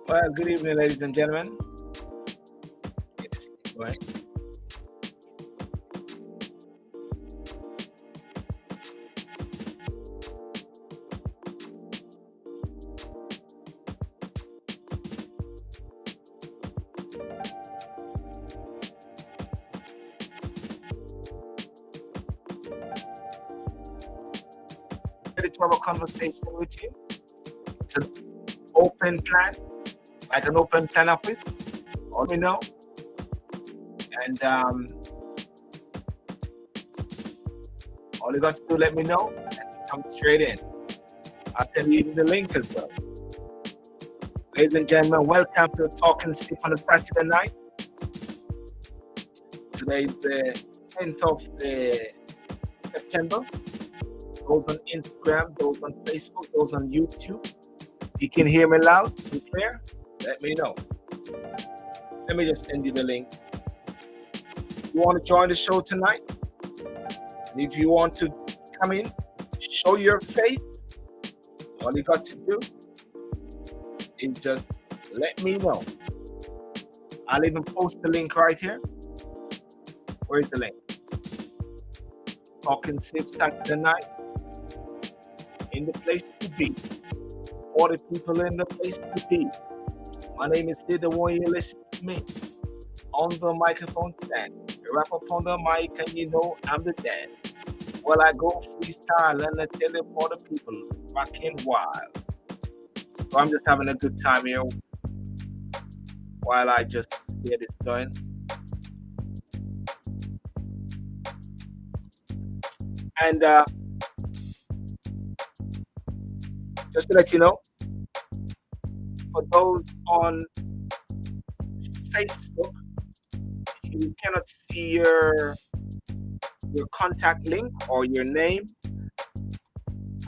Well, good evening, ladies and gentlemen. It is right. Ready to have a conversation with you. It's an open plan, like an open plan office. Let me know, and all you got to do, let me know, and you come straight in. I'll send you the link as well. Ladies and gentlemen, welcome to the Talking Sleep on a Saturday night. Today is the 10th of September. Those on Instagram, those on Facebook, those on YouTube. If you can hear me loud and clear, let me know. Let me just send you the link. If you want to join the show tonight, and if you want to come in, show your face, all you got to do is just let me know. I'll even post the link right here. Where's the link? Talking Sip Saturday night. In the place to be. For the people in the place to be. My name is Sid, the one you listen to me. On the microphone stand. Rap up on the mic and you know I'm the dad. Well, I go freestyle and I tell it for the people. Rockin' wild. So I'm just having a good time here while I just get this going. And just to let you know, for those on Facebook, if you cannot see your contact link or your name,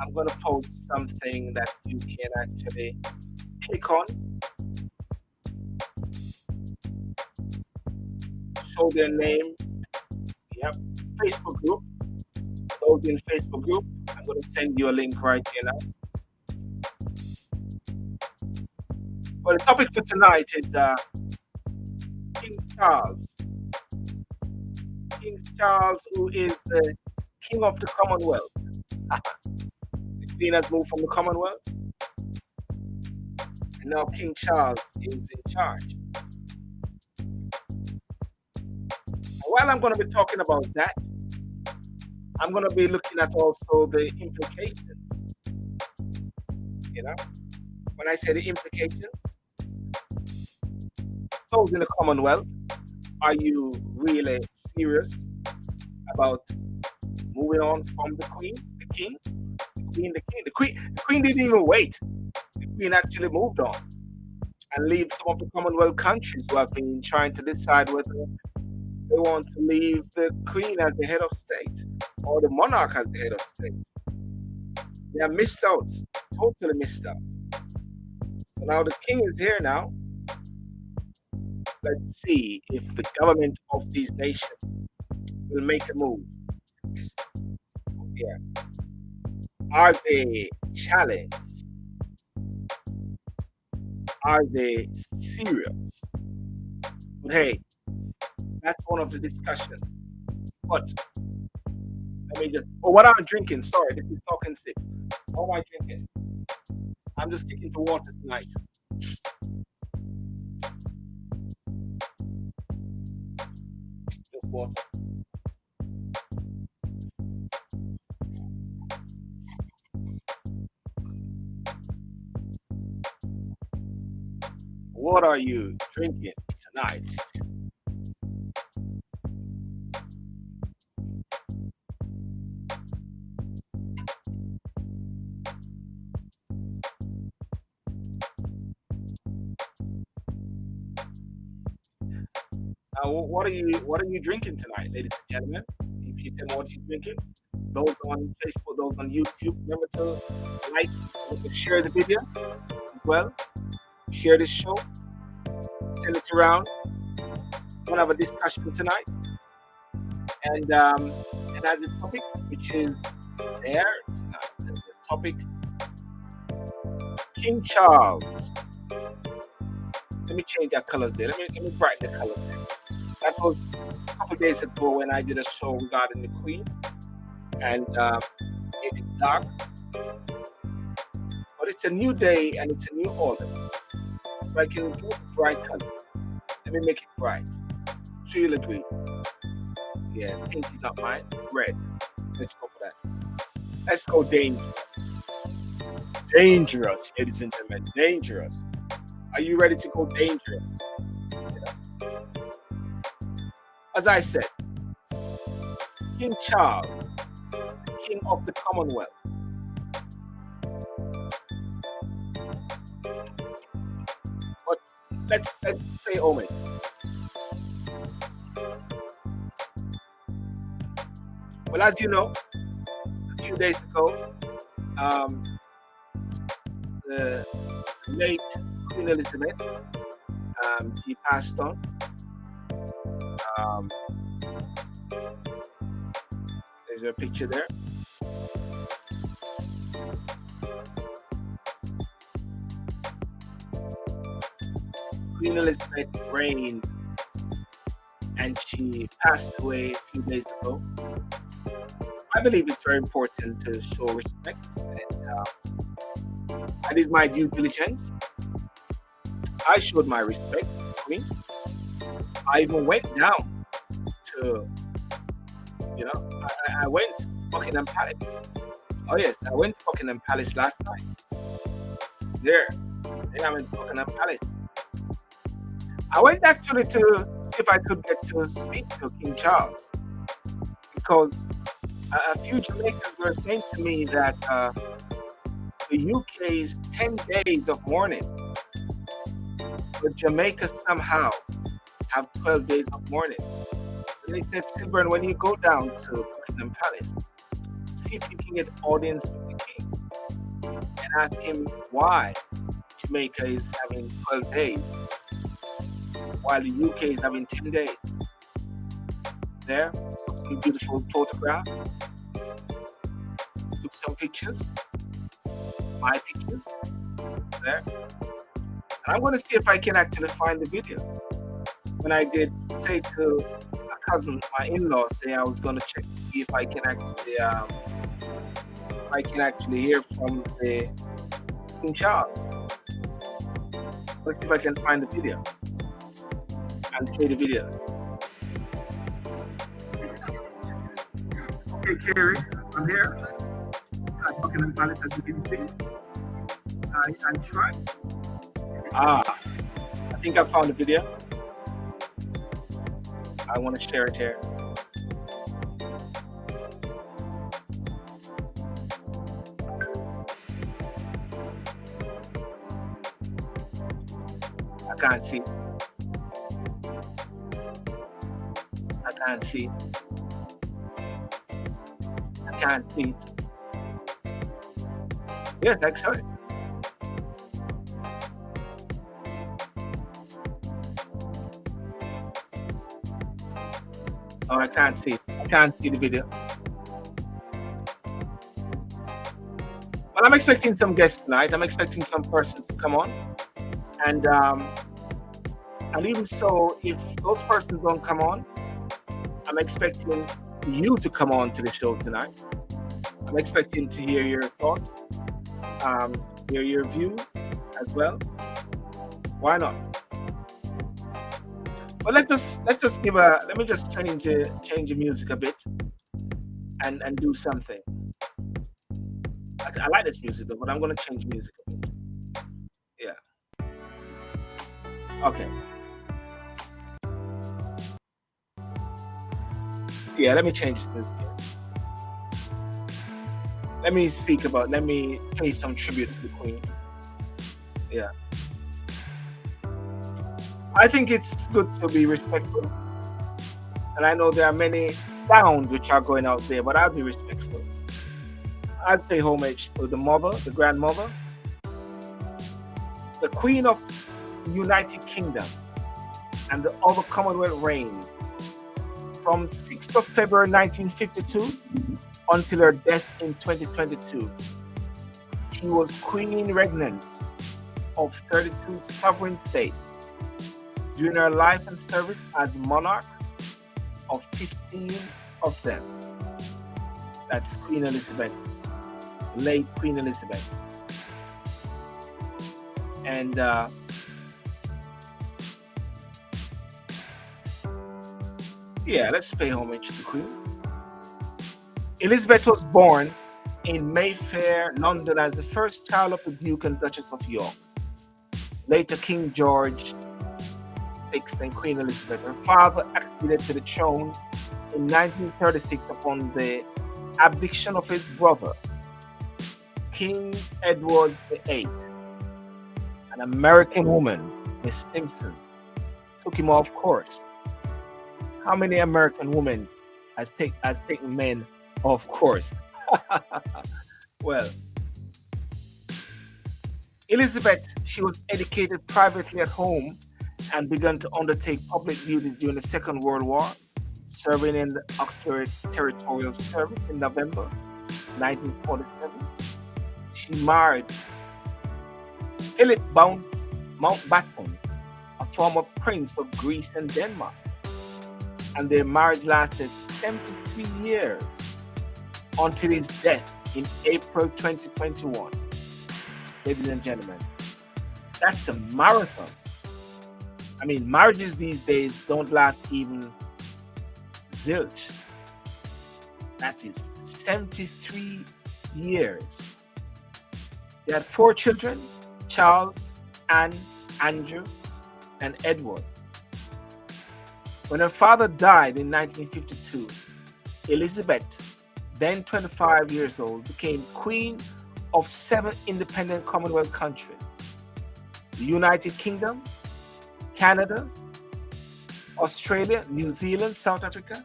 I'm going to post something that you can actually click on, show their name. Yep, Facebook group. Those in Facebook group, I'm going to send you a link right here now. Well, the topic for tonight is King Charles. King Charles, who is the King of the Commonwealth. The Queen has moved from the Commonwealth, and now King Charles is in charge. And while I'm going to be talking about that, I'm going to be looking at also the implications. You know, when I say the implications, those in the Commonwealth, are you really serious about moving on from the Queen, the King, the Queen, the King? The Queen didn't even wait. The Queen actually moved on and leave some of the Commonwealth countries who have been trying to decide whether they want to leave the Queen as the head of state or the monarch as the head of state. They have missed out, totally missed out. So now the King is here now. Let's see if the government of these nations will make a move. Yeah. Are they challenged? Are they serious? But hey, that's one of the discussions. But let me just. Oh, what am I drinking? Sorry, this is Talking Sick. What am I drinking? I'm just sticking to water tonight. Just water. What are you drinking tonight? What are you drinking tonight, ladies and gentlemen? If you tell me what you're drinking, those on Facebook, those on YouTube, remember to like, to share the video as well. Share this show, send it around. We'll have a discussion tonight, and as a topic, which is there, the topic: King Charles. Let me change that colors there. Let me brighten the colors there. That was a couple of days ago when I did a show regarding the Queen and made it dark. But it's a new day and it's a new order. So I can do a bright color. Let me make it bright. Sure you'll agree. Yeah, pink is not mine. Red. Let's go for that. Let's go dangerous. Dangerous, ladies and gentlemen. Dangerous. Are you ready to go dangerous? As I said, King Charles, the King of the Commonwealth. But let's pay homage. Well, as you know, a few days ago, the late Queen Elizabeth, she passed on. There's a picture there. Queen Elizabeth reigned and she passed away a few days ago. I believe it's very important to show respect, and I did my due diligence. I showed my respect to the Queen. I even went down to, I went to Buckingham Palace. Oh yes, I went to Buckingham Palace last night. There I went to Buckingham Palace. I went actually to see if I could get to speak to King Charles, because a few Jamaicans were saying to me that the UK's 10 days of mourning, but Jamaica somehow have 12 days of mourning. And he said, Silburn, when you go down to Buckingham Palace, see if you can get audience with the king and ask him why Jamaica is having 12 days while the UK is having 10 days. There, some beautiful photograph. Took some pictures, my pictures, there. And I'm going to see if I can actually find the video. When I did say to a cousin, my in-law, say I was going to check to see if I can actually, hear from the King Charles. Let's see if I can find the video and play the video. Okay, Kerry, I'm here at Buckingham Palace, as you can see. I tried. I think I found the video. I want to share it here. I can't see it. I can't see it. I can't see it. Yes, I saw it. Oh, I can't see it. I can't see the video. Well, I'm expecting some guests tonight. I'm expecting some persons to come on. And even so, if those persons don't come on, I'm expecting you to come on to the show tonight. I'm expecting to hear your thoughts, hear your views as well. Why not? But let me just change the music a bit and do something. I like this music though, but I'm gonna change music a bit. Yeah. Okay. Yeah, let me change this music. Let me pay some tribute to the Queen. Yeah. I think it's good to be respectful. And I know there are many sounds which are going out there, but I'll be respectful. I'll pay homage to the mother, the grandmother, the Queen of the United Kingdom, and the other Commonwealth reigns from 6th of February 1952 until her death in 2022. She was Queen Regnant of 32 sovereign states during her life and service as monarch of 15 of them. That's Queen Elizabeth, late Queen Elizabeth. And yeah, let's pay homage to the Queen. Elizabeth was born in Mayfair, London, as the first child of the Duke and Duchess of York, later King George VI and Queen Elizabeth. Her father acceded to the throne in 1936 upon the abdication of his brother, King Edward VIII. An American woman, Miss Simpson, took him off course. How many American women has taken men off course? Well, Elizabeth, she was educated privately at home and began to undertake public duties during the Second World War, serving in the Auxiliary Territorial Service in November 1947. She married Philip Mountbatten, a former prince of Greece and Denmark, and their marriage lasted 73 years until his death in April 2021. Ladies and gentlemen, that's a marathon. I mean, marriages these days don't last even zilch. That is 73 years. They had 4 children: Charles, Anne, Andrew, and Edward. When her father died in 1952, Elizabeth, then 25 years old, became Queen of 7 independent Commonwealth countries: the United Kingdom, Canada, Australia, New Zealand, South Africa,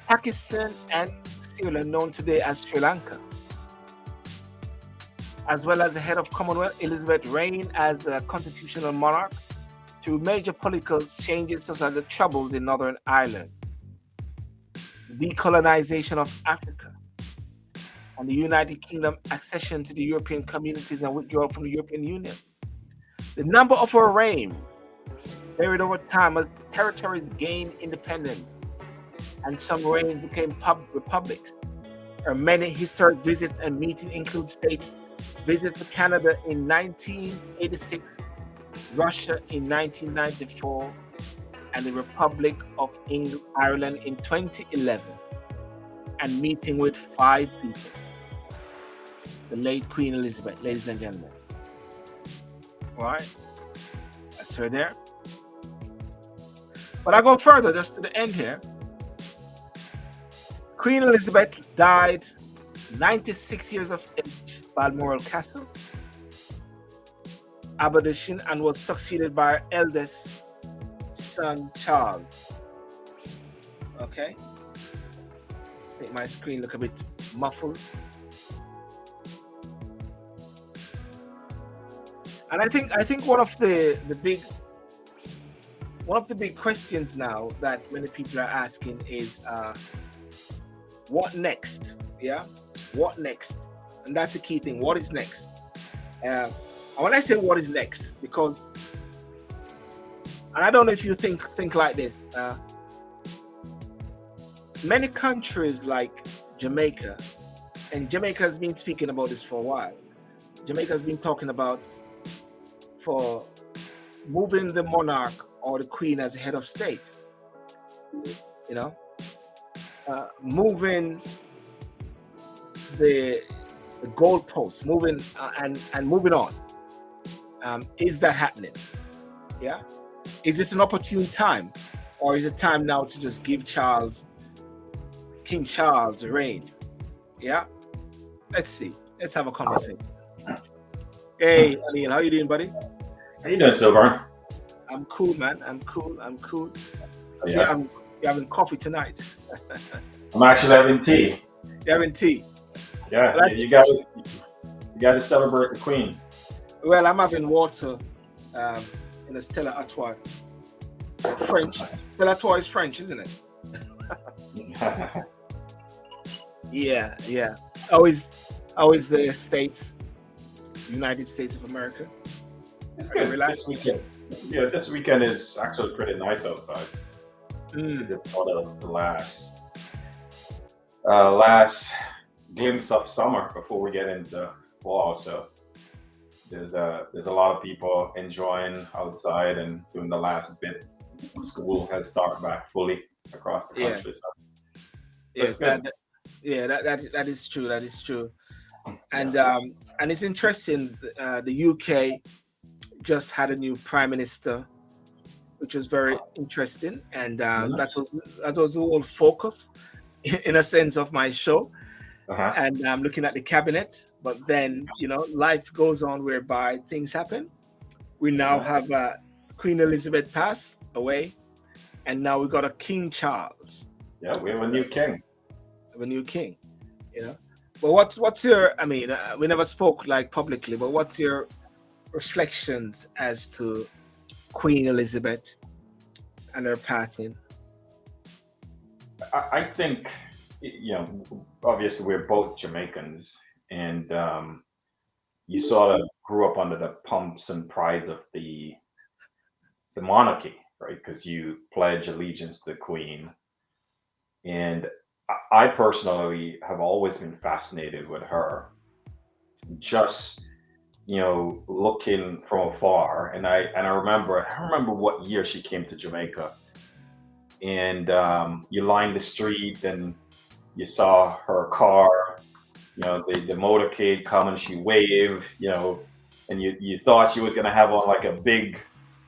Pakistan, and Sri Lanka, known today as Sri Lanka. As well as the head of Commonwealth, Elizabeth reigned as a constitutional monarch through major political changes such as the Troubles in Northern Ireland, decolonization of Africa, and the United Kingdom accession to the European communities and withdrawal from the European Union. The number of her reigns varied over time as territories gained independence and some reigns became republics. Her many historic visits and meetings include states visits to Canada in 1986, Russia in 1994, and the Republic of Ireland in 2011, and meeting with 5 people. The late Queen Elizabeth, ladies and gentlemen. All right, that's her there. But I go further, just to the end here. Queen Elizabeth died 96 years of age, Balmoral Castle, Aberdeen, and was succeeded by her eldest son, Charles. Okay. Make my screen look a bit muffled. And I think one of the big questions now that many people are asking is what next? Yeah, what next? And that's a key thing. What is next? And when I say what is next, because, and I don't know if you think like this. Many countries like Jamaica, and Jamaica has been speaking about this for a while. Jamaica has been talking about for moving the monarch or the queen as head of state. You know, moving the goalposts, moving and moving on. Is that happening? Yeah. Is this an opportune time, or is it time now to just give King Charles a reign? Yeah. Let's see. Let's have a conversation. Hey, Anil, how you doing, buddy? How you doing, Silver? I'm cool, man. I'm cool. Yeah. You're having coffee tonight. I'm actually having tea. You're having tea. Yeah, you got to celebrate the Queen. Well, I'm having water in a Stella Artois. French. Stella Artois is French, isn't it? Yeah. Always the States, United States of America. It's Are you good. This relaxed? weekend, yeah, this weekend is actually pretty nice outside. Is Mm. it sort of the last glimpse of summer before we get into fall? So there's a lot of people enjoying outside and doing the last bit. School has started back fully across the Yeah. country, so that's Yes. good. Yeah. That is true. That is true. Yeah. And it's interesting. The UK just had a new prime minister, which was very interesting, and Nice. that was the whole focus, in a sense, of my show. Uh-huh. And I'm looking at the cabinet, but then life goes on, whereby things happen. We now Uh-huh. have Queen Elizabeth passed away, and now we got a King Charles, Yeah, we have a new king. a new king. You know, but what's your? I mean, we never spoke like publicly, but what's your reflections as to Queen Elizabeth and her passing? I think, obviously we're both Jamaicans, and you sort of grew up under the pumps and prides of the monarchy, right? Because you pledge allegiance to the Queen, and I personally have always been fascinated with her. Just looking from afar, and I remember what year she came to Jamaica, and you lined the street and you saw her car, the motorcade come and she waved, and you thought she was gonna have on like a big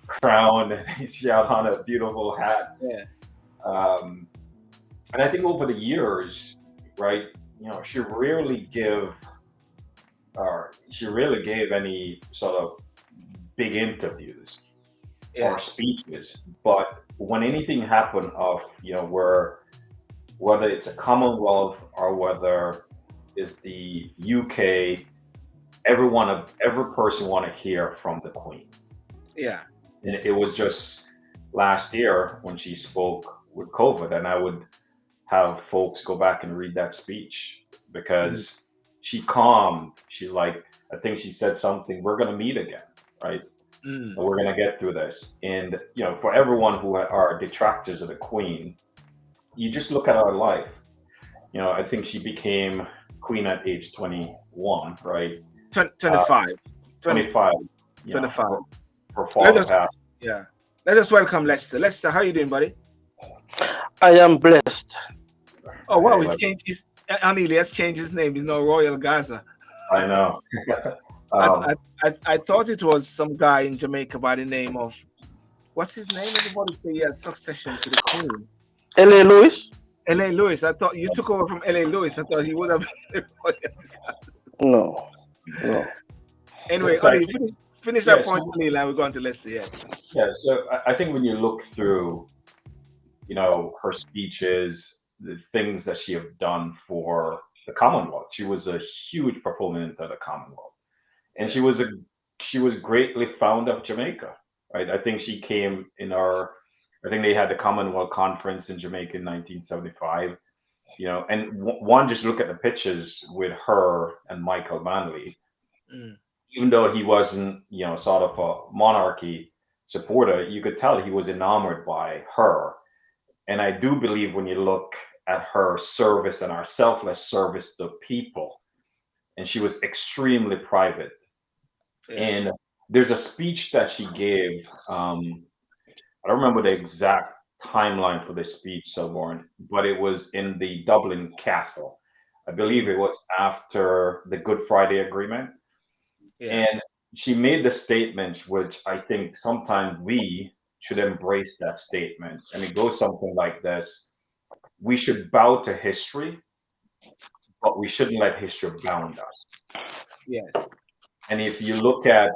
crown and she had on a beautiful hat. Yeah, Um, and I think over the years, right, she rarely gave any sort of big interviews or yes, speeches. But when anything happened of, whether it's a Commonwealth or whether it's the UK, every person want to hear from the Queen. yeah, And it was just last year when she spoke with COVID, and I would have folks go back and read that speech mm, because she calmed. She's like, I think she said something, we're going to meet again, right? mm, And we're going to get through this. And, for everyone who are detractors of the Queen, you just look at her life. I think she became Queen at age 21, right? Uh, 25, 20, 25, 25. her Let father us, passed. yeah, let us welcome Lester. Lester, how you doing, buddy? I am blessed. Oh wow, Hey, he's like, changed. Anil has changed his name. He's now Royal Gaza. I know. I, um, I thought it was some guy in Jamaica by the name of, what's his name? Everybody say he has succession to the Queen. L.A. Lewis? L.A. Lewis. I thought you took over from L.A. Lewis. I thought he would have been Royal Gaza. No, no. so, Anyway, so I Anil, think, finish that yes, point, Anil, and we're going to Lester. Yeah. yeah. So I think when you look through, her speeches, the things that she have done for the Commonwealth, she was a huge proponent of the Commonwealth, and Yeah. she was greatly fond of Jamaica, right? I think she came I think they had the Commonwealth Conference in Jamaica in 1975, and one just look at the pictures with her and Michael Manley, Mm, even though he wasn't, sort of a monarchy supporter, you could tell he was enamored by her. And I do believe when you look at her service and our selfless service to people, and she was extremely private. yes. And there's a speech that she gave. I don't remember the exact timeline for this speech, Selborne, but it was in the Dublin Castle. I believe Mm, it was after the Good Friday Agreement. yeah. And she made the statement, which I think sometimes we should embrace that statement. And it goes something like this: we should bow to history, but we shouldn't let history bound us. Yes. And if you look at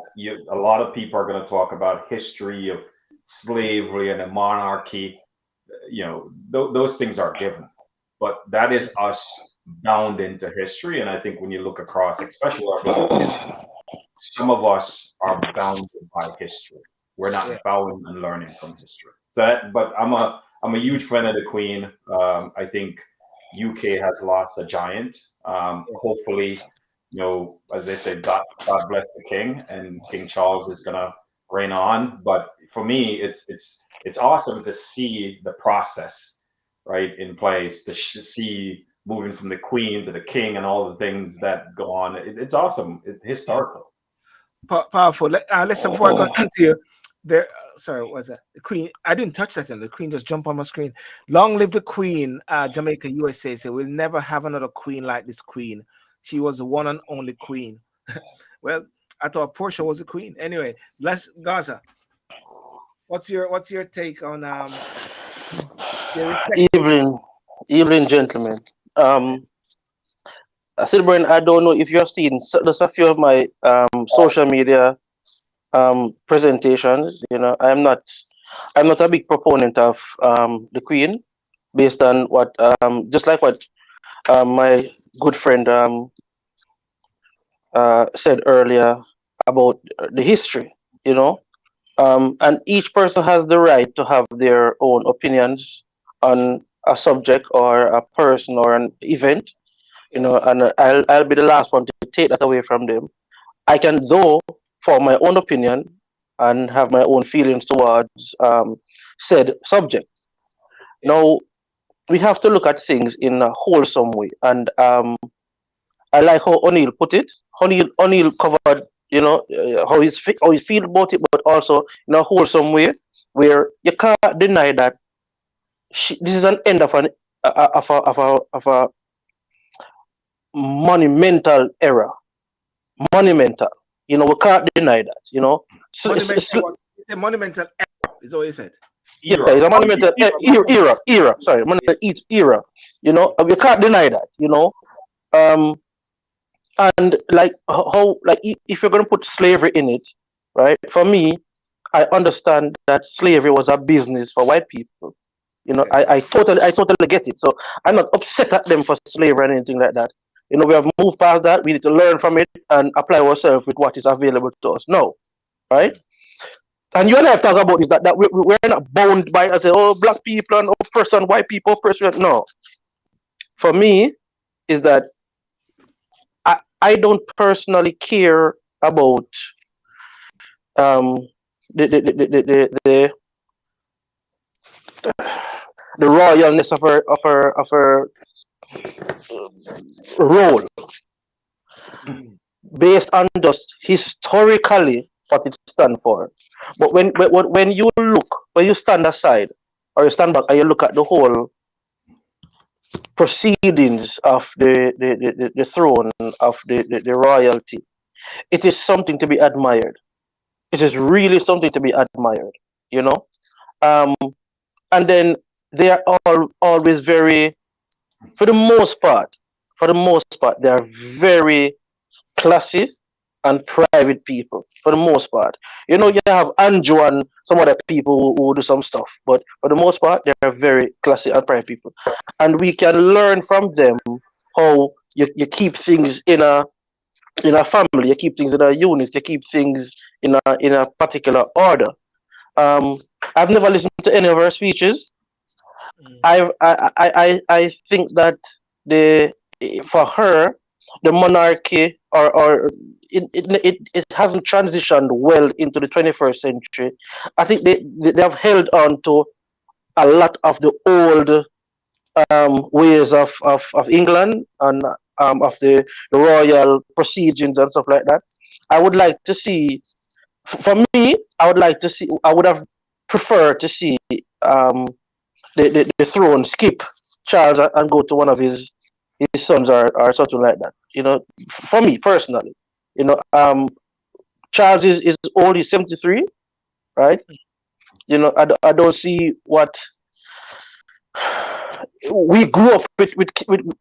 a lot of people are going to talk about history of slavery and the monarchy. Those things are given, but that is us bound into history. And I think when you look across, especially our Black community, some of us are bounded by history. We're Yeah. not bowing and learning from history. But I'm a huge fan of the Queen. I think UK has lost a giant. Hopefully, as they say, God bless the King, and King Charles is gonna reign on. But for me, it's awesome to see the process right in place, to see moving from the queen to the king and all the things that go on. It's awesome. It's historical. Powerful. Listen, before I go into you, there. Sorry, what was that? The Queen. I didn't touch that. The Queen just jumped on my screen. Long live the Queen. Jamaica, USA. So we'll never have another Queen like this Queen. She was the one and only Queen. Well, I thought Portia was a Queen. Anyway, let's Gaza. What's your take on your reflection? Evening, gentlemen. Silbern, I don't know if you have seen just a few of my social media presentations. I'm not a big proponent of the Queen, based on what just like what my good friend said earlier about the history. And each person has the right to have their own opinions on a subject or a person or an event. And I'll be the last one to take that away from them. I can, though, form my own opinion and have my own feelings towards said subject. Now, we have to look at things in a wholesome way. And I like how O'Neill put it. O'Neill covered, how he feel about it, but also in a wholesome way, where you can't deny that this is an end of a monumental era. Monumental. We can't deny that. Monumental. It's a monumental era. Is what you said. Yeah, it's a monumental era. Sorry, monumental era. We can't deny that. And like how like if you're gonna put slavery in it, right? For me, I understand that slavery was a business for white people. I totally get it. So I'm not upset at them for slavery and anything like that. We have moved past that. We need to learn from it and apply ourselves with what is available to us now, right? And you and I have talked about this that we're not bound by I say, oh, black people and oppression, white people oppression. No, for me, is that I don't personally care about um the the the the, the, the the royalness of her role based on just historically what it stands for. But when you stand aside or you stand back and you look at the whole proceedings of the throne of the royalty, it is something to be admired. It is really something to be admired, you know. Um, and then they are always very, for the most part, they are very classy and private people for the most part. You have Andrew and some other people who do some stuff, but for the most part, they are very classy and private people, and we can learn from them how you keep things in a family, you keep things in a unit, you keep things in a particular order. Um, I've never listened to any of her speeches. I think that the for her the monarchy or it hasn't transitioned well into the 21st century. I think they have held on to a lot of the old ways of England and of the royal proceedings and stuff like that. I would like to see, for me, I would have preferred to see um, the throne skip Charles and go to one of his sons or something like that. For me personally, Charles is old, he's 73, right? I don't see what we grew up with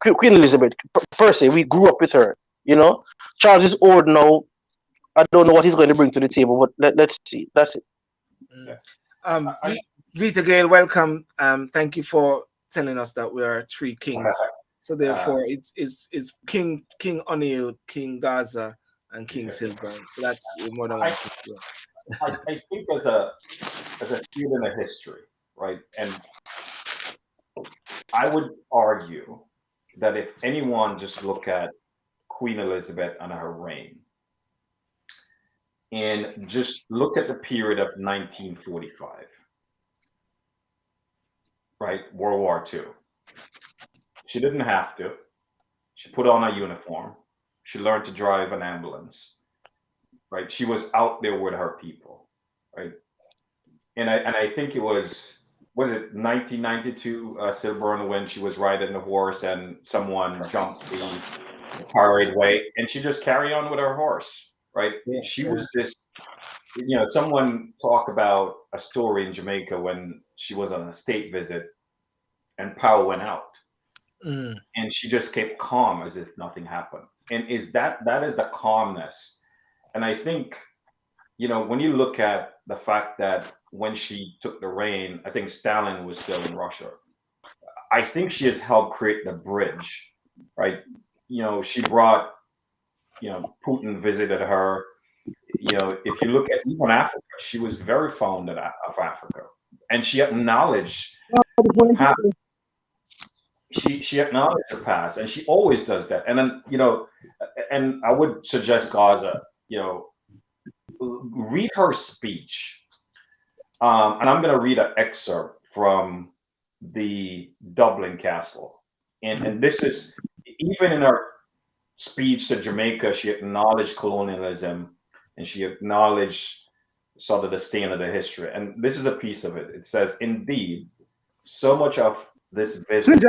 Queen Elizabeth per se. We grew up with her. Charles is old now. I don't know what he's going to bring to the table, but let's see. That's it. Vita Gale, welcome. Thank you for telling us that we are three kings. So therefore, it's King O'Neill, King Gaza, and King Silver. So that's more than one. I think as a student of history, right, and I would argue that if anyone just look at Queen Elizabeth and her reign, And just look at the period of 1945, right? World War II. She didn't have to. She put on a uniform. She learned to drive an ambulance, right? She was out there with her people, right? And I think it was it 1992, Silburn, when she was riding the horse and someone jumped the parade way, and she just carried on with her horse, right? Yeah, She yeah. was this, someone talk about a story in Jamaica when she was on a state visit and power went out, Mm. and she just kept calm as if nothing happened. And that is the calmness. And I think, when you look at the fact that when she took the reign, I think Stalin was still in Russia. I think she has helped create the bridge, right? She brought, Putin visited her. If you look at even Africa, she was very fond of Africa, and she acknowledged the past. She acknowledged her past, and she always does that. And then, and I would suggest Gaza, read her speech. And I'm going to read an excerpt from the Dublin Castle. And this is, even in her speech to Jamaica, she acknowledged colonialism and she acknowledged sort of the stain of the history. And this is a piece of it. It says, indeed, so much of this visit.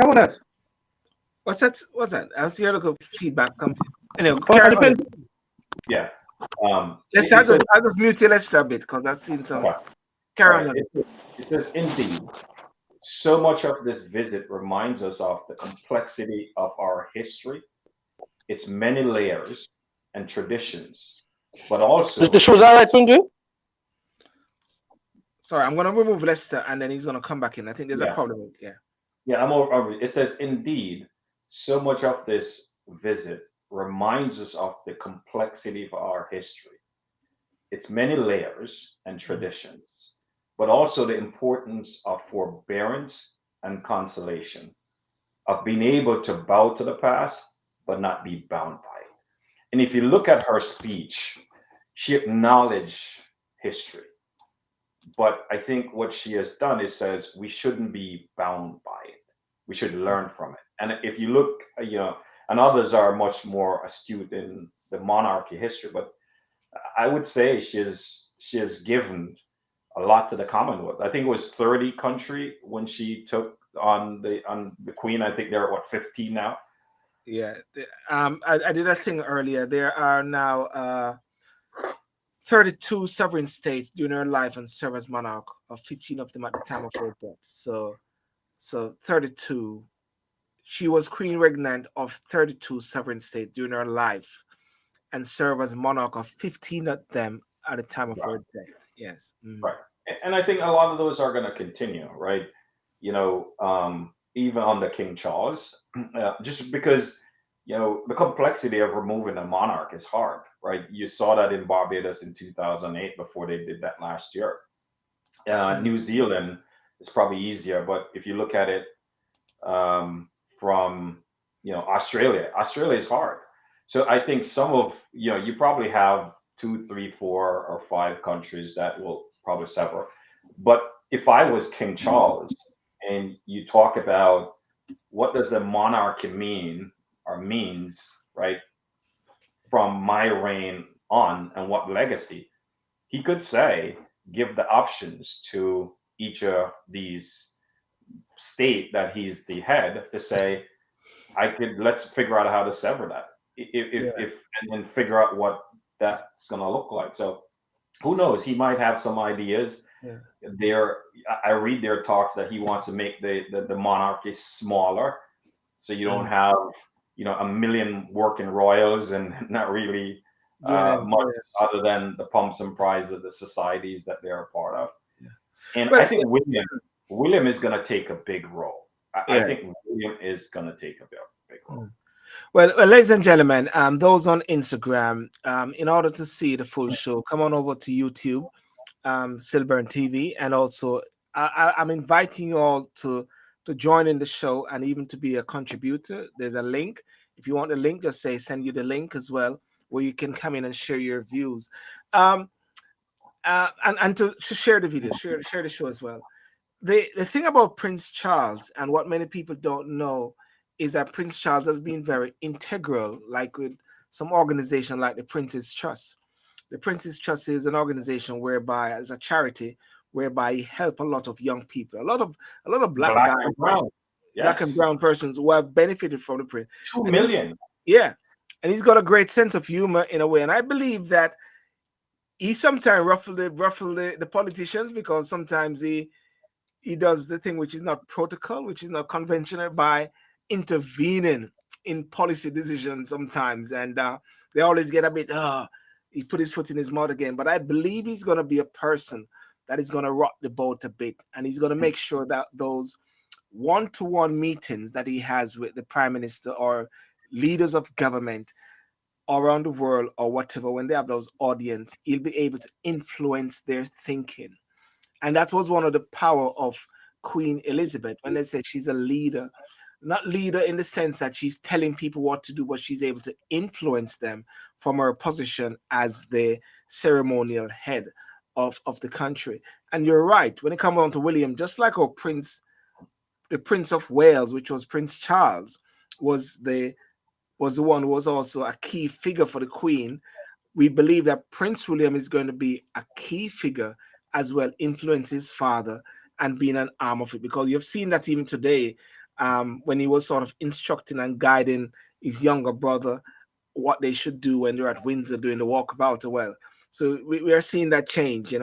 What's that? What's that? I see a little feedback come. Anyway, carry on. Yeah. I'll It just says, mute you a bit because I've seen some. okay. Carry on. It says, indeed, so much of this visit reminds us of the complexity of our history, its many layers and traditions, but also. The show's all right, Sundry? Sorry, I'm going to remove Lester and then he's going to come back in. I think there's a problem. Yeah. Yeah, it says, indeed, so much of this visit reminds us of the complexity of our history, its many layers and traditions, but also the importance of forbearance and consolation, of being able to bow to the past, but not be bound by it. And if you look at her speech, she acknowledged history. But I think what she has done is says we shouldn't be bound by it. We should learn from it. And if you look, and others are much more astute in the monarchy history, but I would say she has given a lot to the Commonwealth. I think it was 30 country when she took on the Queen. I think they're what, 15 now. Yeah. I did a thing earlier. There are now 32 sovereign states during her life and serve as monarch, of 15 of them at the time of her death. So 32. She was queen regnant of 32 sovereign states during her life and serve as monarch of 15 of them at the time of her death. Yes. Right. And I think a lot of those are going to continue, right? Even under King Charles, just because, the complexity of removing a monarch is hard, right? You saw that in Barbados in 2008 before they did that last year. New Zealand is probably easier, but if you look at it from, Australia is hard. So I think some of, you probably have 2, 3, 4, or 5 countries that will probably sever. But if I was King Charles and you talk about what does the monarchy mean or means, right, from my reign on and what legacy, he could say, give the options to each of these state that he's the head to say, let's figure out how to sever that. If and then figure out what that's going to look like. So who knows? He might have some ideas. Yeah. I read their talks that he wants to make the monarchy smaller, so you don't have a million working royals and not really much other than the pumps and prides of the societies that they're a part of. Yeah. And I think William is going to take a big role. I think William is going to take a big role. Well, ladies and gentlemen, those on Instagram, in order to see the full show, come on over to YouTube, Silburn TV, and also I'm inviting you all to join in the show and even to be a contributor. There's a link. If you want the link, just send you the link as well, where you can come in and share your views. Um, and to share the video, share the show as well. The thing about Prince Charles and what many people don't know is that Prince Charles has been very integral, like with some organization like the Prince's Trust. The Prince's Trust is an organization whereby, as a charity, whereby he help a lot of young people, a lot of black Black guys, and brown. black and Yes. brown persons who have benefited from the Prince. 2 And he's- million. yeah, and he's got a great sense of humor in a way, and I believe that he sometimes ruffle the politicians, because sometimes he does the thing which is not protocol, which is not conventional, by intervening in policy decisions sometimes, and they always get a bit he put his foot in his mouth again. But I believe he's going to be a person that is going to rock the boat a bit, and he's going to make sure that those one-to-one meetings that he has with the prime minister or leaders of government around the world or whatever, when they have those audience, he'll be able to influence their thinking. And that was one of the power of Queen Elizabeth, when they said she's a leader, not leader in the sense that she's telling people what to do, but she's able to influence them from her position as the ceremonial head of the country. And you're right, when it comes down to William, just like our Prince, the Prince of Wales, which was Prince Charles, was the one who was also a key figure for the Queen. We believe that Prince William is going to be a key figure as well, influence his father and being an arm of it, because you've seen that even today, when he was sort of instructing and guiding his younger brother what they should do when they're at Windsor doing the walkabout as well. So we are seeing that change,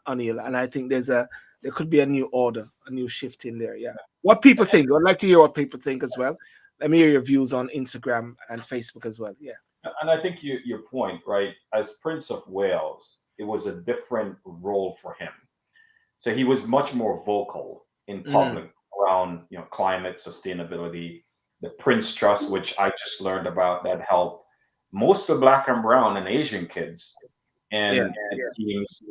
O'Neill, and I think there could be a new order, a new shift in there. Yeah. What people think? I'd like to hear what people think as well. Let me hear your views on Instagram and Facebook as well. Yeah. And I think your point, right? As Prince of Wales, it was a different role for him. So he was much more vocal in public around, climate sustainability, the Prince Trust, which I just learned about, that helped most of Black and brown and Asian kids. And it seems,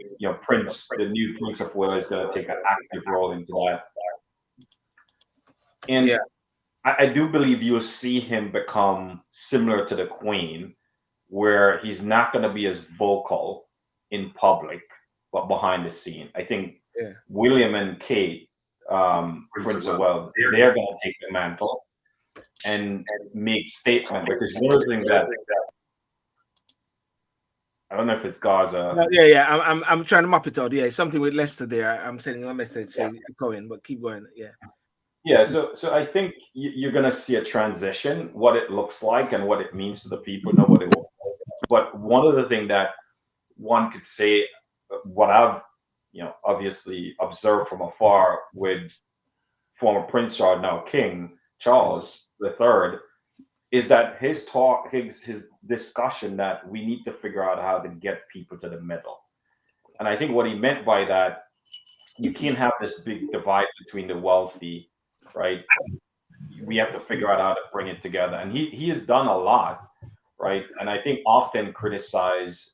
Prince, the new Prince of Wales, is going to take an active role into that. And I do believe you'll see him become similar to the Queen, where he's not going to be as vocal in public, but behind the scene. I think William and Kate, Prince of Wales, they're going to take the mantle and make statement. Because one of the things that I don't know if it's Gaza. I'm trying to map it out. Yeah, something with Leicester there. I'm sending a message saying going, but keep going. Yeah. Yeah, so I think you're going to see a transition, what it looks like and what it means to the people, nobody will. But one of the things that one could say, what I've, obviously observed from afar with former Prince Charles, now King Charles III, is that his talk, his discussion that we need to figure out how to get people to the middle. And I think what he meant by that, you can't have this big divide between the wealthy, right? We have to figure out how to bring it together, and he has done a lot, right? And I think often criticized,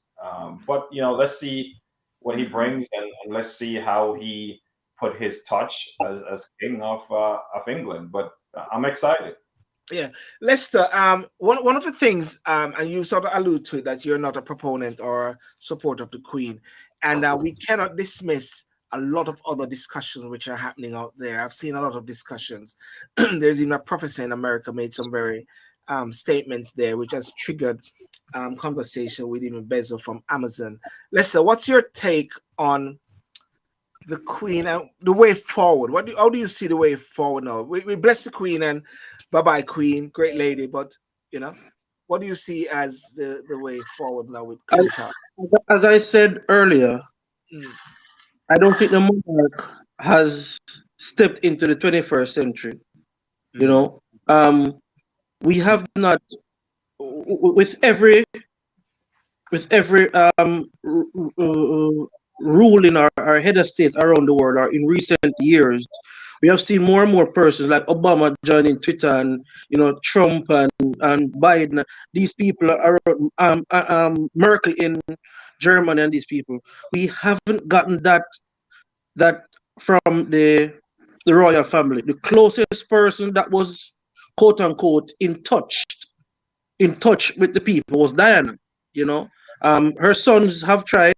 but let's see what he brings, and let's see how he put his touch as king of England. But I'm excited. Yeah, Lester. One of the things, and you sort of allude to it, that you're not a proponent or supporter of the Queen, and we cannot dismiss a lot of other discussions which are happening out there. I've seen a lot of discussions. There's even a professor in America made some very statements there, which has triggered conversation with even Bezo from Amazon. Lester, what's your take on the Queen and the way forward? How do you see the way forward now? We bless the Queen and bye-bye Queen, great lady, but what do you see as the way forward now with King Charles? As I said earlier, I don't think the monarch has stepped into the 21st century. We have not, with every rule in our head of state around the world, or in recent years, we have seen more and more persons like Obama joining Twitter, and Trump and Biden. These people are Merkel in Germany, and these people. We haven't gotten that from the royal family. The closest person that was quote unquote in touch with the people was Diana. Her sons have tried,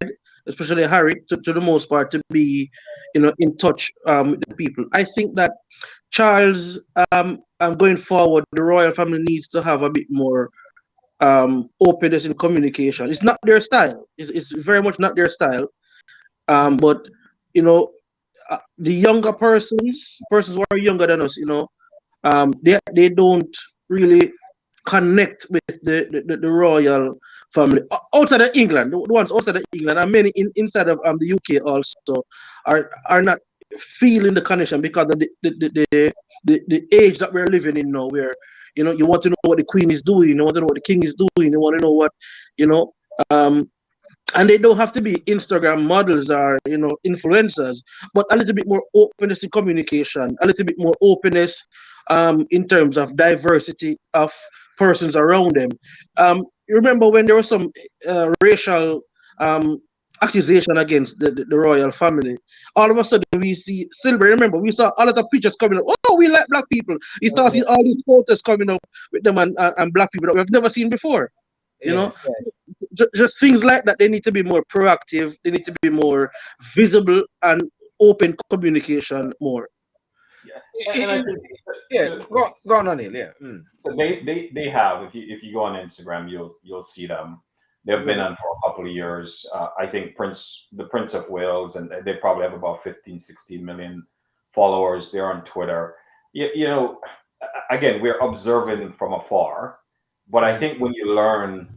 especially Harry, to the most part, to be, in touch with the people. I think that Charles, going forward, the royal family needs to have a bit more openness in communication. It's not their style. It's very much not their style. But you know, the younger persons who are younger than us, they don't really connect with the royal family outside of England. The ones outside of England and many inside of the UK also are not feeling the connection because of the age that we're living in now, where you want to know what the Queen is doing, you want to know what the King is doing, you want to know what you know. Um, and they don't have to be Instagram models or influencers, but a little bit more openness in communication, a little bit more openness in terms of diversity of persons around them. You remember when there was some racial um, accusation against the royal family? All of a sudden we see Silver. Remember, we saw a lot of pictures coming up. Oh, we like black people. You start seeing all these photos coming up with them and black people that we've never seen before. You know, Yes, yes. just things like that. They need to be more proactive. They need to be more visible and open communication more. Yeah, and I It- think yeah, so. go on, Anil. Yeah. Mm. So they have, if you go on Instagram, you'll see them. They've been on for a couple of years. I think the Prince of Wales, and they probably have about 15, 16 million followers. They're on Twitter. Again, we're observing from afar, but I think when you learn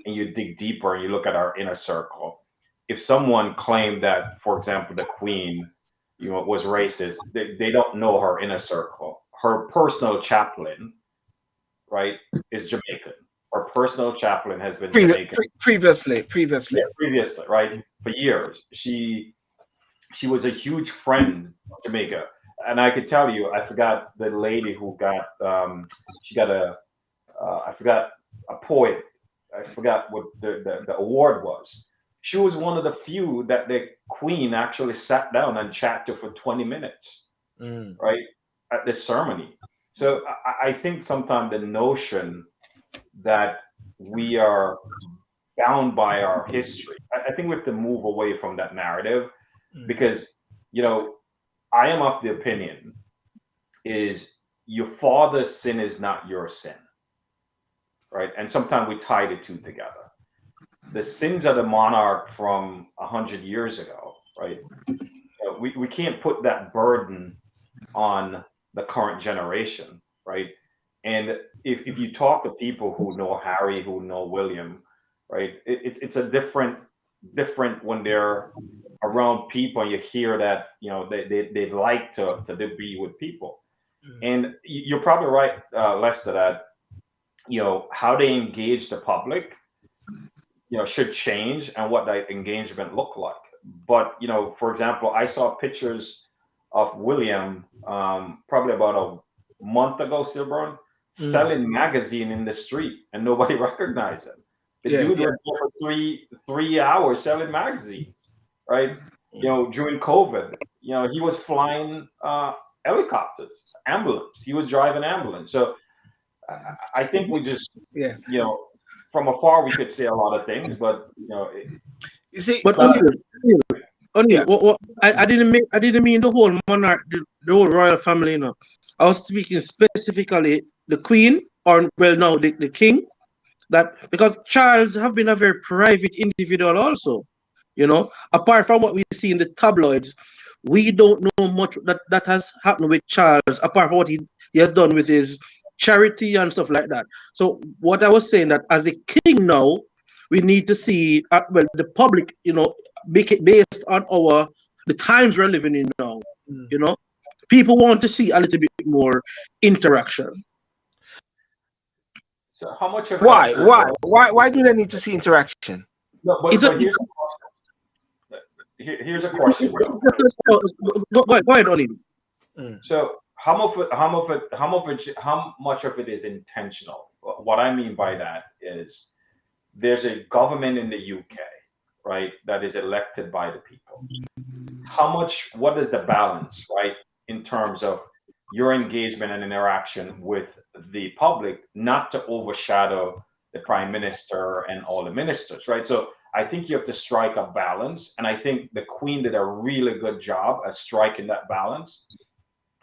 and you dig deeper and you look at our inner circle, if someone claimed that, for example, the Queen, was racist, they don't know her inner circle. Her personal chaplain, right, is Jamaican. Her personal chaplain has been Jamaican. Previously. Yeah, previously, right, for years. She was a huge friend of Jamaica, and I could tell you, I forgot the lady who got she got I forgot a poet. I forgot what the award was. She was one of the few that the Queen actually sat down and chatted to for 20 minutes, Mm. right, at this ceremony. So I think sometimes the notion that we are bound by our history, I think we have to move away from that narrative Mm. because, you know, I am of the opinion is your father's sin is not your sin, right? And sometimes we tie the two together. The sins of the monarch from 100 years ago, right? We can't put that burden on the current generation, right? And if you talk to people who know Harry, who know William, right, it's a different when they're around people and you hear that they like to be with people. Mm. And you're probably right, Lester, that how they engage the public should change and what that engagement look like. But for example, I saw pictures of William probably about a month ago, Silburn, Mm. selling magazine in the street and nobody recognized him. The Yeah, dude yeah. was there for three hours selling magazines, right? Mm. During COVID, he was flying helicopters, ambulance. He was driving ambulance. So I think we just, Yeah. you know, from afar we could say a lot of things, but You see, But it's not. yeah. I didn't mean the whole monarch, the whole royal family. I was speaking specifically the Queen, or well, now the King. That because Charles have been a very private individual also. Apart from what we see in the tabloids, we don't know much that has happened with Charles, apart from what he has done with his charity and stuff like that. So what I was saying, that as a king now, we need to see, well, the public, make it based on the times we're living in now. Mm. You know, people want to see a little bit more interaction. So how much of that, Why? Why? Silver? Why do they need to see interaction? No, It's a, but here's a question though. go ahead, Oli. Mm. So how much of it is intentional? What I mean by that is there's a government in the UK, right, that is elected by the people. What is the balance, right, in terms of your engagement and interaction with the public, not to overshadow the prime minister and all the ministers, right? So I think you have to strike a balance, and I think the Queen did a really good job at striking that balance.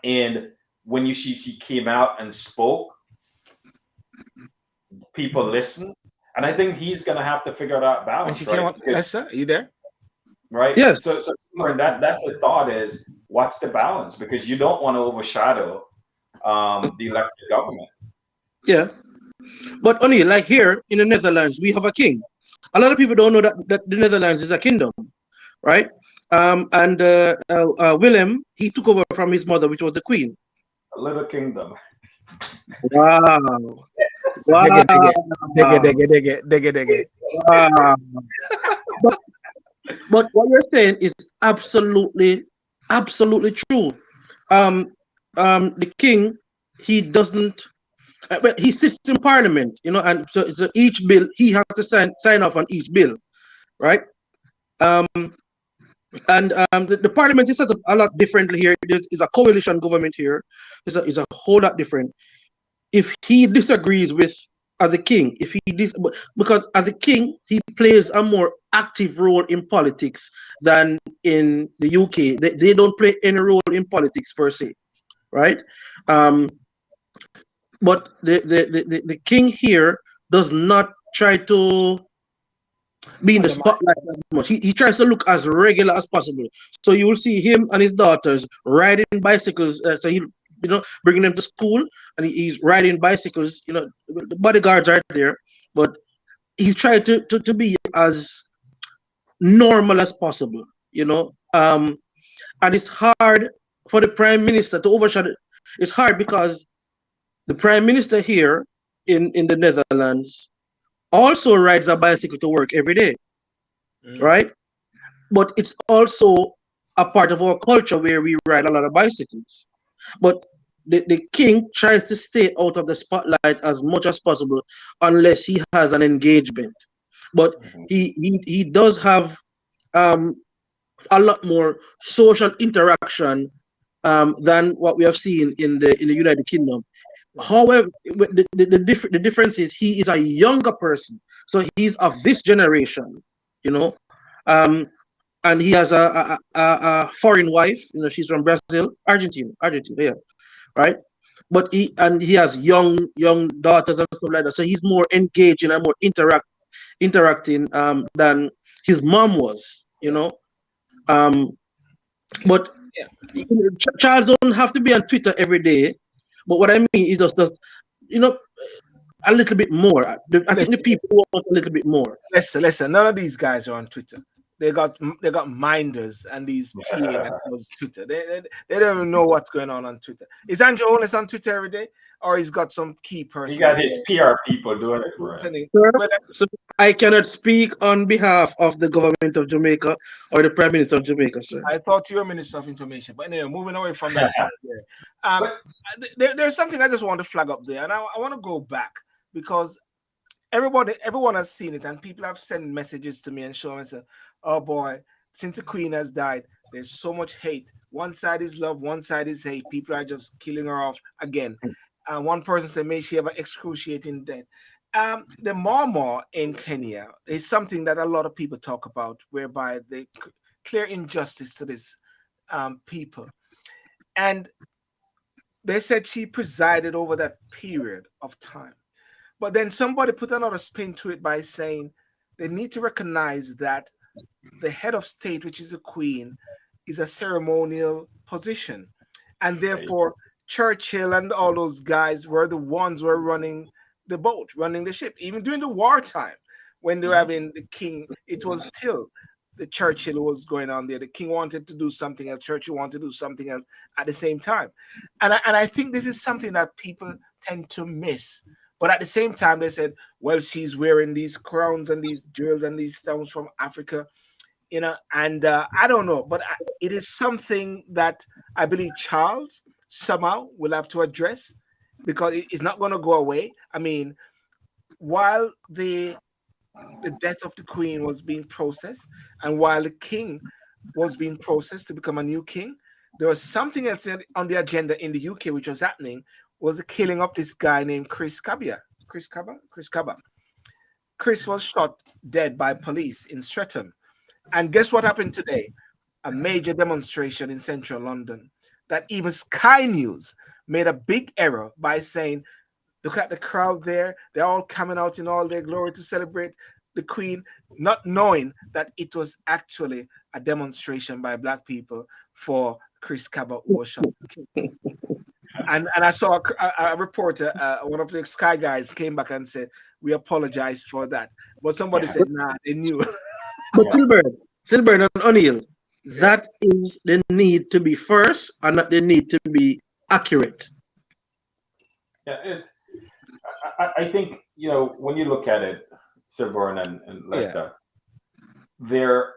And when she came out and spoke, people listened, and I think he's gonna have to figure that When balance, she came right? up, Lester, are you there? Right. Yes. So that's the thought is what's the balance, because you don't want to overshadow the elected government. Yeah. But only like here in the Netherlands, we have a king. A lot of people don't know that the Netherlands is a kingdom, right? And Willem, he took over from his mother, which was the queen. A little kingdom. Wow. Dig it, dig Wow. it, dig it, dig it, dig it, dig it, dig it. Wow. But, but what you're saying is absolutely true. Um, the king, he doesn't. But he sits in parliament, and so each bill he has to sign off on each bill, right? Um, and the parliament is set up a lot differently here. There's a coalition government here. Is a whole lot different. If he disagrees with as a king, because as a king he plays a more active role in politics than in the UK. They don't play any role in politics per se, right? But the king here does not try to be in the spotlight as much. He tries to look as regular as possible. So you will see him and his daughters riding bicycles. So he, bringing them to school, and he's riding bicycles. The bodyguards are there, but he's trying to be as normal as possible. And it's hard for the prime minister to overshadow. It's hard because the prime minister here in the Netherlands also rides a bicycle to work every day, right? But it's also a part of our culture where we ride a lot of bicycles. But the king tries to stay out of the spotlight as much as possible unless he has an engagement. But he does have a lot more social interaction than what we have seen in the United Kingdom. However, the difference is he is a younger person, so he's of this generation, um, and he has a foreign wife. She's from Brazil, Argentina, yeah, right. But he has young daughters and stuff like that, so he's more engaging and more interacting than his mom was, but Charles don't have to be on Twitter every day. But what I mean is just a little bit more. I think the people want a little bit more. Listen. None of these guys are on Twitter. They got minders and these PA that knows Twitter. They don't even know what's going on Twitter. Is Andrew Holness on Twitter every day, or he's got some key person? He got his PR people doing it for him. So I cannot speak on behalf of the government of Jamaica or the Prime Minister of Jamaica, sir. I thought you were Minister of Information, but anyway, moving away from that. There's something I just want to flag up there, and I want to go back because everyone has seen it, and people have sent messages to me and shown me, say, "Oh boy, since the Queen has died, there's so much hate. One side is love, one side is hate. People are just killing her off again." One person said, "May she have an excruciating death." The Mama in Kenya is something that a lot of people talk about, whereby they clear injustice to this people, and they said she presided over that period of time. But then somebody put another spin to it by saying they need to recognize that the head of state, which is a queen, is a ceremonial position. And therefore, Churchill and all those guys were the ones who were running the boat, running the ship. Even during the wartime, when they were having the king, it was still the Churchill was going on there. The king wanted to do something else. Churchill wanted to do something else at the same time. And I think this is something that people tend to miss. But at the same time, they said, well, she's wearing these crowns and these jewels and these stones from Africa, and I don't know. But it is something that I believe Charles somehow will have to address because it's not going to go away. I mean, while the death of the Queen was being processed and while the King was being processed to become a new king, there was something else on the agenda in the UK which was happening, was the killing of this guy named Chris Kaba. Chris was shot dead by police in Streatham. And guess what happened today? A major demonstration in central London that even Sky News made a big error by saying, look at the crowd there. They're all coming out in all their glory to celebrate the Queen, not knowing that it was actually a demonstration by Black people for Chris Cabot who was shot. And I saw a reporter, one of the Sky guys came back and said, we apologize for that. But somebody said, nah, they knew. But Silbert and O'Neill, that is the need to be first and not the need to be accurate. Yeah, I think, when you look at it, Sir Byrne and Lester, there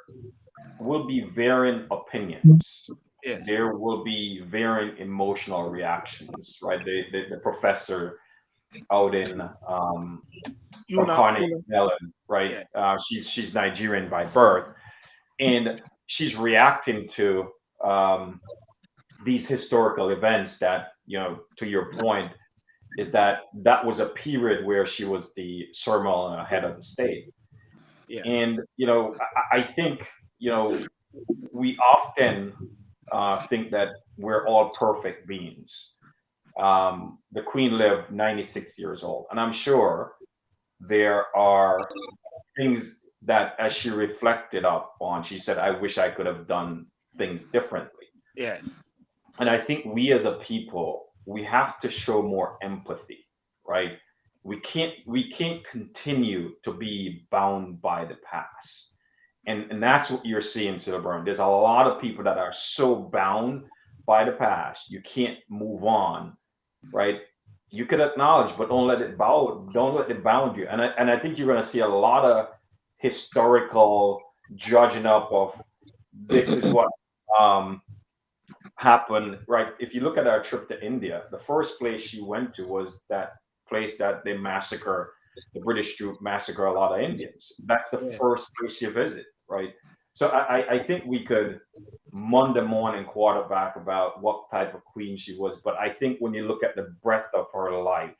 will be varying opinions. Yes. There will be varying emotional reactions, right? The professor out in from Carnegie Mellon, right? Yeah. She's Nigerian by birth, and she's reacting to these historical events that, to your point, is that was a period where she was the ceremonial head of the state. Yeah. And, I think, we often think that we're all perfect beings. The Queen lived 96 years old, and I'm sure there are things that, as she reflected upon, she said, I wish I could have done things differently. Yes. And I think we as a people, we have to show more empathy, right? We can't continue to be bound by the past. And that's what you're seeing, Silburn. There's a lot of people that are so bound by the past, you can't move on, right? You could acknowledge, but don't let it bound you. And I think you're going to see a lot of historical judging up of this is what happened, right? If you look at our trip to India, the first place she went to was that place that they massacre, the British troop massacre a lot of Indians. That's the first place you visit, right? So I think we could Monday morning quarterback about what type of queen she was, but I think when you look at the breadth of her life,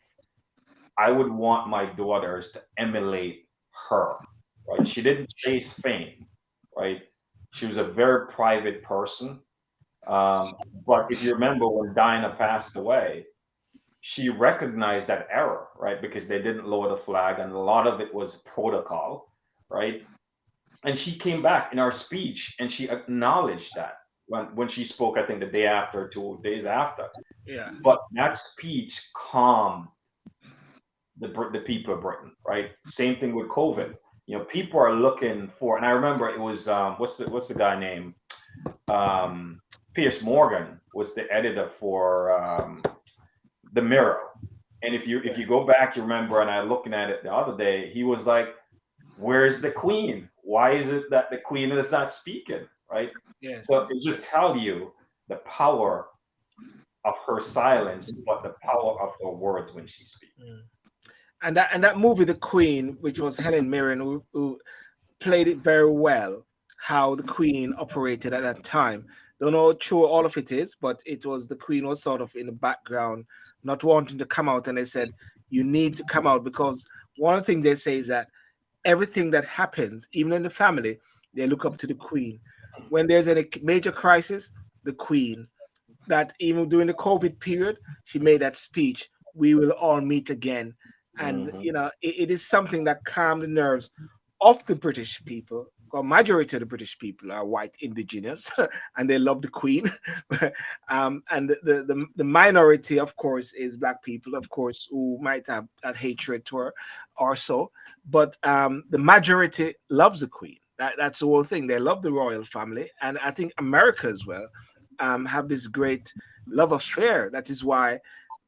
I would want my daughters to emulate her, right? She didn't chase fame, right? She was a very private person. But if you remember when Diana passed away, she recognized that error, right? Because they didn't lower the flag, and a lot of it was protocol, right? And she came back in our speech and she acknowledged that when she spoke, I think the day after, 2 days after. Yeah. But that speech calmed the people of Britain, right? Same thing with COVID. People are looking for, and I remember it was what's the guy name? Piers Morgan was the editor for the Mirror. And if you go back, you remember, and I looking at it the other day, he was like, where's the Queen? Why is it that the Queen is not speaking? Right? Yes. So it should tell you the power of her silence, but the power of her words when she speaks. And that movie, The Queen, which was Helen Mirren, who played it very well, how the Queen operated at that time. Don't know how true all of it is, but it was the Queen was sort of in the background, not wanting to come out, and they said, you need to come out, because one of the things they say is that everything that happens, even in the family, they look up to the Queen. When there's any major crisis, the Queen. That even during the COVID period, she made that speech, we will all meet again. And, it is something that calmed the nerves of the British people. Well, majority of the British people are white indigenous and they love the Queen. And the minority, of course, is Black people, of course, who might have that hatred to her or so. But the majority loves the Queen. That's the whole thing. They love the royal family. And I think America as well have this great love affair. That is why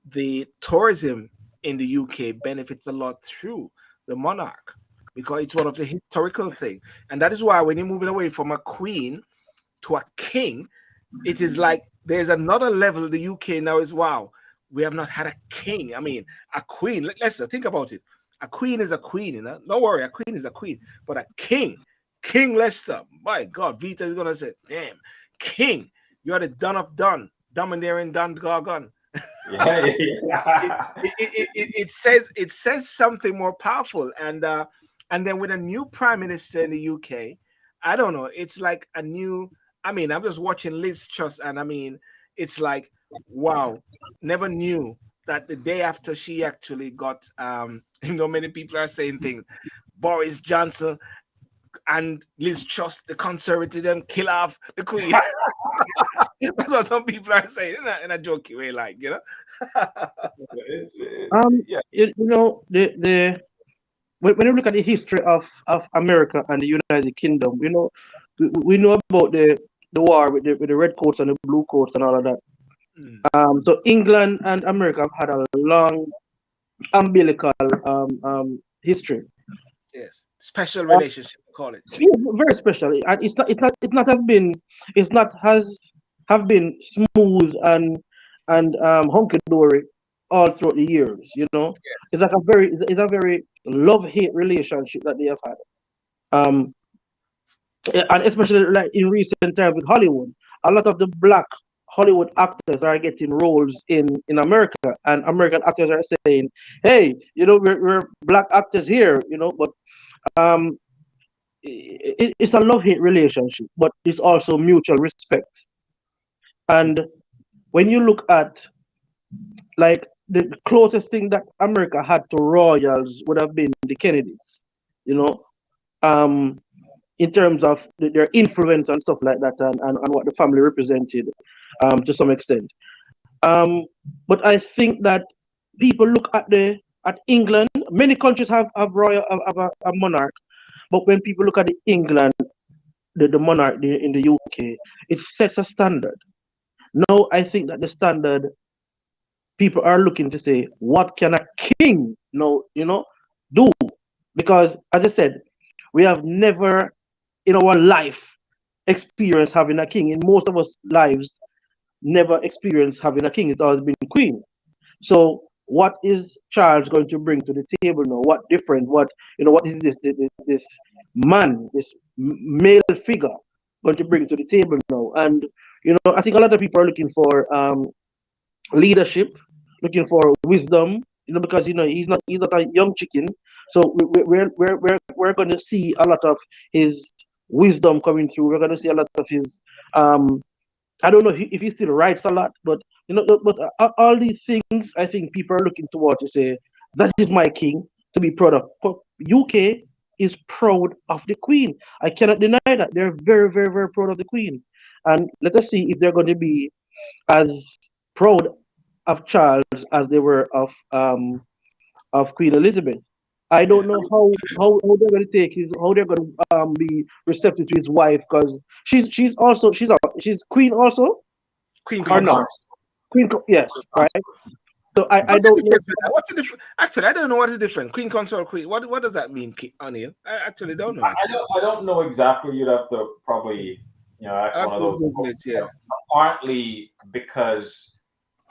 the tourism in the UK benefits a lot through the monarch, because it's one of the historical things. And that is why when you're moving away from a queen to a king, it is like there's another level. The UK now is, wow, we have not had a king. I mean, a queen, let's think about it. A queen is a queen, Don't worry, a queen is a queen. But a king, King Leicester, my God, Vita is going to say, damn, king, you're the done of done, domineering done gargon. It says something more powerful, and And then with a new prime minister in the UK, I don't know. It's like a new. I mean, I'm just watching Liz Truss, and I mean, it's like, wow, never knew that the day after she actually got, many people are saying things. Boris Johnson and Liz Truss, the conservative, them kill off the Queen. That's what some people are saying in a jokey way, like, you know. It's yeah. You know, the when you look at the history of America and the United Kingdom, you know, we know about the war with the red coats and the blue coats and all of that. Mm, So England and America have had a long umbilical history. yes, special relationship, call it. It's very special, and it's not has been it's not has have been smooth and hunky dory all throughout the years. You know, Yes. it's like a very love hate relationship that they have had. Um, and especially like in recent times with Hollywood, a lot of the black Hollywood actors are getting roles in America, and American actors are saying, "Hey, you know, we're black actors here, you know." But um, it's a love hate relationship, but it's also mutual respect. And when you look at like the closest thing that America had to royals would have been the Kennedys, you know, um, in terms of their influence and stuff like that, and what the family represented, to some extent. Um, but I think that people look at England. Many countries have royal have a monarch, but when people look at the England, the monarch in the UK, it sets a standard. Now I think that the standard people are looking to say, what can a king now, do? Because as I said, we have never in our life experienced having a king. In most of us lives, never experienced having a king. It's always been queen. So what is Charles going to bring to the table now? What different? What is this man, this male figure going to bring to the table now? And I think a lot of people are looking for leadership, looking for wisdom. Because he's not a young chicken. So we're going to see a lot of his wisdom coming through. We're going to see a lot of his I don't know if he still writes a lot, but all these things I think people are looking toward to say that is my king to be proud of. But UK is proud of the Queen. I cannot deny that they're very very very proud of the Queen, and let us see if they're going to be as proud of Charles as they were of Queen Elizabeth. I Yeah. don't know how they're going to take his how they're going to be receptive to his wife because she's queen also Queen or Queen not consort. consort. yes, right. So I What's the don't know. difference with that? What's the difference? Actually, I don't know what is different. Queen consort, queen. What does that mean, Anil? I actually don't know. I Actually, don't know exactly. You'd have to probably ask I one have of to those Google folks. it. Yeah. Partly because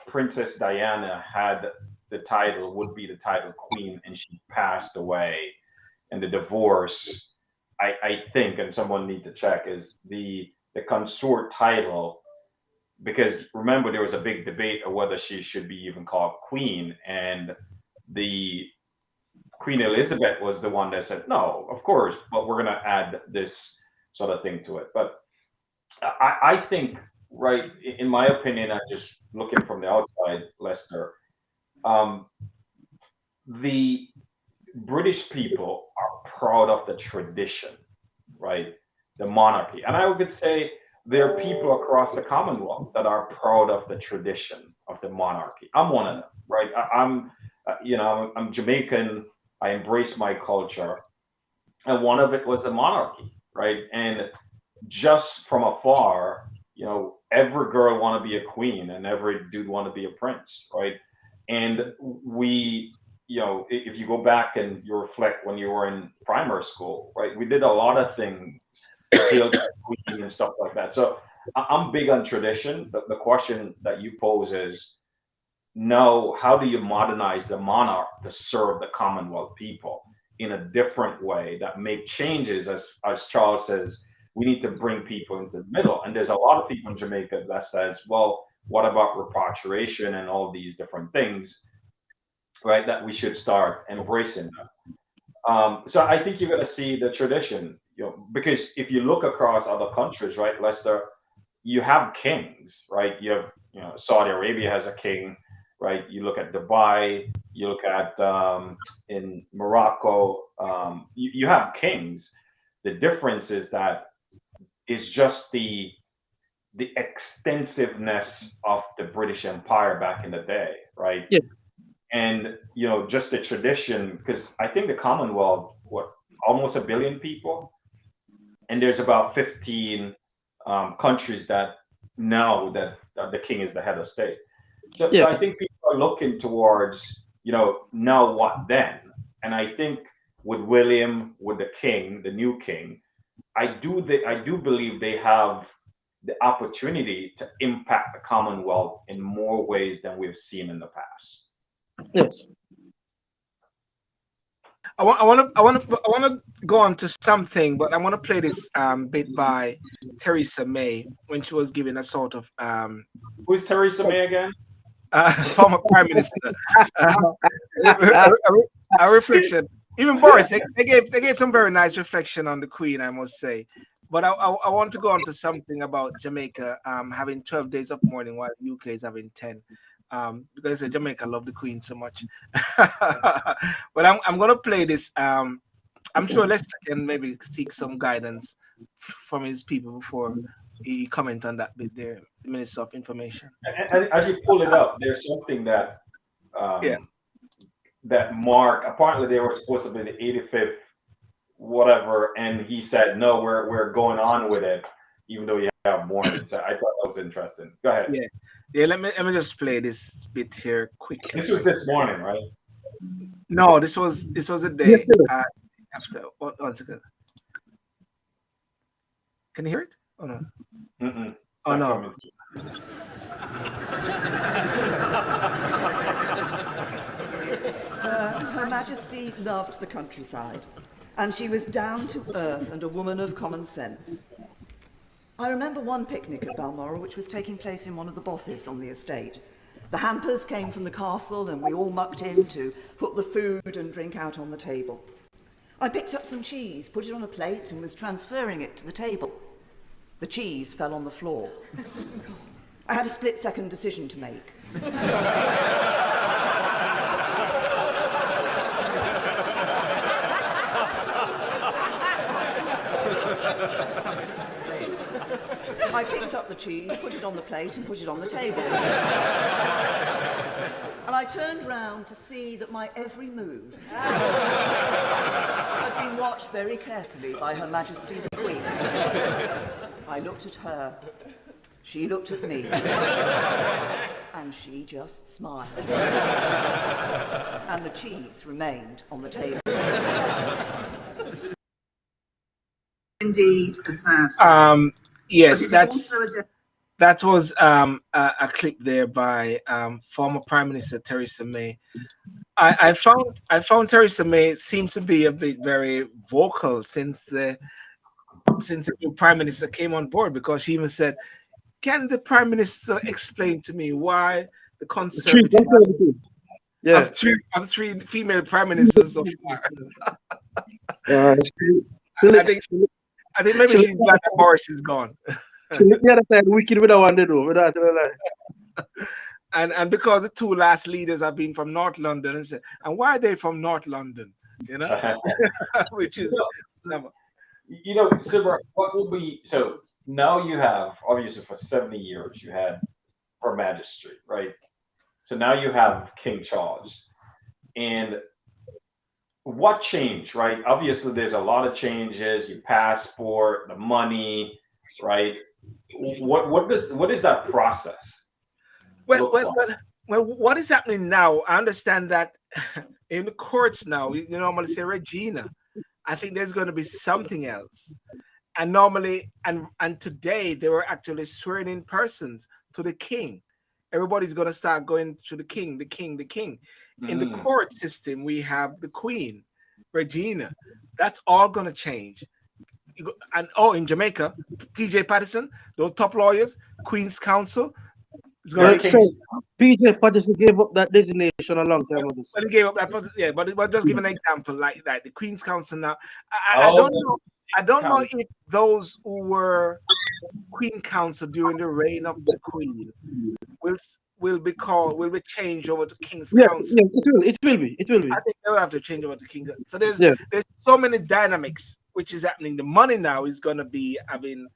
Princess Diana had the title, would be the title queen, and she passed away. And the divorce, I think, and someone need to check, is the consort title. Because remember, there was a big debate of whether she should be even called queen, and the Queen Elizabeth was the one that said, no, of course, but we're going to add this sort of thing to it. But I think, right, in my opinion, I'm just looking from the outside, Lester, um, the British people are proud of the tradition, right? The monarchy. And I would say there are people across the Commonwealth that are proud of the tradition of the monarchy. I'm one of them, right? I'm Jamaican. I embrace my culture. And one of it was the monarchy, right? And just from afar, every girl want to be a queen and every dude want to be a prince, right? And we, if you go back and you reflect when you were in primary school, right? We did a lot of things, hail to the queen and stuff like that. So I'm big on tradition. The question that you pose is, no, how do you modernize the monarch to serve the Commonwealth people in a different way that make changes? As Charles says, we need to bring people into the middle. And there's a lot of people in Jamaica that says, well, what about repatriation and all these different things, right? That we should start embracing them. So I think you're going to see the tradition, because if you look across other countries, right, Lester, you have kings, right? You have, Saudi Arabia has a king, right? You look at Dubai, you look at in Morocco, you have kings. The difference is that it's just the extensiveness of the British Empire back in the day, right? Yeah. And just the tradition, because I think the Commonwealth, what, almost 1 billion people, and there's about 15 countries that know that the king is the head of state. So Yeah. I think people are looking towards, now what then? And I think with William, with the king, the new king, I do believe they have the opportunity to impact the Commonwealth in more ways than we've seen in the past. Yes. I want to go on to something, but I want to play this bit by Theresa May when she was giving a sort of Who's Theresa May again? former prime minister a reflection. Even Boris, they gave some very nice reflection on the Queen, I must say. But I want to go on to something about Jamaica having 12 days of mourning while UK is having 10. Because Jamaica love the Queen so much. But I'm gonna play this. I'm sure Lester can maybe seek some guidance from his people before he comment on that bit there, the Minister of Information. And as you pull it up, there's something that Yeah. that Mark, apparently they were supposed to be the 85th whatever, and he said no, we're going on with it, even though you have mourning. So I thought that was interesting. Go ahead. Yeah. Let me just play this bit here quickly. This was this morning, right? No, this was a day after. One second. Can you hear it? Oh no. Mm-mm. Oh no. Her Majesty loved the countryside, and she was down to earth and a woman of common sense. I remember one picnic at Balmoral which was taking place in one of the bothes on the estate. The hampers came from the castle and we all mucked in to put the food and drink out on the table. I picked up some cheese, put it on a plate and was transferring it to the table. The cheese fell on the floor. I had a split-second decision to make. I picked up the cheese, put it on the plate and put it on the table. And I turned round to see that my every move had been watched very carefully by Her Majesty the Queen. I looked at her, she looked at me, and she just smiled. And the cheese remained on the table. Indeed, a sad. Yes, that was a clip there by former Prime Minister Theresa May. I found Theresa May seems to be a bit very vocal since the new Prime Minister came on board, because she even said, "Can the Prime Minister explain to me why the Conservative of three female Prime Ministers so far?" I think maybe she's glad that Boris is gone. Wicked with a one to do without and because the two last leaders have been from North London, and why are they from North London? Which is Sibra, what will be, so now you have, obviously for 70 years you had Her Majesty, right? So now you have King Charles. And what changed, right? Obviously there's a lot of changes, your passport, the money, right? What is that process? Well, what is happening now? I understand that in the courts now, you normally say Regina. I think there's going to be something else. And normally, and today they were actually swearing in persons to the king. Everybody's going to start going to the king, the king, the king. In the court system, we have the queen, Regina. That's all going to change. And in Jamaica, PJ Patterson, those top lawyers, Queen's Counsel, It's gonna Well, be so PJ Patterson gave up that designation a long time well, ago. he gave up that position. Yeah, but just give an example like the Queen's Council now. I Oh, don't know. I don't know if those who were Queen Council during the reign of the Queen will will be changed over to King's Yeah, Council. yeah, it will. It will be. It will be. I think they'll have to change over to King's. So Yeah. there's so many dynamics which is happening. The money now is gonna be having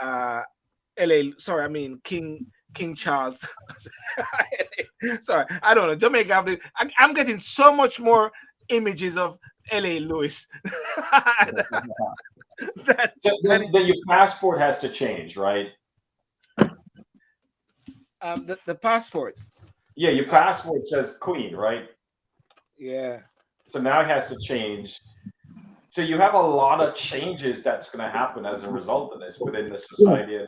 LA. Sorry, I mean King Charles. Sorry, I don't know. Jamaica. I'm getting so much more images of LA Lewis. So then your passport has to change, right? The passports. Yeah, your passport says Queen, right? Yeah. So now it has to change. So you have a lot of changes that's going to happen as a result of this within the society.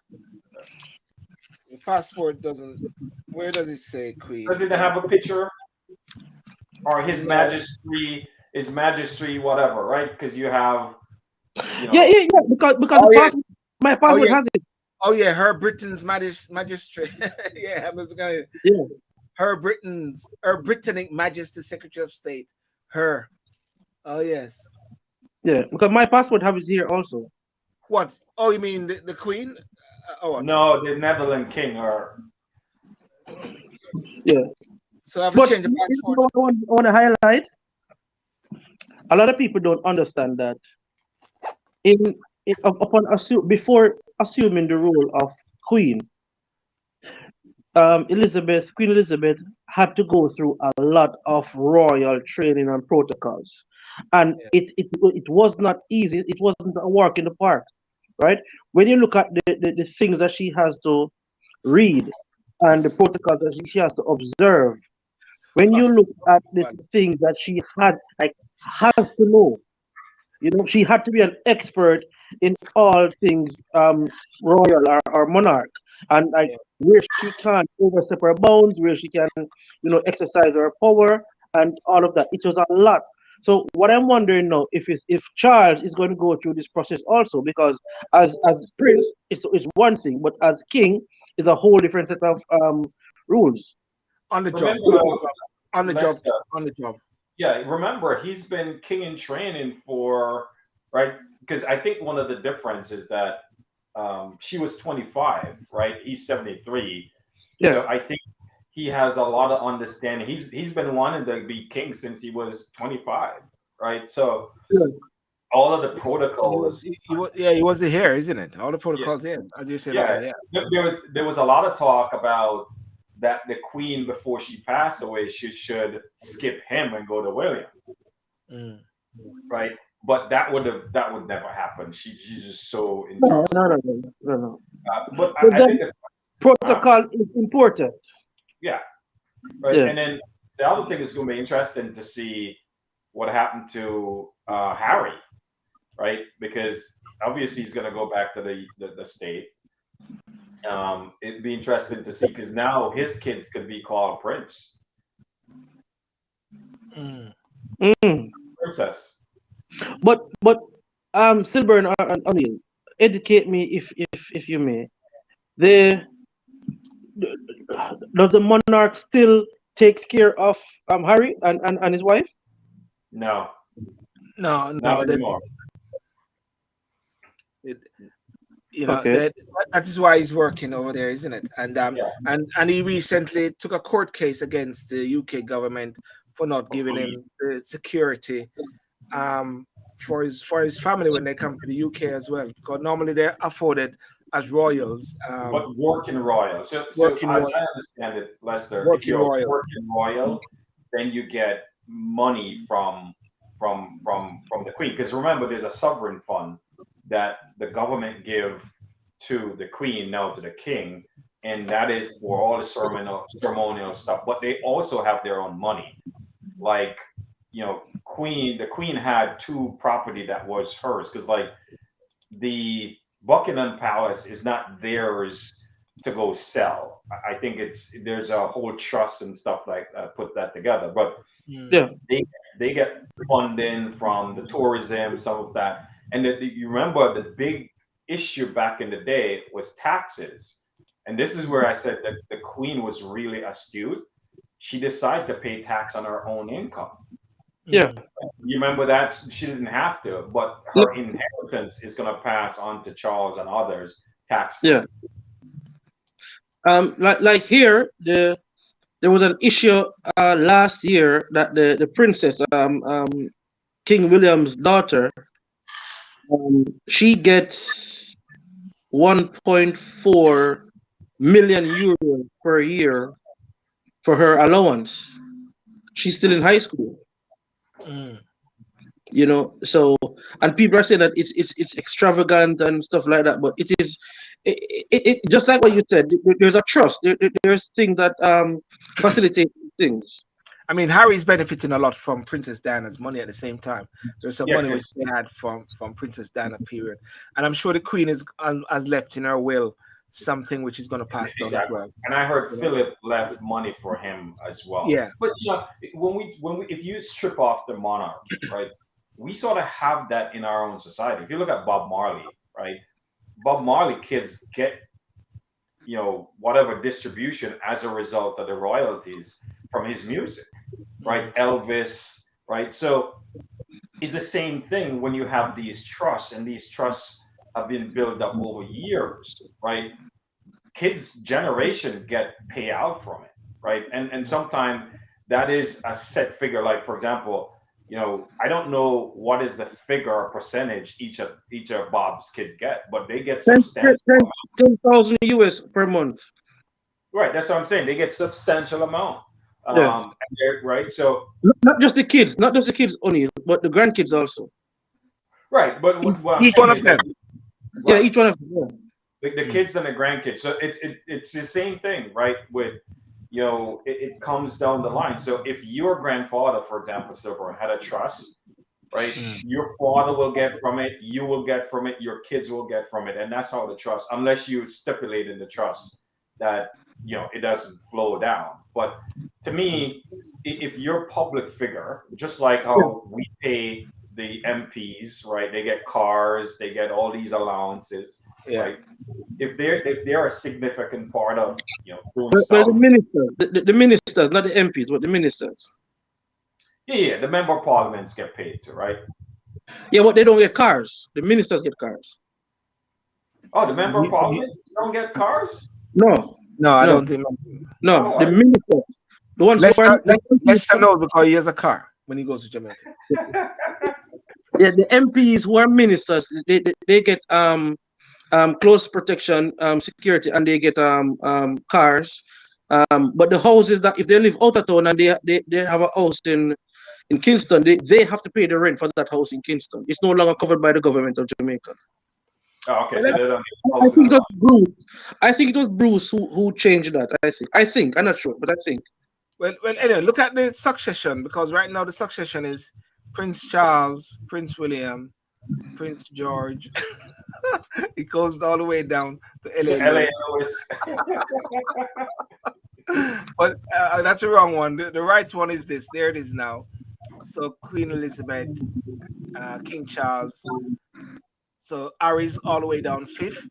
The passport doesn't. Where does it say Queen? Does it have a picture or His Majesty, whatever, right? Because you have, Yeah. Because Oh, the yeah. passport, my passport yeah. has it. Oh yeah, Her Britain's Magistrate. Yeah, I was gonna. Yeah. Her Britannic Majesty Secretary of State. Her. Oh yes. Yeah, because my passport have it here also. What? Oh, you mean the Queen? Oh no, the Netherlands King or Yeah. So I have to But change the passport. I want to highlight. A lot of people don't understand that before assuming the role of Queen, Queen Elizabeth had to go through a lot of royal training and protocols, and it was not easy. It wasn't a walk in the park, right? When you look at the things that she has to read and the protocols that she has to observe, when you look at the things that she has to know, she had to be an expert in all things royal or monarch, and where she can't overstep her bounds, where she can, exercise her power and all of that. It was a lot. So what I'm wondering now if Charles is going to go through this process also, because as prince it's one thing, but as king is a whole different set of rules. On the job. Remember, On the job. Lester, On the job. yeah, remember he's been king in training for, right? Because I think one of the differences is that she was 25, right? He's 73. Yeah. So I think he has a lot of understanding. He's been wanting to be king since he was 25, right? So all of the protocols. He was here, isn't it? All the protocols here, as you said. Yeah, there was a lot of talk about that the Queen, before she passed away, she should skip him and go to William, right? But that would never happen. She's just so in charge. No. But I think protocol is important. Yeah, right. Yeah. And then the other thing is going to be interesting to see what happened to Harry, right? Because obviously he's going to go back to the state. It'd be interesting to see because now his kids could be called Prince, Princess. But Silver and O'Neill, educate me if you may. Does the monarch still takes care of Harry and his wife? No. No. Not anymore. That is why he's working over there, isn't it? And and he recently took a court case against the UK government for not giving him the security for his family when they come to the UK as well, because normally they're afforded as royals. But working royal. So as I understand it, Lester, if you're working royal, then you get money from the Queen. Because remember, there's a sovereign fund that the government give to the Queen, now to the King, and that is for all the ceremonial stuff. But they also have their own money. Like, the Queen had two property that was hers, because like the Buckingham Palace is not theirs to go sell. I think there's a whole trust and stuff like that put that together. But they get funding from the tourism, some of that. And you remember the big issue back in the day was taxes. And this is where I said that the Queen was really astute. She decided to pay tax on her own income. Yeah. You remember that? She didn't have to, but her inheritance is going to pass on to Charles and others tax free. Yeah. Like here, there was an issue last year that the princess, King William's daughter, she gets 1.4 million euros per year for her allowance. She's still in high school, Mm. you know. So, and people are saying that it's extravagant and stuff like that, but it is. It just like what you said. There's a trust. There's things that facilitate things. I mean, Harry's benefiting a lot from Princess Diana's money at the same time. There's some Yeah, money which 'cause- they had from Princess Diana period, and I'm sure the Queen has left in her will something which is going to pass down as Exactly. well. And I heard Philip left money for him as well. Yeah. But you know, when we if you strip off the monarchy, right, we sort of have that in our own society. If you look at Bob Marley, right, Bob Marley kids get, you know, whatever distribution as a result of the royalties from his music, right? Elvis, right? So it's the same thing when you have these trusts, and these trusts have been built up over years, right? Kids generation get payout from it, right? And sometimes that is a set figure. Like for example, you know, I don't know what is the figure or percentage each of Bob's kid get, but they get 10 substantial. 10,000 US per month. Right, that's what I'm saying. They get substantial amount. Yeah. Right. So Not just the kids, not just the kids only, but the grandkids also. right, but what I'm Each saying one of is that- them. Yeah, right, each one of them. Yeah. the kids and the grandkids. So it's the same thing, right? With you know, it comes down the line. So if your grandfather, for example, Silver, had a trust, right? Your father will get from it, you will get from it, your kids will get from it, and that's how the trust. Unless you stipulate in the trust that you know it doesn't flow down. But to me, if you're a public figure, just like how we pay the MPs, right? They get cars, they get all these allowances, Yeah. right? If they're a significant part of you know doing But the stuff, ministers, the ministers, not the MPs, but the ministers. yeah, the member of parliaments get paid too, right? Yeah, but they don't get cars. The ministers get cars. Oh, the member of You- parliament don't get cars? No, No, I No. don't think. no, Oh, the I- ministers, the ones who are Lester knows because he has a car when he goes to Jamaica. yeah, the MPs who are ministers, they get close protection, security, and they get cars. But the houses that if they live out of town and they have a house in Kingston, they have to pay the rent for that house in Kingston. It's no longer covered by the government of Jamaica. Oh, okay, so they don't get I houses think it at was Bruce. I think it was Bruce who changed that. I think. I'm not sure, but I think. Well, anyway, look at the succession because right now the succession is Prince Charles, Prince William, Prince George. It goes all the way down to LA. LA Lewis. But that's the wrong one. The right one is this. There it is now. So Queen Elizabeth, King Charles. So Harry's all the way down fifth.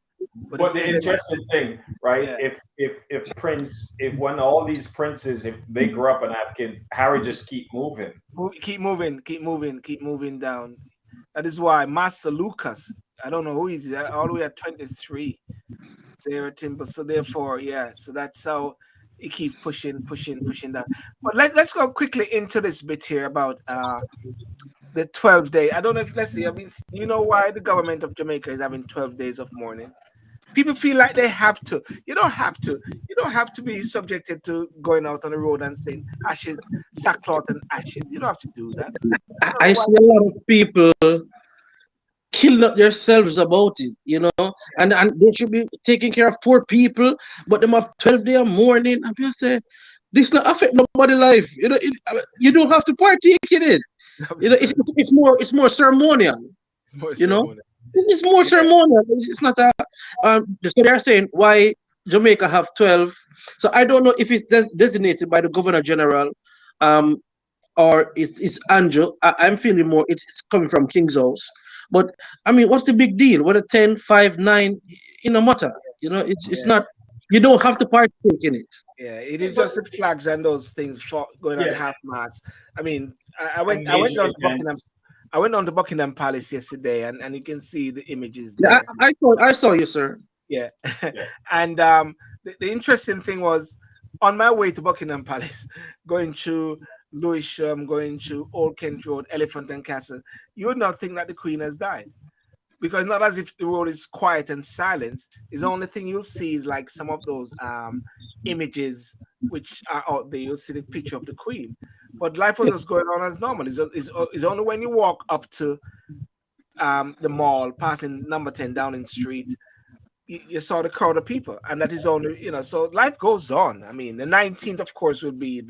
But if the there's interesting thing, right? Yeah. If when all these princes, if they grow up and have kids, Harry just keep moving. keep moving down. That is why Master Lucas, I don't know who he's all the way at 23. Sarah Timber. So therefore, yeah, so that's how he keeps pushing down. But let's go quickly into this bit here about the 12 day. I don't know if let's see. I mean, you know why the government of Jamaica is having 12 days of mourning? People feel like they have to. You don't have to. You don't have to be subjected to going out on the road and saying ashes, sackcloth and ashes. You don't have to do that. I see a lot of people killing up themselves about it, you know, and they should be taking care of poor people, but them have 12 day of mourning. I'm just say this not affect nobody's life. You know, you don't have to partake in it. You know, it's more ceremonial. It's more You know? ceremonial. It's more ceremonial. It's not a so they're saying why Jamaica have 12. So I don't know if it's designated by the Governor General, or it's Andrew. I'm feeling more it's coming from King's House. But I mean, what's the big deal? What a 10, 5, 9 in a matter? You know, it's not You don't have to partake in it. Yeah, it is just the flags and those things going at Yeah. half mast. I mean, I And went major down to events. Buckingham. I went down to Buckingham Palace yesterday, and you can see the images Yeah, there. I saw you, sir. Yeah, Yeah. and the interesting thing was on my way to Buckingham Palace, going through Lewisham, going through Old Kent Road, Elephant and Castle. You would not think that the Queen has died, because not as if the road is quiet and silent. Is the only thing you'll see is like some of those images which are out there. You'll see the picture of the Queen, but life was just going on as normal. It's only when you walk up to the mall, passing number 10 Downing Street, you saw the crowd of people, and that is only, so life goes on. I mean, the 19th, of course, will be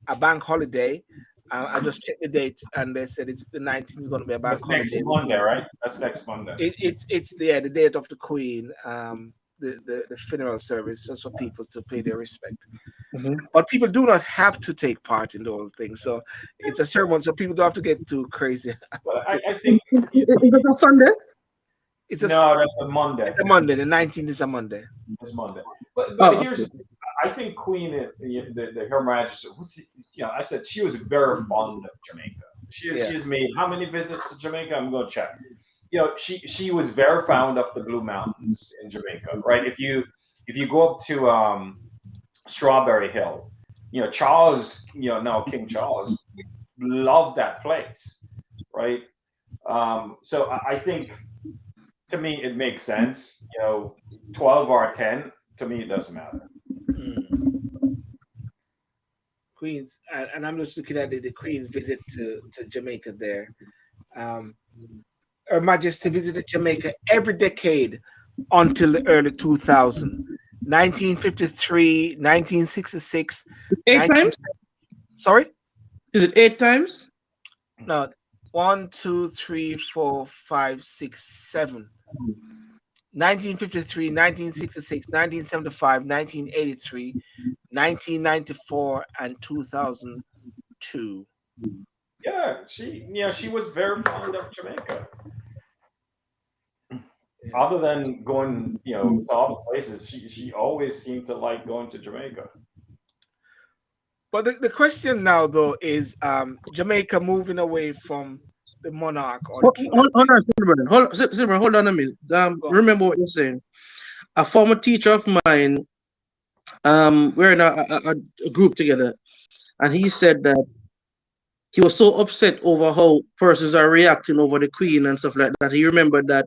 a bank holiday. I just checked the date, and they said it's the 19th is going to be a bank That's next holiday. Monday, right? That's next Monday. It's the date of the Queen, the funeral service, just for people to pay their respect. Mhm. But people do not have to take part in those things, so it's a ceremony, so people don't have to get too crazy. But I think Is it a Sunday? It's a no, that's a Monday. it's a Monday. The 19th is a Monday. It's Monday. But Oh, here's, I think Queen, Her Majesty, I said she was very fond of Jamaica. She's made how many visits to Jamaica? I'm going to check. She was very fond of the Blue Mountains in Jamaica, right? If you go up to Strawberry Hill, Charles, now King Charles loved that place, right? So I think, to me, it makes sense. 12 or 10, to me, it doesn't matter. Queens, and I'm just looking at the Queen's visit to Jamaica there. Her Majesty visited Jamaica every decade until the early 2000s. 1953, 1966. 8 times? Sorry? Is it 8 times? No. 1, 2, 3, 4, 5, 6, 7. 1953, 1966, 1975, 1983, 1994, and 2002. Yeah, she was very fond of Jamaica. Other than going, to all the places, she always seemed to like going to Jamaica. But the question now, though, is Jamaica moving away from the monarch or the king? Hold on, Silver, hold on a minute. Remember what you're saying. A former teacher of mine, we're in a group together, and he said that he was so upset over how persons are reacting over the Queen and stuff like that. He remembered that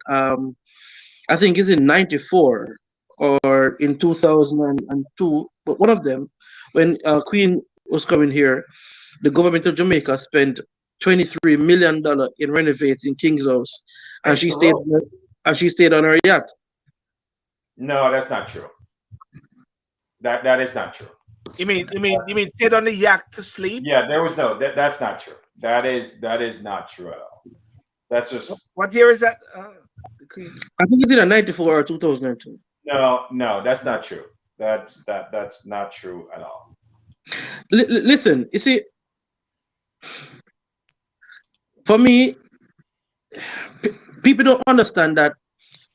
I think it's in '94 or in 2002, but one of them, when Queen was coming here, the government of Jamaica spent $23 million in renovating King's House, and she stayed on her yacht. No, that's not true. That is not true. You mean stayed on the yacht to sleep? Yeah, there was no. That's not true. That is not true at all. That's just. What year is that? The Queen. I think it's either '94 or 2002. No, that's not true. That's not true at all. Listen, you see, for me, people don't understand that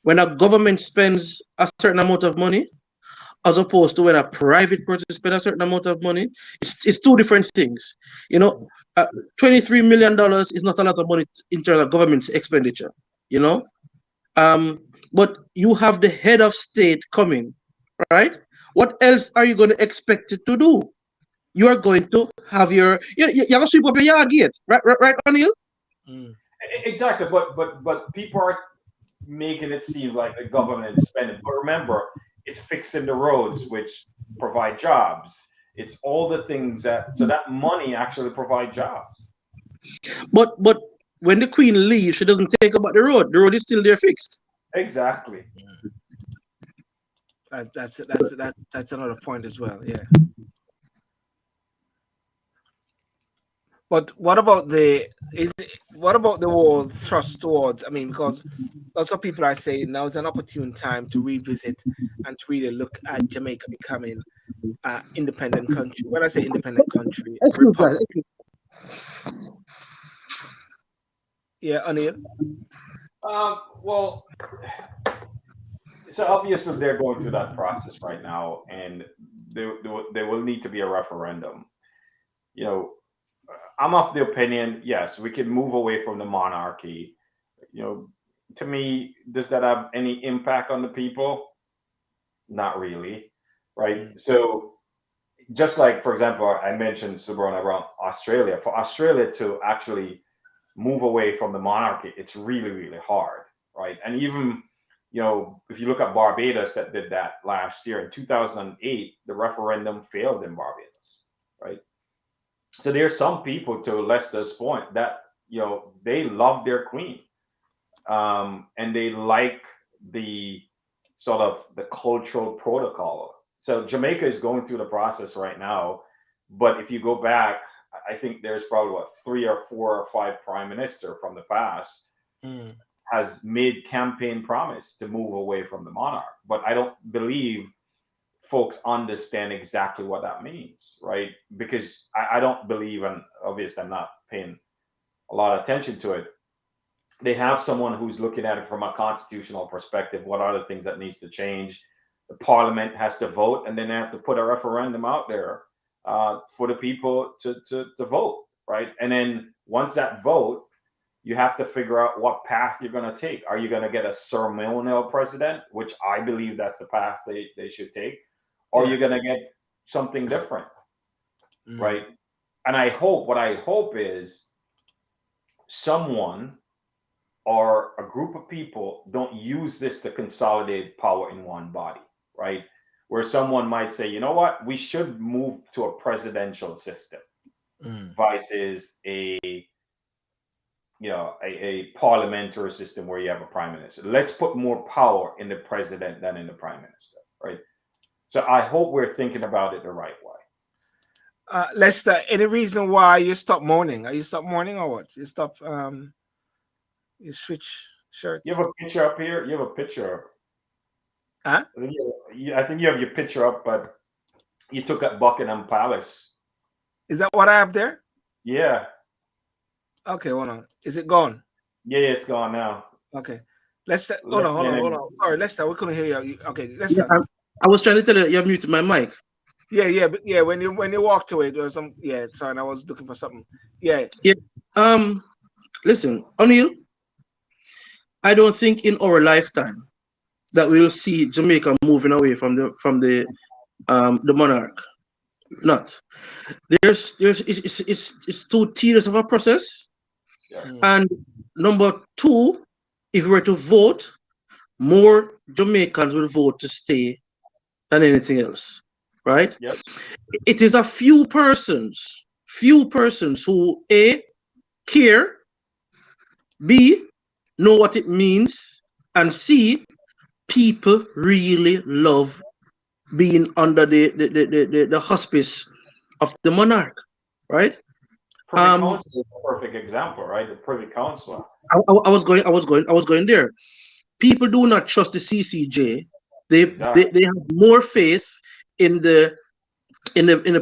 when a government spends a certain amount of money, as opposed to when a private person spends a certain amount of money, it's two different things. $23 million is not a lot of money in terms of government's expenditure. But you have the head of state coming, right? What else are you going to expect it to do? You are going to have you're going to sweep up your gate, right, O'Neill? Exactly, but people are making it seem like the government is spending. But remember, it's fixing the roads, which provide jobs. It's all the things so that money actually provide jobs. But when the Queen leaves, she doesn't take about the road. The road is still there fixed. Exactly. That's another point as well. Yeah. But what about the whole thrust towards? I mean, because lots of people are saying now is an opportune time to revisit and to really look at Jamaica becoming an independent country. When I say independent country, republic. Yeah, Anil. Well, So obviously they're going through that process right now, and there will need to be a referendum. You know, I'm of the opinion, yes, we can move away from the monarchy. You know, to me, does that have any impact on the people? Not really, right? So just like, for example, I mentioned Subrona around Australia. For Australia to actually move away from the monarchy, it's really, really hard, right? And even, if you look at Barbados that did that last year in 2008, the referendum failed in Barbados, right? So there's some people, to Lester's point, that they love their queen, and they like the sort of the cultural protocol. So Jamaica is going through the process right now, but if you go back, I think there's probably what, 3 or 4 or 5 prime minister from the past has made campaign promise to move away from the monarch, but I don't believe folks understand exactly what that means, right? Because I don't believe, and obviously I'm not paying a lot of attention to it. They have someone who's looking at it from a constitutional perspective. What are the things that needs to change? The parliament has to vote, and then they have to put a referendum out there for the people to vote, right? And then once that vote, you have to figure out what path you're going to take. Are you going to get a ceremonial president, which I believe that's the path they should take, or you're going to get something different, right? And what I hope is someone or a group of people don't use this to consolidate power in one body, right? Where someone might say, you know what, we should move to a presidential system versus a parliamentary system where you have a prime minister. Let's put more power in the president than in the prime minister, right? So I hope we're thinking about it the right way. Lester, any reason why you stop mourning? Are you stop mourning or what? You stop you switch shirts? You have a picture up here? You have a picture. Huh? I think you have your picture up, but you took at Buckingham Palace. Is that what I have there? Yeah. Okay, hold on. Is it gone? Yeah, it's gone now. Okay. Hold on. Sorry, Lester, we couldn't hear you. Okay, Lester. Yeah, I was trying to tell you you muted my mic. But when you walked away, there was some sorry, I was looking for something. Yeah. Listen, O'Neill, I don't think in our lifetime that we'll see Jamaica moving away from the monarch. Not. It's too tedious of a process. Yes. And number two, if we were to vote, more Jamaicans will vote to stay than anything else, right? Yep. It is a few persons who A, care, B, know what it means, and C, people really love being under the hospice of the monarch, right? Privy Council is a perfect example, right? The Privy Council. I was going there. People do not trust the CCJ. They have more faith in the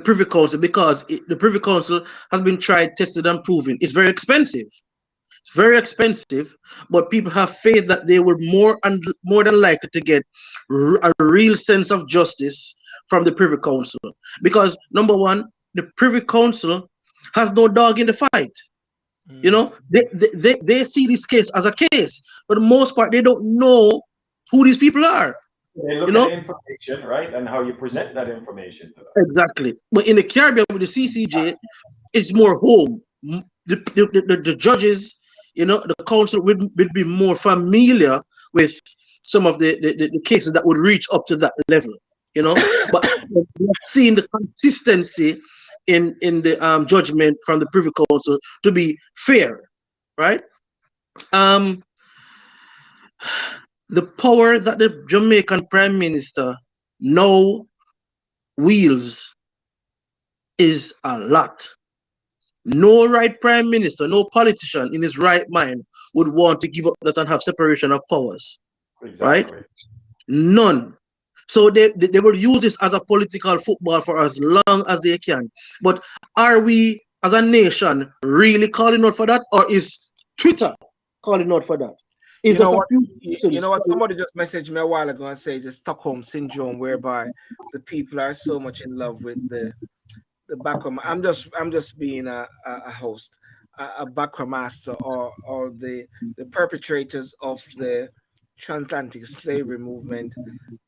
Privy Council because the Privy Council has been tried, tested, and proven. It's very expensive. It's very expensive, but people have faith that they will more than likely to get a real sense of justice from the Privy Council. Because number one, the Privy Council has no dog in the fight. You know, they see this case as a case, but for the most part, they don't know who these people are. They look at information, right, and how you present that information to them. Exactly. But in the Caribbean with the CCJ, it's more home. The judges, the council would be more familiar with some of the cases that would reach up to that level, But we've seen the consistency in the judgment from the Privy Council to be fair, right? The power that the Jamaican Prime Minister now wields is a lot. No right Prime Minister, no politician in his right mind would want to give up that and have separation of powers. Exactly. Right? None. So they will use this as a political football for as long as they can. But are we as a nation really calling out for that, or is Twitter calling out for that? It's You know just a what? few You reasons. know what? Somebody just messaged me a while ago and says it's Stockholm syndrome, whereby the people are so much in love with the background. I'm just being a host, a background master, or the perpetrators of the transatlantic slavery movement.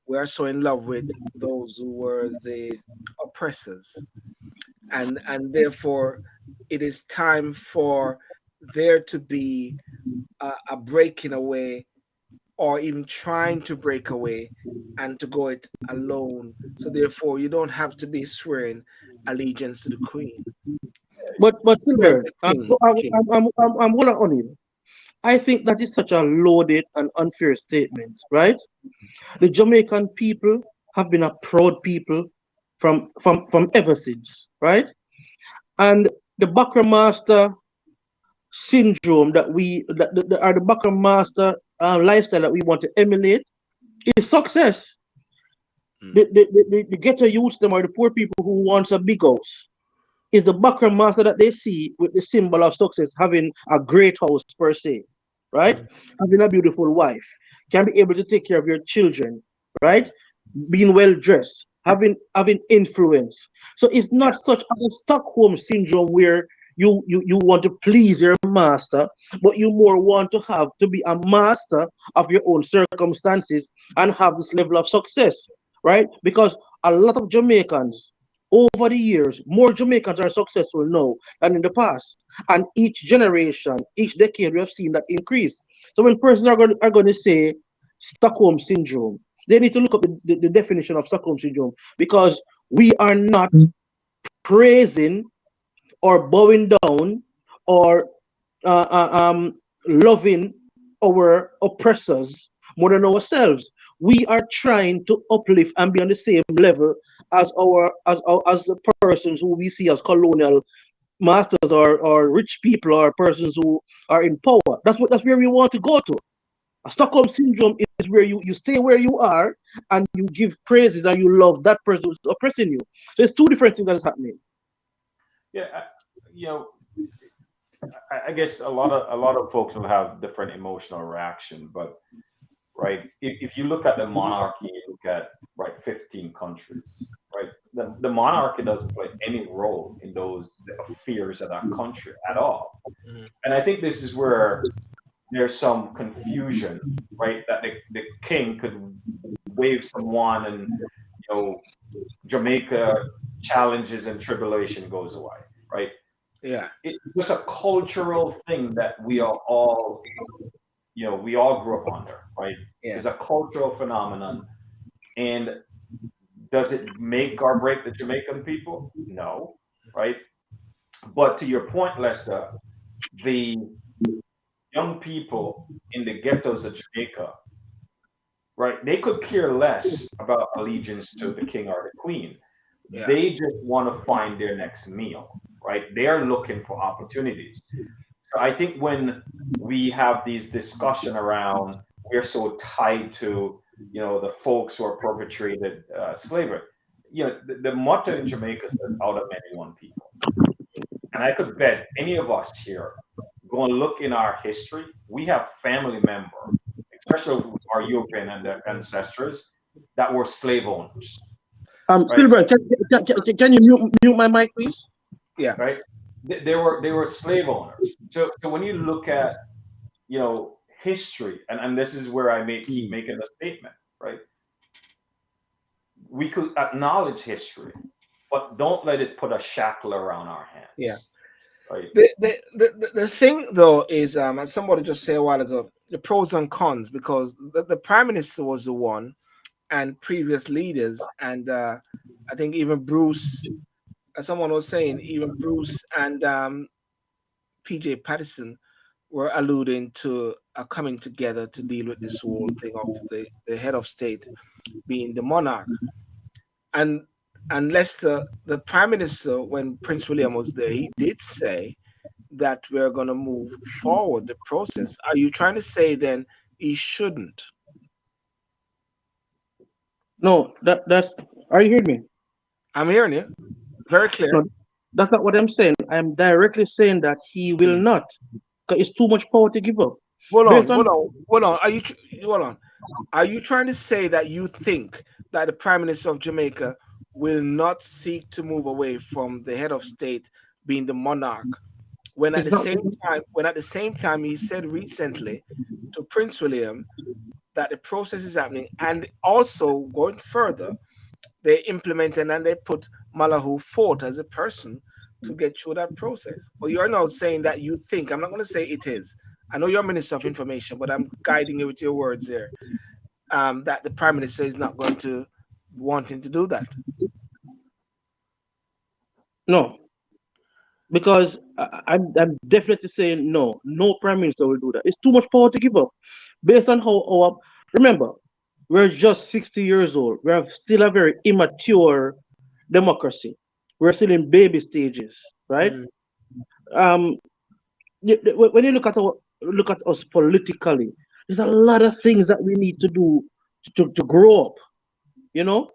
We are so in love with those who were the oppressors, and therefore it is time for there to be a breaking away, or even trying to break away and to go it alone. So therefore, you don't have to be swearing allegiance to the Queen. But Well, Silver, the King, King. I'm gonna on you. I think that is such a loaded and unfair statement, right? The Jamaican people have been a proud people from ever since, right? And the Bucker Master syndrome that are the Bucker Master lifestyle that we want to emulate is success. Mm. The ghetto youths them are the poor people who wants a big house. Is the Bucker Master that they see with the symbol of success, having a great house per se, right? Having a beautiful wife, can be able to take care of your children, right? Being well dressed, having influence. So it's Yeah, not such a Stockholm syndrome where you want to please your master, but you more want to have to be a master of your own circumstances and have this level of success, right? Because a lot of Jamaicans over the years, more Jamaicans are successful now than in the past. And each generation, each decade, we have seen that increase. So when persons are going to say Stockholm syndrome, they need to look up the definition of Stockholm syndrome, because we are not praising or bowing down or loving our oppressors more than ourselves. We are trying to uplift and be on the same level as as the persons who we see as colonial masters, or rich people, or persons who are in power. That's where we want to go to. A Stockholm syndrome is where you stay where you are and you give praises and you love that person who's oppressing you. So it's two different things that is happening. Yeah, you know, I guess a lot of folks will have different emotional reaction, but right, if you look at the monarchy, you look at right 15 countries, right, the monarchy doesn't play any role in those affairs of that country at all. mhm. And I think this is where there's some confusion, right? That the king could wave someone and Jamaica challenges and tribulation goes away, right? Yeah, It's just a cultural thing that we all grew up under, right? yeah. It's a cultural phenomenon. And does it make or break the Jamaican people? No, right? But to your point, Lester, the young people in the ghettos of Jamaica, right? They could care less about allegiance to the king or the queen. Yeah. They just want to find their next meal, right? They are looking for opportunities. So I think when we have these discussion around we're so tied to the folks who are perpetrated slavery, the motto in Jamaica says out of many one people, and I could bet any of us here go and look in our history, we have family member, especially our European and their ancestors, that were slave owners, right? So, Silver, can you mute my mic, please? yeah. Right? They were slave owners. So when you look at history, and this is where I keep making the statement, right? We could acknowledge history, but don't let it put a shackle around our Yeah. hands, right? The thing though is, as somebody just said a while ago, the pros and cons, because the prime minister was the one, and previous leaders, and I think even Bruce, as someone was saying, even Bruce and PJ Patterson were alluding to a coming together to deal with this whole thing of the head of state being the monarch. And unless the prime minister, when Prince William was there, he did say that we're going to move forward the process. Are you trying to say then he shouldn't? No, that's. Are you hearing me? I'm hearing you very clear. No, that's not what I'm saying. I'm directly saying that he will Mm. not, because it's too much power to give up. Hold on, Based on hold on, hold on. Hold on? Are you trying to say that you think that the Prime Minister of Jamaica will not seek to move away from the head of state being the monarch, when at it's the not same time, he said recently to Prince William that the process is happening, and also going further, they implemented and they put Malahu forth as a person to get through that process. Well, you're now saying that you think. I'm not going to say it is. I know you're Minister of Information, but I'm guiding you with your words there. That the Prime Minister is not going to wanting to do that. no, because I'm definitely saying no. No prime minister will do that. It's too much power to give up. Based on how our remember, we're just 60 years old. We are still a very immature democracy. We're still in baby stages, right? Mm, Um, when you look at us politically, there's a lot of things that we need to do to grow up. You know,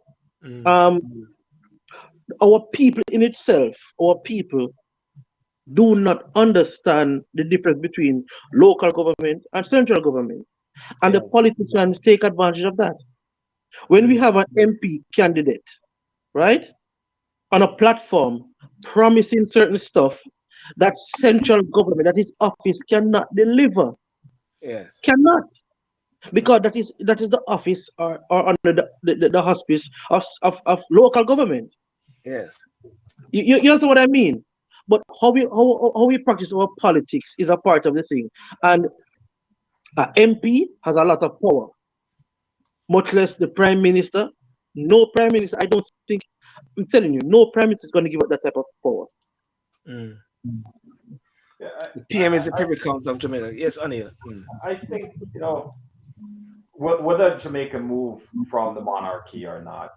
mm, um, our people in itself, our people do not understand the difference between local government and central government. And the yes. politicians take advantage of that. When we Mm, have an MP candidate, right, on a platform promising certain stuff that central government, that is office cannot deliver, yes. cannot, because that is the office or under the hospice of local government. Yes. You understand what I mean? But how we practice our politics is a part of the thing. And an MP has a lot of power, much less the prime minister. No prime minister, I don't think, I'm telling you, no prime minister is going to give up that type of power. Mm. Yeah, The PM is the Privy Council of Jamaica. Yes, Anil. Mm. I think, whether Jamaica move from the monarchy or not,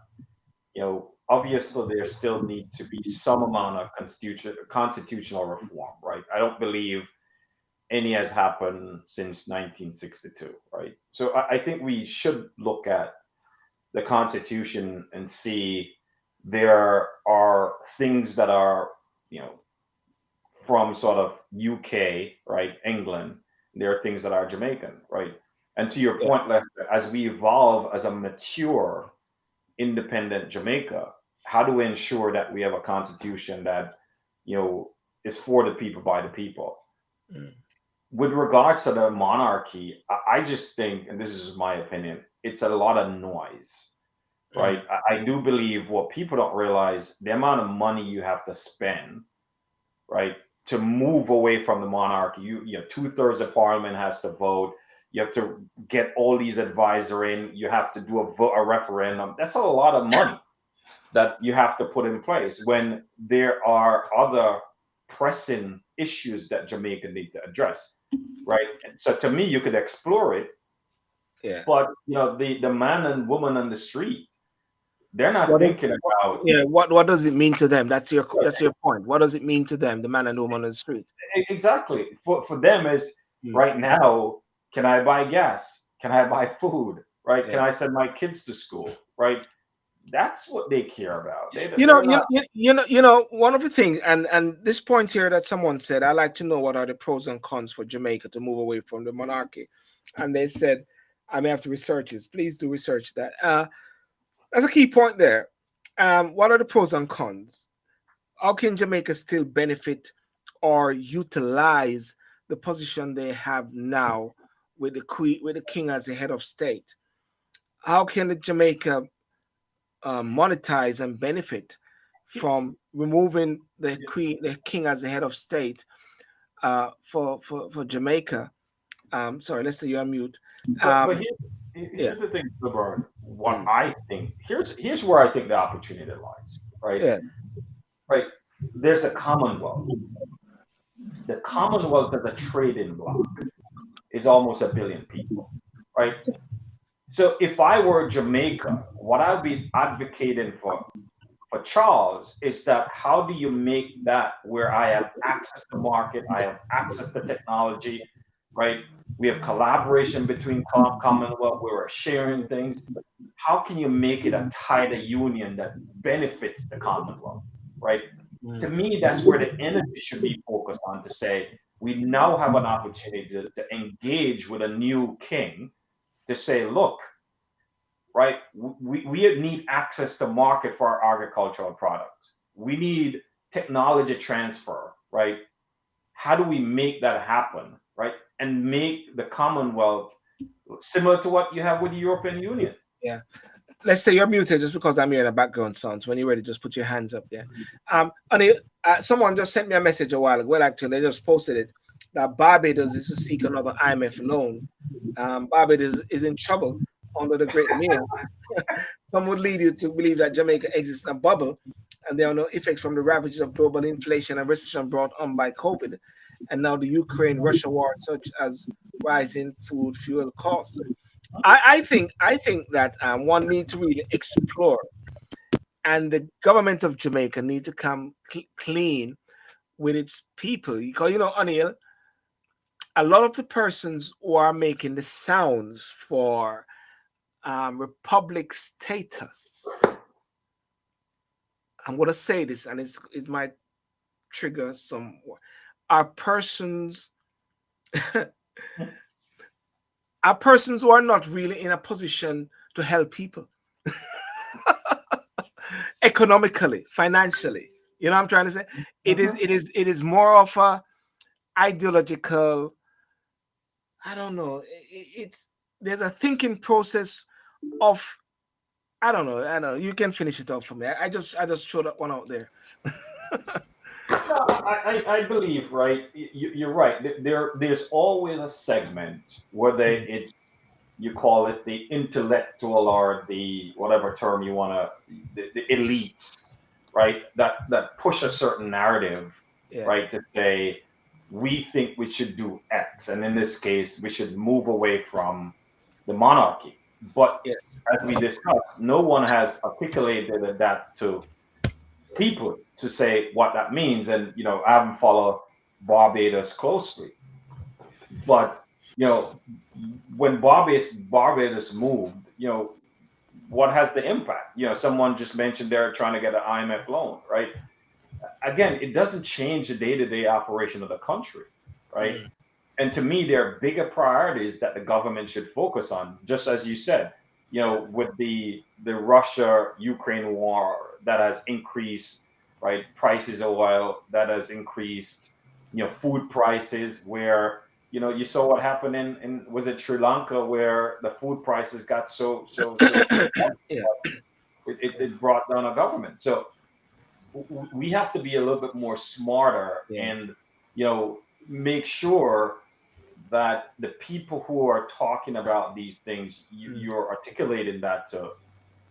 obviously there still need to be some amount of constitutional reform, right? I don't believe any has happened since 1962, right? So I think we should look at the Constitution and see there are things that are, you know, from sort of UK, right, England. There are things that are Jamaican, right? And to your Yeah. point, Lester, as we evolve as a mature, independent Jamaica, how do we ensure that we have a constitution that, is for the people by the people? Mm. With regards to the monarchy, I just think, and this is my opinion, it's a lot of noise, Mm. right? I do believe what people don't realize the amount of money you have to spend, right, to move away from the monarchy. Two-thirds of parliament has to vote. You have to get all these advisors in. You have to do a referendum. That's a lot of money that you have to put in place when there are other pressing issues that Jamaica need to address, right? And so to me, you could explore it, Yeah. but the man and woman on the street, they're not What, is, thinking what about. yeah, what does it mean to them? That's your point. What does it mean to them, the man and woman on the street? Exactly. For them is Mm. right now, can I buy gas? Can I buy food? Right? Can Yeah. I send my kids to school? Right? That's what they care about. You know, They're not. one of the things, and this point here that someone said, I like to know what are the pros and cons for Jamaica to move away from the monarchy, and they said, I may have to research this. Please do research that. That's a key point there. What are the pros and cons? How can Jamaica still benefit or utilize the position they have now with the queen, with the king as the head of state? How can the Jamaica monetize and benefit from removing the king as the head of state for Jamaica? Sorry, let's say you're on mute. But Yeah, here's the thing, LeBron. What mm, I think here's where I think the opportunity lies. Right? yeah, Right. There's a Commonwealth. The Commonwealth as a trading bloc is almost 1 billion people. Right? So if I were Jamaica, what I'd be advocating for Charles is that how do you make that where I have access to market, I have access to technology, right? We have collaboration between Commonwealth, where we're sharing things. How can you make it a tighter union that benefits the Commonwealth, right? To mm, me, that's where the energy should be focused on to say, we now have an opportunity to engage with a new king to say, look, right, we need access to market for our agricultural products. We need technology transfer, right? How do we make that happen, right? And make the Commonwealth similar to what you have with the European Union. Yeah. Let's say you're muted just because I'm hearing a background sound. So when you're ready, just put your hands up there. Someone just sent me a message a while ago. Well, actually, they just posted it that Barbados is to seek another IMF loan. Barbados is in trouble under the Great Meal. Some would lead you to believe that Jamaica exists in a bubble and there are no effects from the ravages of global inflation and recession brought on by COVID. And now the Ukraine-Russia war, such as rising food fuel costs. I think that one need to really explore, and the government of Jamaica need to come clean with its people. Because Anil, a lot of the persons who are making the sounds for republic status, I'm going to say this, and it might trigger some, are persons. Are persons who are not really in a position to help people economically, financially. You know what I'm trying to say? It is more of a ideological, I don't know. There's a thinking process of, I don't know. You can finish it off for me. I just throw that one out there. No, I believe, right? You're right. There's always a segment, whether it's, you call it the intellectual or the whatever term you want to, the elites, right? That push a certain narrative, right? To say, we think we should do X. And in this case, we should move away from the monarchy. But as we discussed, no one has articulated that to people to say what that means. And I haven't followed Barbados closely, but when Barbados moved, what has the impact? Someone just mentioned they're trying to get an IMF loan, right? Again, it doesn't change the day-to-day operation of the country, right? And to me, there are bigger priorities that the government should focus on, just as you said, with the Russia-Ukraine war that has increased, right, prices of oil, that has increased, food prices, where, you saw what happened in was it Sri Lanka, where the food prices got so it brought down a government. So we have to be a little bit more smarter and, make sure that the people who are talking about these things, you're articulating that to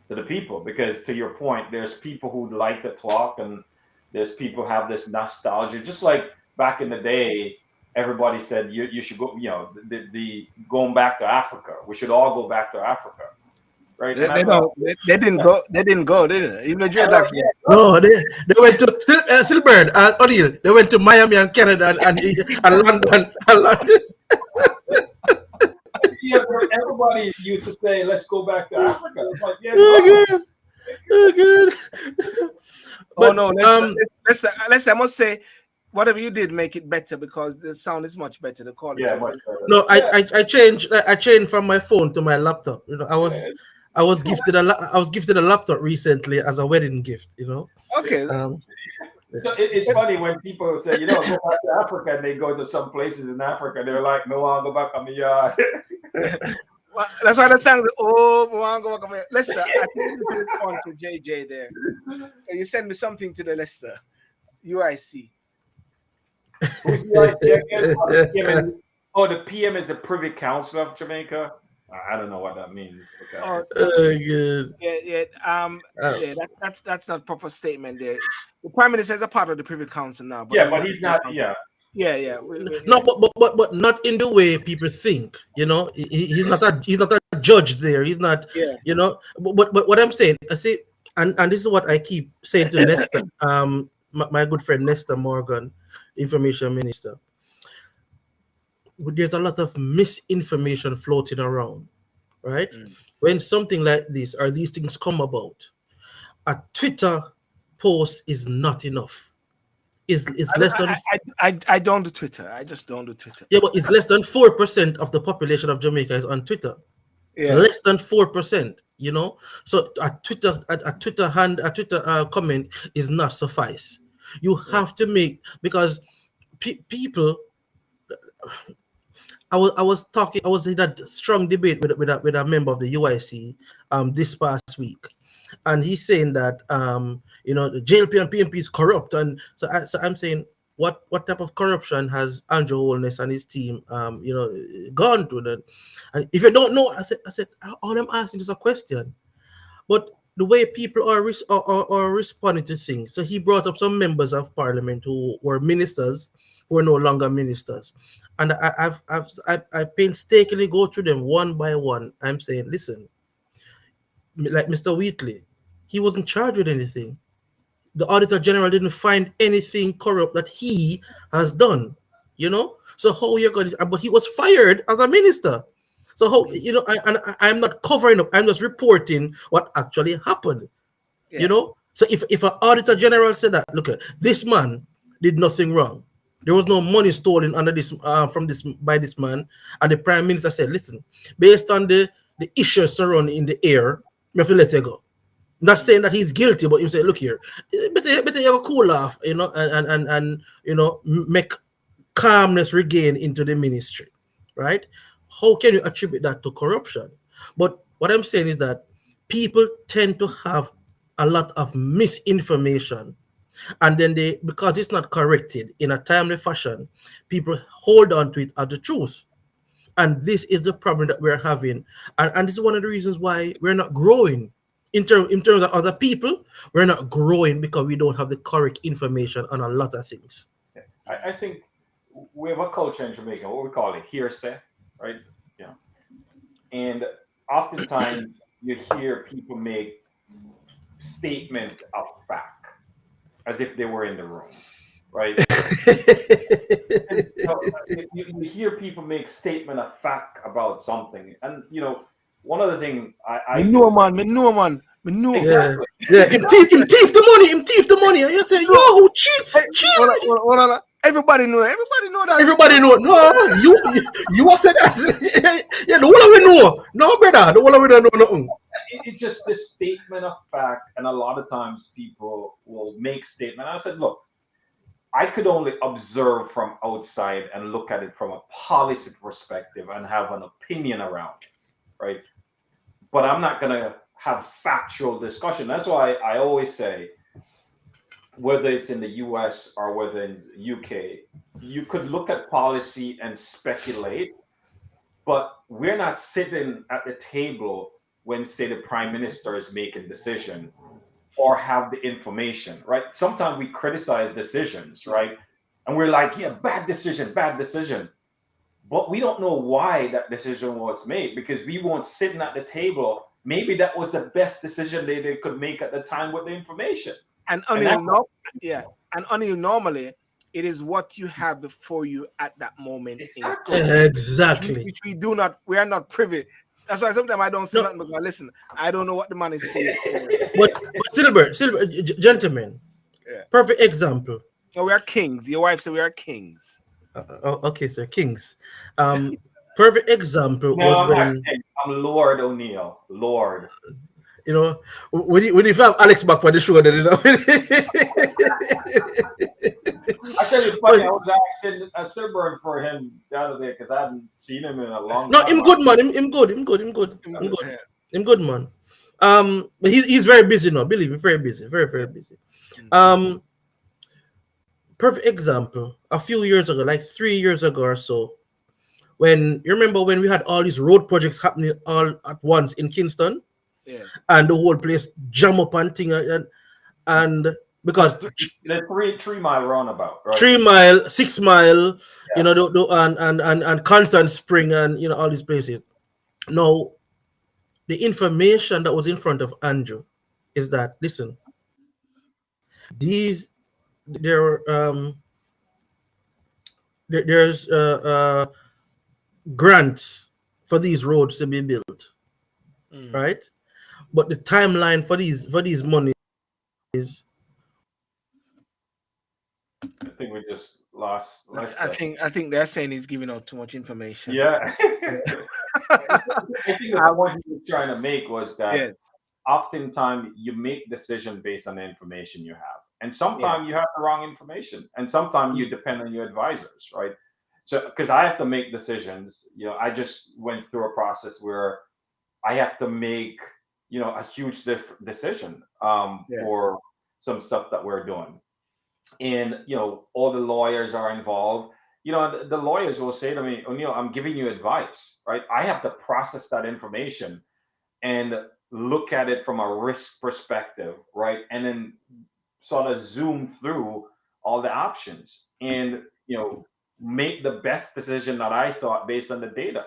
the people, because to your point, there's people who like to talk, and there's people who have this nostalgia, just like back in the day, everybody said you should go, the going back to Africa. We should all go back to Africa, right? They didn't go. They didn't go, did they? Even the dreadlocks. No, they went to Silbert and O'Neill. They went to Miami and Canada and London. Yeah, everybody used to say, "Let's go back to Africa." It's like, good. But, no, let's I must say, whatever you did, make it better, because the sound is much better. The quality. Much better. No, I changed from my phone to my laptop. I was gifted a laptop recently as a wedding gift. Okay. So it's funny when people say, go back to Africa, and they go to some places in Africa, they're like, no, I'll go back on the yard. Well, that's why the song is, oh, I go back on the Lester, I think you can respond to JJ there. You send me something to the Lester. UIC. Who's the IC? Oh, the PM is the Privy Council of Jamaica. I don't know what that means. Okay. Good. Yeah. That's not a proper statement there. The Prime Minister is a part of the Privy Council now. But he's not. Yeah. Yeah. No, but not in the way people think. He's not a judge there. He's not. Yeah. But what I'm saying, I say, and this is what I keep saying to Nesta, my good friend Nesta Morgan, Information Minister. There's a lot of misinformation floating around, right? When something like this or these things come about, a Twitter post is not enough. is less than I don't do Twitter. I just don't do Twitter. yeah, but it's less than 4% of the population of Jamaica is on Twitter. Yeah. Less than 4%, you know. So a Twitter comment is not suffice. You have to make, because people. I was in that strong debate with a member of the UIC this past week, and he's saying that the JLP and PMP is corrupt, and so I'm saying, what type of corruption has Andrew Holness and his team gone through? That, and if you don't know, I said all I'm asking is a question, but the way people are responding to things. So he brought up some members of parliament who were ministers who are no longer ministers, and I painstakingly go through them one by one. I'm saying, listen, like Mr. Wheatley, he wasn't charged with anything. The Auditor General didn't find anything corrupt that he has done, So how you're going to, but he was fired as a minister. So how, I'm not covering up, I'm just reporting what actually happened, So if an Auditor General said that, look, this man did nothing wrong. There was no money stolen under this by this man, and the Prime Minister said, listen, based on the issues surrounding in the air, we have to let it go. Not saying that he's guilty, but he say, look here, better you cool off, and make calmness regain into the ministry, right? How can you attribute that to corruption? But what I'm saying is that people tend to have a lot of misinformation, and then because it's not corrected in a timely fashion, people hold on to it as the truth. And this is the problem that we're having. And this is one of the reasons why we're not growing. In terms of other people, we're not growing because we don't have the correct information on a lot of things. I think we have a culture in Jamaica, what we call it hearsay, right? Yeah. And oftentimes you hear people make statement of fact as if they were in the room, right? You hear people make statement of fact about something, and one of the things I know, man. Exactly. Yeah. Him thief the money. And you say, yo, who cheat? Hold on. Everybody know that. Everybody know. No, you said that. Yeah, the one we know. No, brother, the one we don't know nothing. It's just this statement of fact, and a lot of times people will make statement. I said, look, I could only observe from outside and look at it from a policy perspective and have an opinion around it, right? But I'm not going to have factual discussion. That's why I always say, whether it's in the US or whether in the UK, you could look at policy and speculate, but we're not sitting at the table when, say, the Prime Minister is making decision or have the information, right? Sometimes we criticize decisions, right? And we're like, yeah, bad decision. But we don't know why that decision was made, because we weren't sitting at the table. Maybe that was the best decision they could make at the time with the information. And normally it is what you have before you at that moment. Exactly. Which we are not privy. That's why sometimes I don't say nothing, because listen, I don't know what the man is saying. But Silver, gentlemen, perfect example. Oh, we are kings. Your wife said we are kings. Okay, sir, kings. Perfect example was when I'm Lord O'Neill. Lord. When you have Alex back on the show, then Actually, it's funny. I was asking a Silver for him the other day because I hadn't seen him in a long time. No, him good, man. Him good, man. But he's very busy now. Believe me, very busy, very, very busy. Perfect example. A few years ago, like 3 years ago or so, when you remember when we had all these road projects happening all at once in Kingston, and the whole place jam up and thing, and because the 3 mile roundabout, right? 3 mile, 6 mile, and Constant Spring, and all these places. Now, the information that was in front of Andrew is that, listen, there's grants for these roads to be built, right? But the timeline for these monies I think we just lost Lester. I think they're saying he's giving out too much information. Yeah. I think the point he was trying to make was that Yes. oftentimes you make decisions based on the information you have. And sometimes you have the wrong information. And sometimes you depend on your advisors, right? So, because I have to make decisions, I just went through a process where I have to make, a huge decision Yes. for some stuff that we're doing. And, all the lawyers are involved. The lawyers will say to me, O'Neill, I'm giving you advice, right? I have to process that information and look at it from a risk perspective, right? And then sort of zoom through all the options and, make the best decision that I thought based on the data.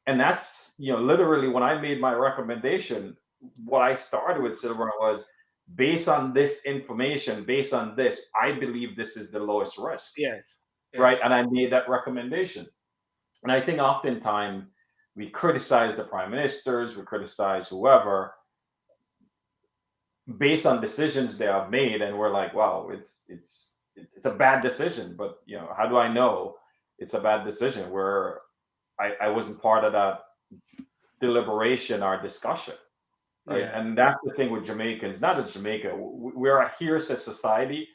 And that's, literally when I made my recommendation, what I started with Silver was based on this information, based on this, I believe this is the lowest risk. Yes. Right. And I made that recommendation. And I think oftentimes we criticize the prime ministers, we criticize whoever based on decisions they have made, and we're like, wow, it's a bad decision. But how do I know it's a bad decision where I wasn't part of that deliberation or discussion, right? Yeah. And that's the thing with Jamaicans, not in Jamaica. We're a hearsay society,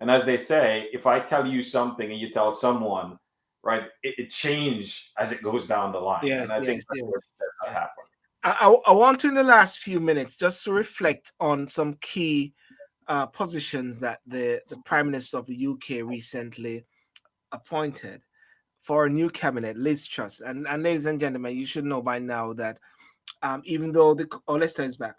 and as they say, if I tell you something and you tell someone, right, it change as it goes down the line. Yes, and I think yes, that's yes. what that happened. I want to, in the last few minutes, just to reflect on some key positions that the Prime Minister of the UK recently appointed for a new cabinet, Liz Truss. And ladies and gentlemen, you should know by now that even though Lester is back.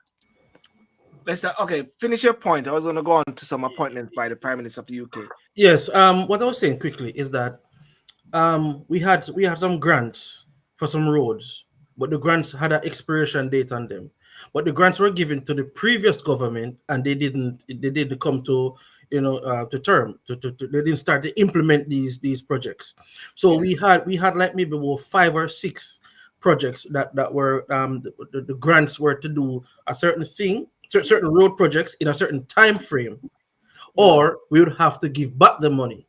Lester, okay, finish your point. I was going to go on to some appointments by the Prime Minister of the UK. Yes. What I was saying quickly is that we had some grants for some roads, but the grants had an expiration date on them. But the grants were given to the previous government, and they didn't come to to term. They didn't start to implement these projects. So we had like maybe about 5 or 6 projects that were the grants were to do a certain thing, certain road projects in a certain time frame, or we would have to give back the money,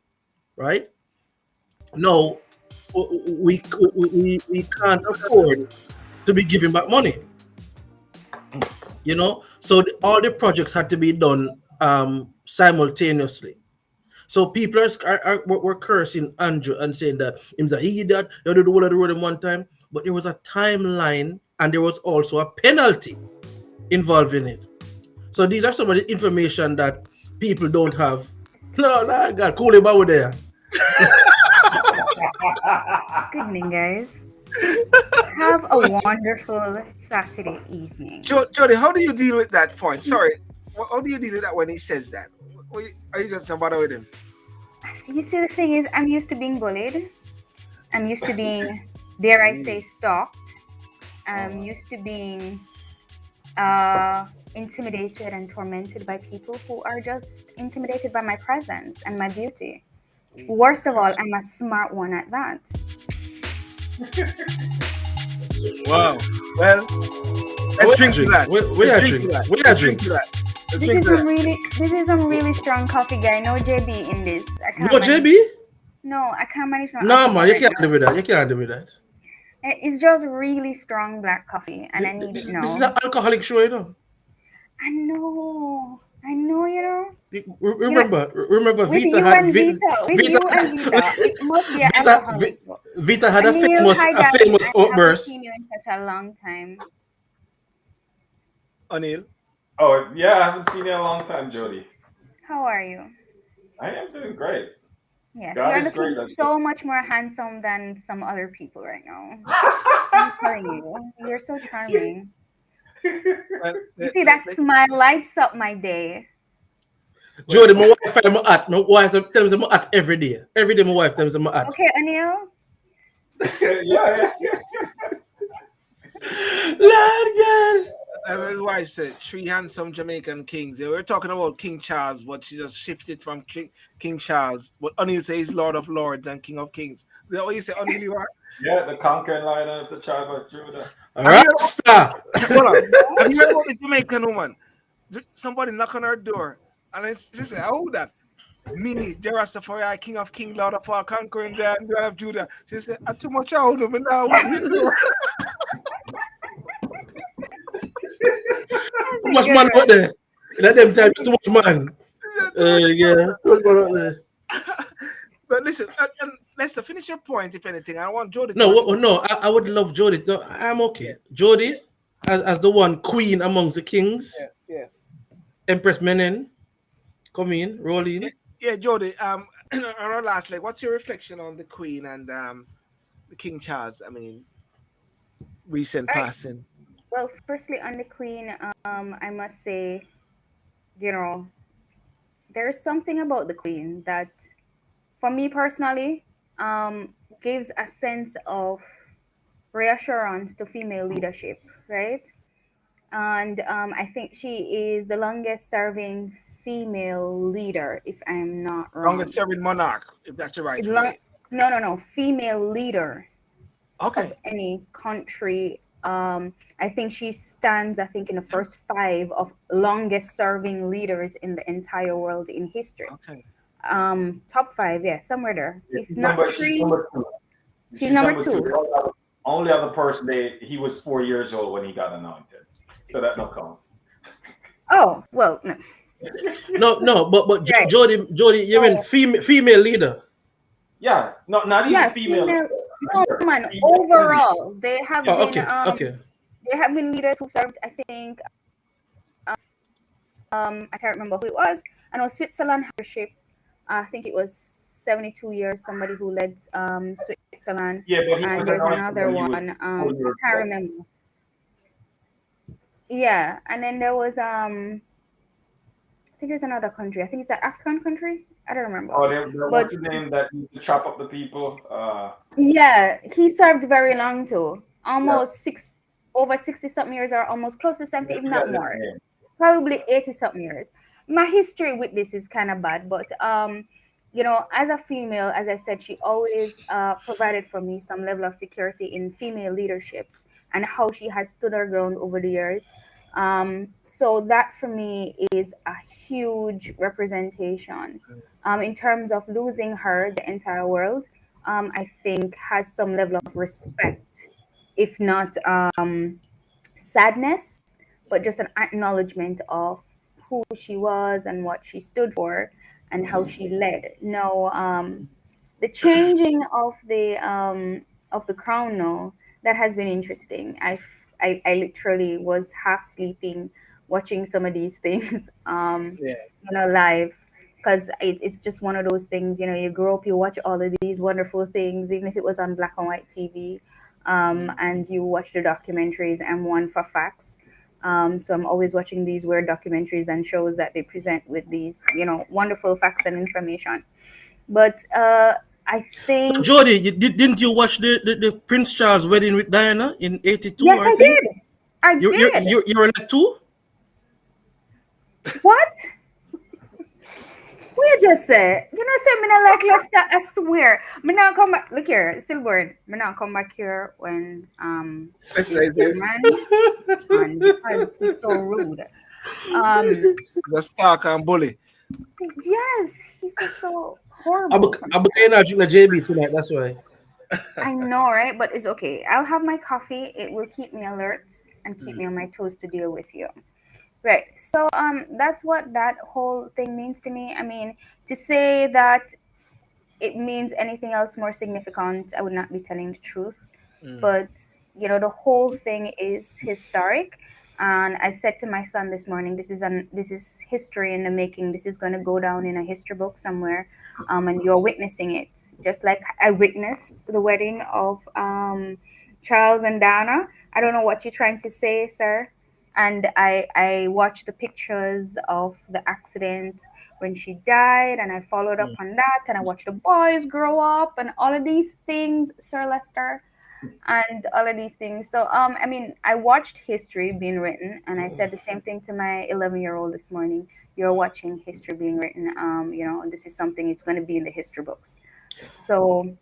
right? No, we can't afford to be giving back money. So all the projects had to be done simultaneously. So people were cursing Andrew and saying that he that you do the whole of the road in one time, but there was a timeline and there was also a penalty involved in it. So these are some of the information that people don't have. No, God, cool him out there. Good evening, guys. Have a wonderful Saturday evening. Jody, how do you deal with that point? Sorry, how do you deal with that when he says that? Are you just bother with him? You see, the thing is, I'm used to being bullied. I'm used to being, dare I say, stalked. I'm used to being intimidated and tormented by people who are just intimidated by my presence and my beauty. Worst of all, I'm a smart one at that. Wow. Well, let's drink to that. Let's drink to that. This is some really strong coffee, guy. No JB in this. No JB? No, I can't manage. No, man, you can't do with that. You can't do with that. It's just really strong black coffee, and I need it now. This is an alcoholic show, you know. I know, you know. Remember, With Vita you had and Vita. It must be an alcoholic. Vita had a Neil, famous I haven't outburst. seen you in such a long time. O'Neill. Oh yeah, I haven't seen you in a long time, Jody. How are you? I am doing great. Yes, God you're is looking great. so much more handsome than some other people right now. I'm telling you, you're so charming. You see, that smile lights up my day. Jody, my wife tells me my wife tells me I'm at every day. Every day my wife tells me I'm at. Okay, O'Neill. yeah. Lord God. As his wife said, 3 handsome Jamaican kings. They were talking about King Charles, but she just shifted from King Charles. But O'Neill says Lord of Lords and King of Kings. Is that what you say, O'Neill? You are? Yeah, the conquering lion of the tribe of Judah. Rasta. Hold on. Have you heard about the Jamaican woman? Somebody knock on her door, and she said, "Who that?" Me, the Rastafari, King of King, Lord of all, conquering the Lord of Judah. She said, "I too much out of me now." Too much man out there. Let them tell you too much man. Yeah. Too much man out there. But listen, and Lester, finish your point. If anything, I want Jody. No. I would love Jody. No, I'm okay. Jody, as the one queen amongst the kings. Yes. Empress Menen, come in, roll in. Yeah, Jody. And lastly, what's your reflection on the Queen and the King Charles? I mean, recent passing. Well, firstly, on the Queen, I must say, there's something about the Queen that, for me personally, gives a sense of reassurance to female leadership, right? And I think she is the longest serving female leader, if I'm not wrong. Longest serving monarch, if that's the right word. No. Female leader of any country. I think she stands, in the first 5 of longest serving leaders in the entire world in history. Okay. Top 5, yeah, somewhere there. If not Number 3, she's number 2. Only other person, he was 4 years old when he got anointed, so that no count. Oh well, no, but right. Jody, you mean female leader? Yeah, not even female. No man, overall they have been okay. They have been leaders who served. I think I can't remember who it was. I know Switzerland had leadership. I think it was 72 years. Somebody who led Switzerland. Yeah, but and there's another one. I can't remember. Yeah, and then there was I think there's another country. I think it's an African country. I don't remember. Oh, what's the name that used to chop up the people? Yeah, he served very long too. Almost over 60 something years, or almost close to 70, if not more. Probably 80 something years. My history with this is kind of bad, but as a female, as I said, she always provided for me some level of security in female leaderships and how she has stood her ground over the years. So that for me is a huge representation. In terms of losing her, the entire world, I think has some level of respect, if not sadness, but just an acknowledgement of who she was and what she stood for and how she led. Now, the changing of the crown, now that has been interesting. I literally was half sleeping watching some of these things, live, because it's just one of those things. You grow up, you watch all of these wonderful things, even if it was on black and white TV, and you watch the documentaries. I'm one for facts. So I'm always watching these weird documentaries and shows that they present with these, wonderful facts and information. But I think. So Jody, didn't you watch the Prince Charles wedding with Diana in '82? Yes, I did. I did. You were like 2? What? What you just say? You know, say me not like Lester. I swear, me not come back. Look here, Stillborn. Me not come back here when man, because he's so rude. He's a stalker and bully. Yes, he's just so horrible. I'm going to drink the JB tonight. That's why. I know, right? But it's okay. I'll have my coffee. It will keep me alert and keep me on my toes to deal with you. Right. So that's what that whole thing means to me. I mean, to say that it means anything else more significant, I would not be telling the truth. But the whole thing is historic. And I said to my son this morning, this is history in the making. This is going to go down in a history book somewhere. And you're witnessing it, just like I witnessed the wedding of Charles and Diana. I don't know what you're trying to say, sir. And I watched the pictures of the accident when she died, and I followed up on that, and I watched the boys grow up and all of these things, Sir Lester, and all of these things. So, I mean, I watched history being written, and I said the same thing to my 11-year-old this morning. You're watching history being written. This is something, it's going to be in the history books. So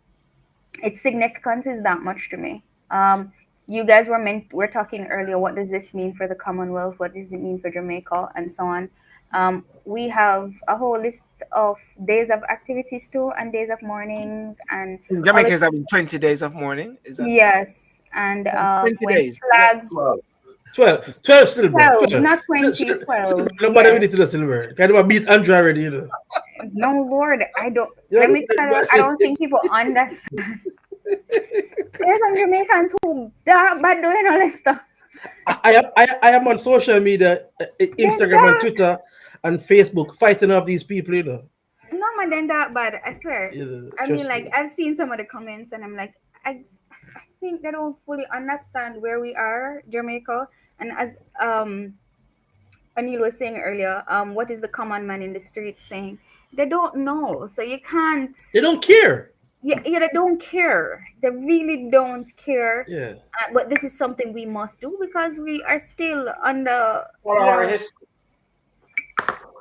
its significance is that much to me. You guys were talking earlier, what does this mean for the Commonwealth? What does it mean for Jamaica and so on? We have a whole list of days of activities too, and days of mornings, and all Jamaica of, is having 20 days of mourning. Is that yes, and 20 when days? flags, 12 silver. 12, 12. not Still, 20, still 12. nobody with Yes. it to the silver. Kind of a beat Andrew already, you know. No, Lord, I don't. Yeah, Let me tell you, I don't think people understand. There's some Jamaicans who dark bad doing all this stuff. I am on social media, They're Instagram and dark. Twitter and Facebook fighting off these people, you know. No, man, they're dark bad. I swear. You know, I mean, trust like, me. I've seen some of the comments, and I'm like, I think they don't fully understand where we are, Jamaica. And as Anil was saying earlier, what is the common man in the street saying? They don't know. So you can't. They don't care. Yeah, they don't care. They really don't care. Yeah. But this is something we must do because we are still under, For you our know, history.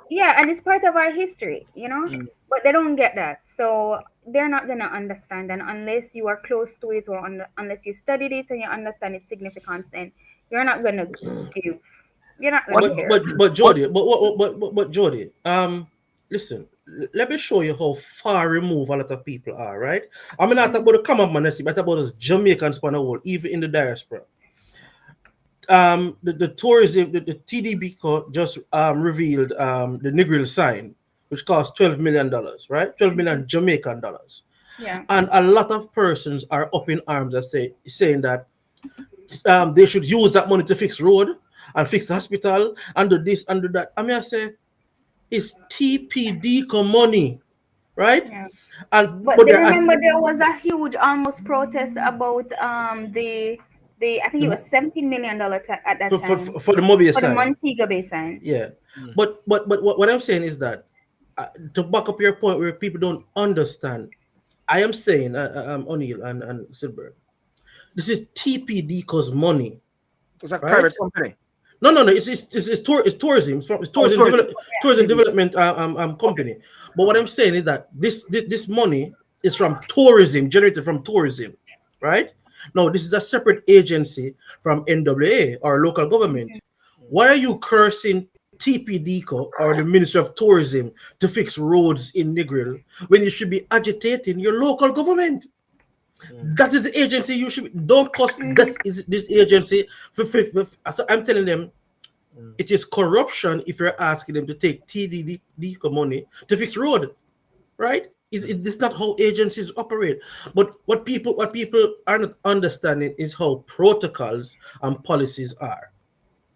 yeah, and it's part of our history, Mm. but they don't get that. So they're not gonna understand, and unless you are close to it, or unless you studied it and you understand its significance, then you're not gonna give. You're not gonna What? care. But Jody, but Jody, listen, let me show you how far removed a lot of people are, right? I mean, not about the common man, but about the Jamaicans span the world, even in the diaspora. The tourism, the TDB just revealed the Negril sign, which cost $12 million, right? 12 million Jamaican dollars. Yeah. And a lot of persons are up in arms that saying that they should use that money to fix road and fix hospital and do this and do that. I mean, I say it's TPD money, right? Yeah. And But but then there are remember there was a huge almost protest about the I think it was $17 million at that time for the Mobius for the sign. Montego Bay sign. Yeah, Mm. but what I'm saying is that to back up your point where people don't understand, I am saying, O'Neill and Silver, this is TPD money, It's a right? private company. No. It's tourism. It's Oh, tourism tourism. tourism TV. development company. But what I'm saying is that this money is from tourism, generated from tourism, right? No, this is a separate agency from NWA or local government. Why are you cursing TPDCO or the Ministry of Tourism to fix roads in Negril when you should be agitating your local government? Mm. That is the agency you should don't cost. That is this agency. So I'm telling them Mm. it is corruption if you're asking them to take TDD money to fix road, right? It's not how agencies operate. But what people are not understanding is how protocols and policies are,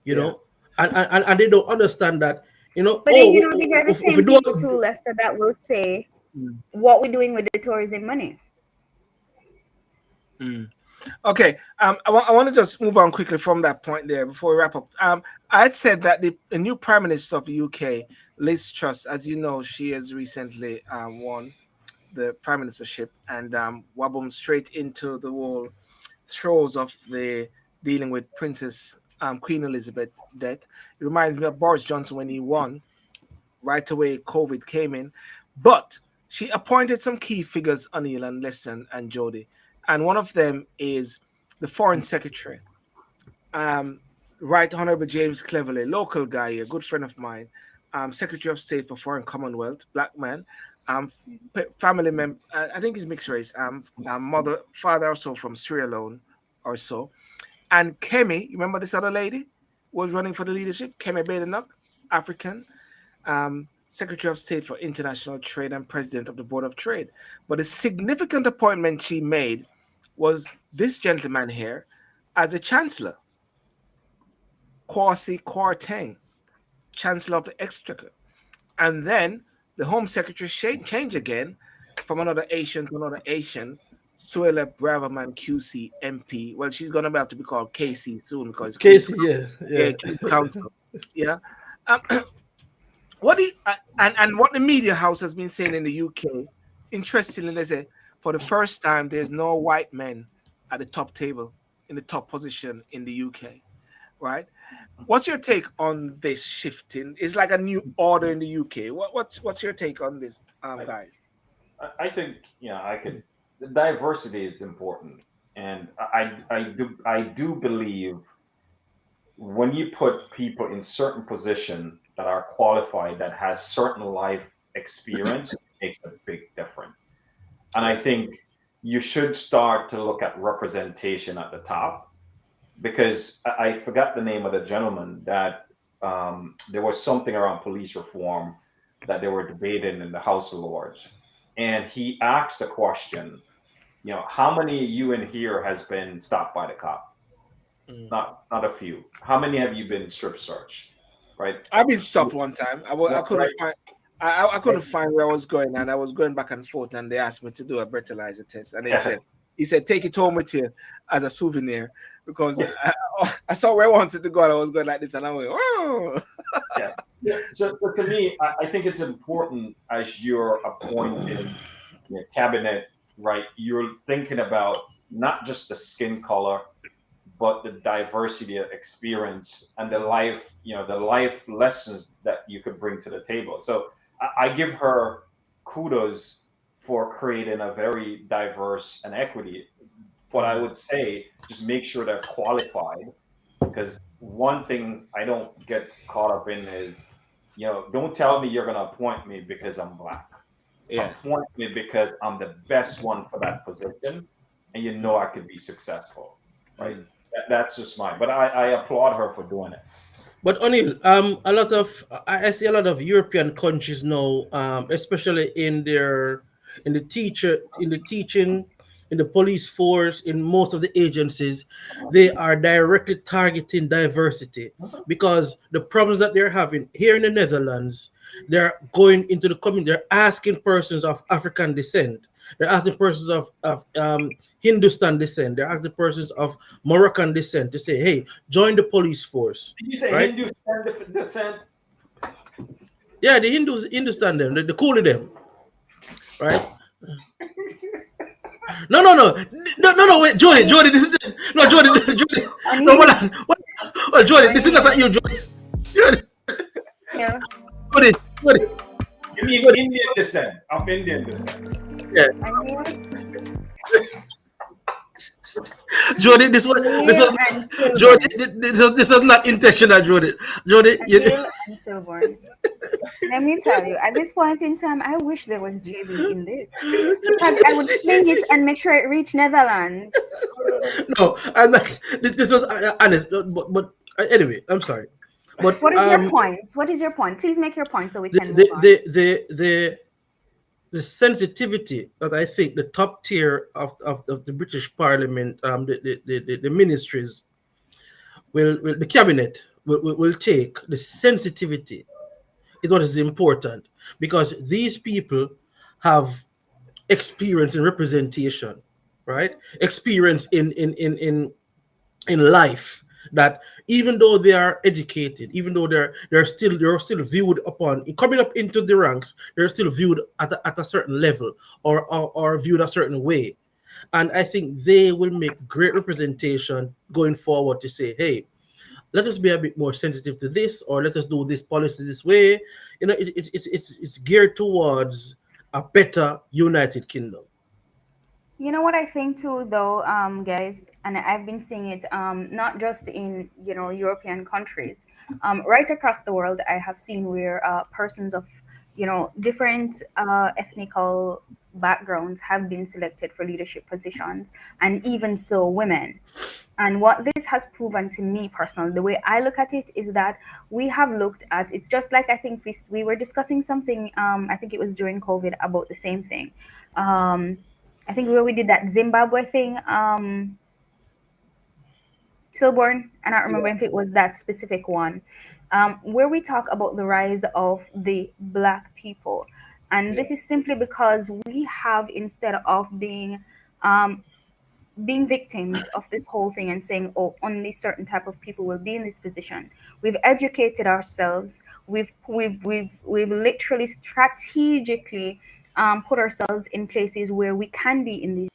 you Yeah. know, and they don't understand that, you know. But then these are the If we same do, people too, Lester, that will say Mm. what we're doing with the tourism money. Mm. Okay. I want to just move on quickly from that point there before we wrap up. I had said that the new Prime Minister of the UK, Liz Truss, as you know, she has recently won the prime ministership and wabbled straight into the whole throes of the dealing with Princess Queen Elizabeth death. It reminds me of Boris Johnson when he won. Right away, COVID came in, but she appointed some key figures, Anil and Lesson and Jody, and one of them is the Foreign Secretary, um, Right Honorable James Cleverly, local guy, a good friend of mine, Secretary of State for Foreign Commonwealth, black man, family member, I think he's mixed race, father also from Sierra Leone or so, and Kemi, you remember this other lady was running for the leadership, Kemi Badenoch, African, Secretary of State for International Trade and President of the Board of Trade. But a significant appointment she made was this gentleman here as a Chancellor, Kwasi Kwarteng, Chancellor of the Exchequer. And then the Home Secretary changed again from another Asian to another Asian, Suela Braverman QC MP. Well, she's going to have to be called KC soon because Casey, Queen's Council. Yeah. Um, and what the media house has been saying in the UK, interestingly, they say for the first time there's no white men at the top table in the top position in the UK, right? What's your take on this shifting? It's like a new order in the UK. What's your take on this, guys? I think the diversity is important, and I do believe when you put people in certain position that are qualified, that has certain life experience, makes a big difference. And I think you should start to look at representation at the top, because I forgot the name of the gentleman that there was something around police reform that they were debating in the House of Lords. And he asked a question, how many of you in here has been stopped by the cop? Not a few. How many have you been strip searched? Right? I've been stopped one time. I couldn't Right. find. I couldn't find where I was going, and I was going back and forth, and they asked me to do a breathalyzer test, and he said take it home with you as a souvenir, because I saw where I wanted to go, and I was going like this, and I went, oh. Yeah. So to me, I think it's important as you're appointing your cabinet, right? You're thinking about not just the skin color, but the diversity of experience and the life lessons that you could bring to the table. So I give her kudos for creating a very diverse and equity. What I would say, just make sure they're qualified, because one thing I don't get caught up in is, don't tell me you're going to appoint me because I'm black. Yes. Appoint me because I'm the best one for that position, and I could be successful, right? That's just mine. But I applaud her for doing it. But O'Neill, I see a lot of European countries now, especially in the teaching, in the police force, in most of the agencies, they are directly targeting diversity, because the problems that they're having here in the Netherlands, they're going into the community, they're asking persons of African descent, they're asking persons of Hindustan descent, they're asking persons of Moroccan descent to say, hey, join the police force. Did you say right? Hindustan descent? Yeah, the Hindus understand them, the coolie them, right? No, wait, Jody, this is no, Jody, no, hold on, well, Jody, this is not like you, Jody. Yeah. Jody. You mean Indian descent, of Indian descent? Yeah. Jody, this was Jody. This is not intentional, Jody. Jody, and Silver. Let me tell you, at this point in time, I wish there was JB in this, because I would sling it and make sure it reached Netherlands. No, I'm not. This was honest, but anyway, I'm sorry. But what is your point? What is your point? Please make your point so we can move on. The sensitivity that I think the top tier of the British Parliament, the ministries, the cabinet will take, the sensitivity is what is important, because these people have experience in representation, right? Experience in life, that even though they are educated, even though they're still viewed upon, coming up into the ranks, they're still viewed at a certain level, or viewed a certain way. And I think they will make great representation going forward to say, hey, let us be a bit more sensitive to this, or let us do this policy this way. It's geared towards a better United Kingdom. You know what I think too, though, guys, and I've been seeing it not just in European countries, right across the world. I have seen where persons of different ethnical backgrounds have been selected for leadership positions, and even so, women. And what this has proven to me personally, the way I look at it, is that we have looked at it's just like, I think we were discussing something. I think it was during COVID about the same thing. I think where we did that Zimbabwe thing, Stillborn, I don't remember if it was that specific one, where we talk about the rise of the Black people. And this is simply because we have, instead of being victims of this whole thing and saying, oh, only certain type of people will be in this position, we've educated ourselves. We've literally strategically put ourselves in places where we can be in these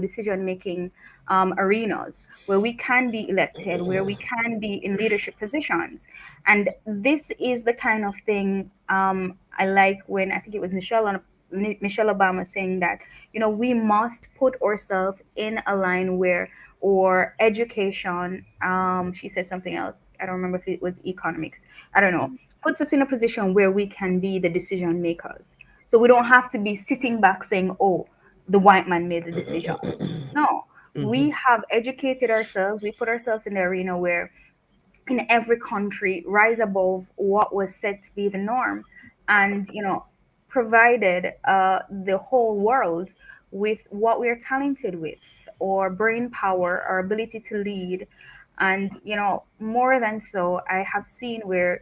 decision-making arenas, where we can be elected, where we can be in leadership positions. And this is the kind of thing I like when, I think it was Michelle Obama saying that, we must put ourselves in a line where, or education, she said something else, I don't remember if it was economics, I don't know, puts us in a position where we can be the decision makers. So we don't have to be sitting back saying, oh, the white man made the decision. No, we have educated ourselves. We put ourselves in the arena where in every country rise above what was said to be the norm, and provided the whole world with what we're talented with, or brain power, our ability to lead. And more than so, I have seen where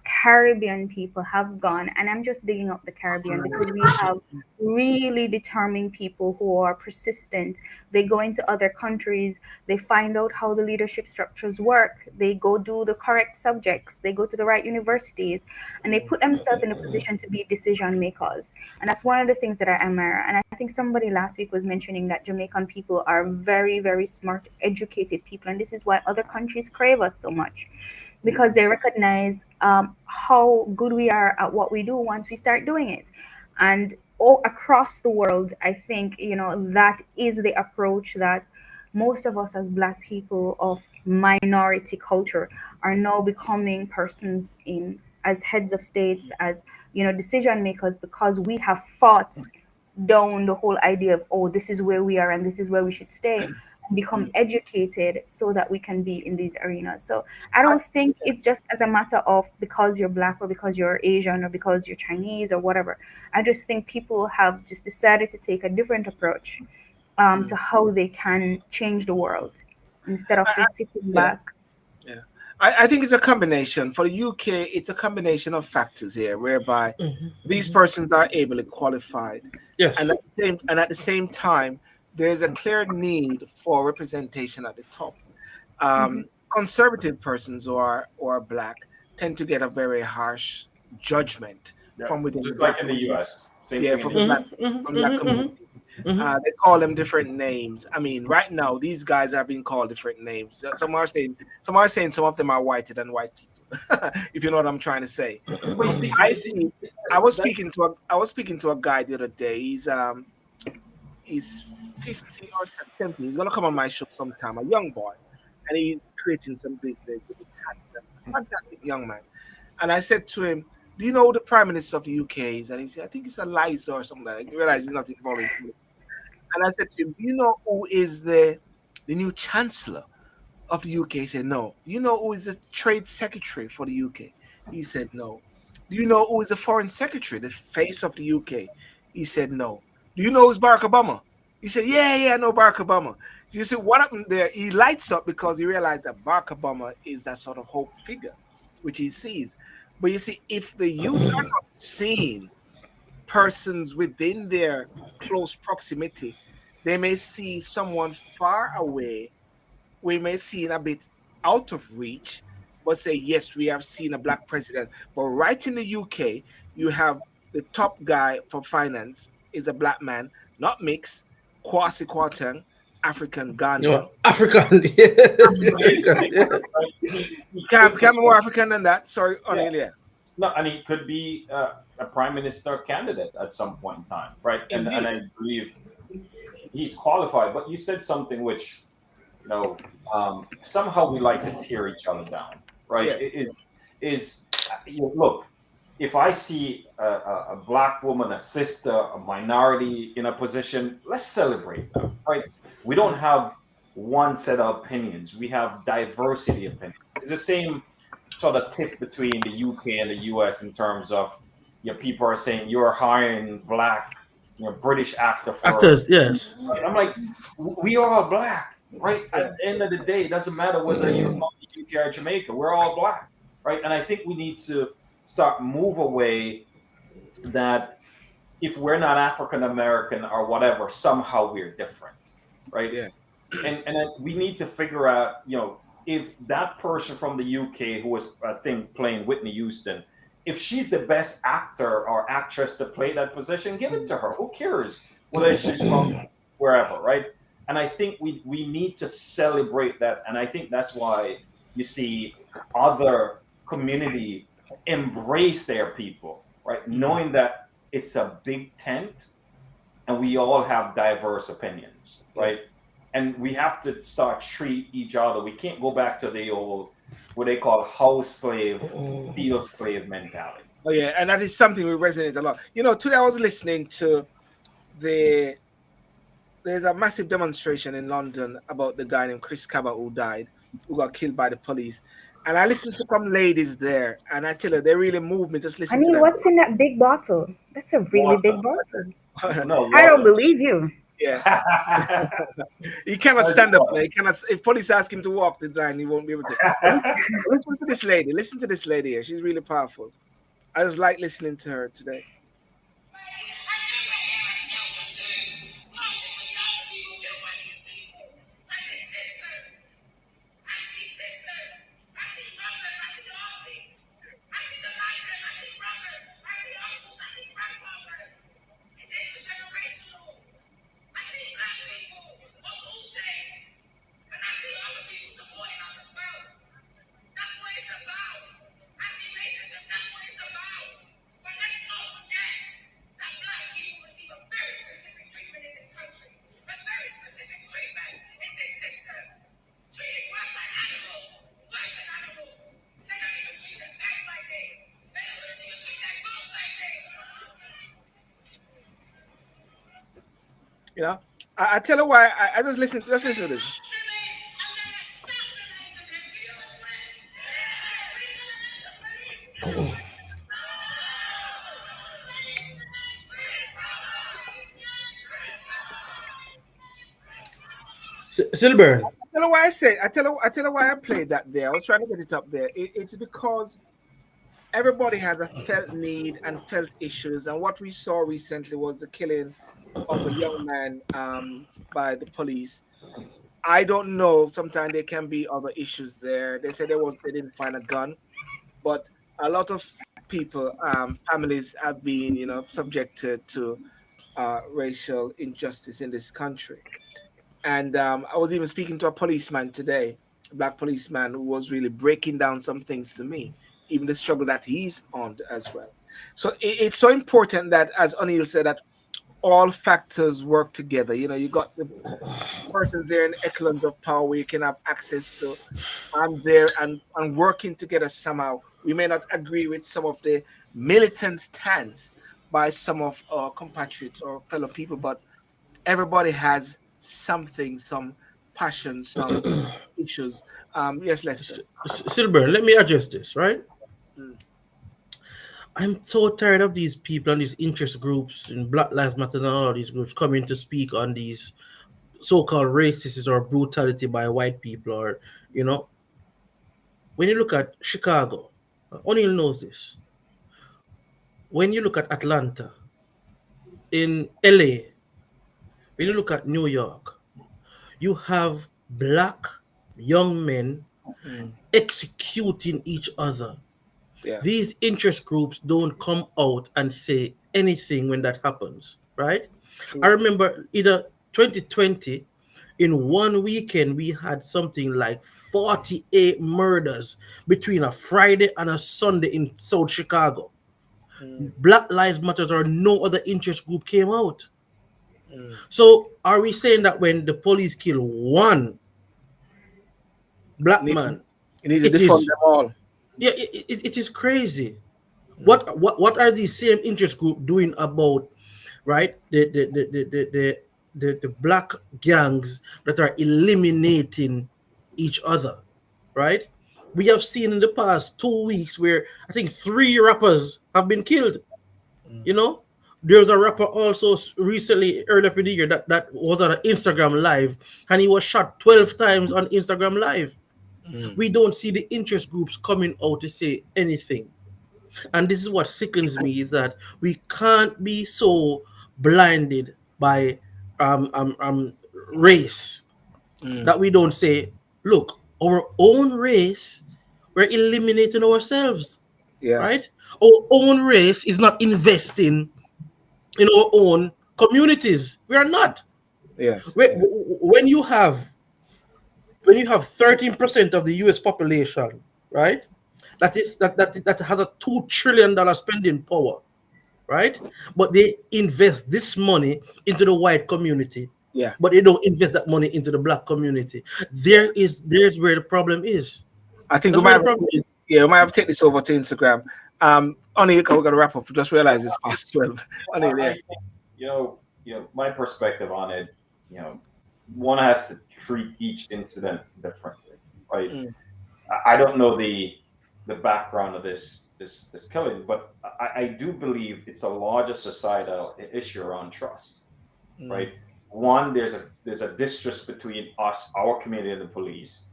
Caribbean people have gone, and I'm just digging up the Caribbean because we have really determined people who are persistent. They go into other countries, they find out how the leadership structures work, they go do the correct subjects, they go to the right universities, and they put themselves in a position to be decision makers. And that's one of the things that I admire. And I think somebody last week was mentioning that Jamaican people are very, very smart, educated people, and this is why other countries crave us so much, because they recognize how good we are at what we do once we start doing it. And all across the world, I think that is the approach that most of us as Black people of minority culture are now becoming persons in as heads of states, as decision makers, because we have fought down the whole idea of, oh, this is where we are and this is where we should stay, and become educated so that we can be in these arenas. So I don't think it's just as a matter of because you're Black or because you're Asian or because you're Chinese or whatever. I just think people have just decided to take a different approach to how they can change the world instead of just sitting Yeah. back. Yeah. I think it's a combination. For the UK, it's a combination of factors here, whereby these persons are ably qualified. Yes. And at the same time, there's a clear need for representation at the top. Conservative persons or Black tend to get a very harsh judgment Yeah. from within the Just Black like in the community. US. Same Yeah, thing from in the the Black community. They call them different names. I mean, right now these guys are being called different names. Some are saying some of them are whiter than white people. If you know what I'm trying to say. Well, you see, I was speaking to a guy the other day. He's 15 or 17. He's gonna come on my show sometime. A young boy, and he's creating some business with his handsome, fantastic young man. And I said to him, "Do you know who the Prime Minister of the UK is?" And he said, "I think it's Eliza or something like that." You realize he's not involved in politics. And I said to him, "Do you know who is the new Chancellor of the UK?" He said, "No." "Do you know who is the Trade Secretary for the UK?" He said, "No." "Do you know who is the Foreign Secretary, the face of the UK?" He said, "No." "Do you know who's Barack Obama?" He said, "Yeah, I know Barack Obama." So you see what happened there? He lights up because he realized that Barack Obama is that sort of hope figure, which he sees. But you see, if the youths are not seeing persons within their close proximity, they may see someone far away. We may see a bit out of reach, but say, yes, we have seen a Black president. But right in the UK, you have the top guy for finance is a Black man, not mixed, Kwasi Kwarteng, African Ghanaian. No, African. African, yeah. Can't be more African than that. Sorry, Onelia. No, and he could be a prime minister candidate at some point in time, right? And I believe he's qualified. But you said something which, somehow we like to tear each other down, right? Yes. Look, if I see a Black woman, a sister, a minority in a position, let's celebrate them, right? We don't have one set of opinions. We have diversity of opinions. It's the same sort of tiff between the UK and the US in terms of people are saying you're hiring Black, British actors. Yes. And I'm like, we are all Black, right? At the end of the day, it doesn't matter whether you're from the UK or Jamaica. We're all Black, right? And I think we need to start move away that if we're not African American or whatever, somehow we're different, right? Yeah. And we need to figure out, if that person from the UK who was, I think, playing Whitney Houston, if she's the best actor or actress to play that position, give it to her. Who cares whether she's from wherever, right? And I think we need to celebrate that. And I think that's why you see other community embrace their people, right? Knowing that it's a big tent and we all have diverse opinions, right? And we have to start treat each other. We can't go back to the old what they call house slave, field slave mentality. Oh yeah, and that is something we resonate a lot. You know, today I was listening to there's a massive demonstration in London about the guy named Chris Cabot who died, who got killed by the police. And I listened to some ladies there, and I tell you, they really moved me just I listening to mean, them. what's in that big bottle? That's a really Water. big bottle. No, I don't water. believe you. Yeah, he cannot stand up. He cannot. If police ask him to walk the line, he won't be able to. Listen to this lady. Listen to this lady here. She's really powerful. I just like listening to her today. You know, I tell her why. I just listen. Just listen to this. Silburn. I tell her why I say. I tell her why I played that there. I was trying to get it up there. It's because everybody has a felt need and felt issues, and what we saw recently was the killing of a young man by the police. I don't know. Sometimes there can be other issues there. They said they didn't find a gun, but a lot of people, families have been, subjected to racial injustice in this country. And I was even speaking to a policeman today, a black policeman, who was really breaking down some things to me, even the struggle that he's on as well. So it's so important that, as O'Neill said, that all factors work together. You got the persons there in echelons of power where you can have access to, and there and working together somehow. We may not agree with some of the militant stance by some of our compatriots or fellow people, but everybody has something, some passion, some issues. Yes, Lester. Silburn, let me address this, right? Mm. I'm so tired of these people and these interest groups and Black Lives Matter and all these groups coming to speak on these so-called racism or brutality by white people, or when you look at Chicago, O'Neill knows this. When you look at Atlanta, in LA, when you look at New York, you have black young men executing each other. Yeah. These interest groups don't come out and say anything when that happens, right? True. I remember either 2020, in one weekend, we had something like 48 murders between a Friday and a Sunday in South Chicago. Black Lives Matter or no other interest group came out. So are we saying that when the police kill one black man, you need to defund them all? Yeah, it is crazy. What are these same interest group doing about, right, the black gangs that are eliminating each other, right? We have seen in the past 2 weeks where I think 3 rappers have been killed. There was a rapper also recently, earlier in the year, that was on an Instagram live, and he was shot 12 times on Instagram live. We don't see the interest groups coming out to say anything. And this is what sickens me, is that we can't be so blinded by race that we don't say, look, our own race, we're eliminating ourselves. Yes. Right? Our own race is not investing in our own communities. We are not. Yes. When you have 13% of the US population, right? That has a $2 trillion spending power, right? But they invest this money into the white community. Yeah. But they don't invest that money into the black community. There's where the problem is. I think That's we might where have the problem is. we might have to take this over to Instagram. Only we're gonna wrap up. Just realize it's past 12. Only I there. think, my perspective on it, one has to treat each incident differently, right? Mm. I don't know the background of this killing, but I do believe it's a larger societal issue around trust, right? One, there's a distrust between us, our community, and the police.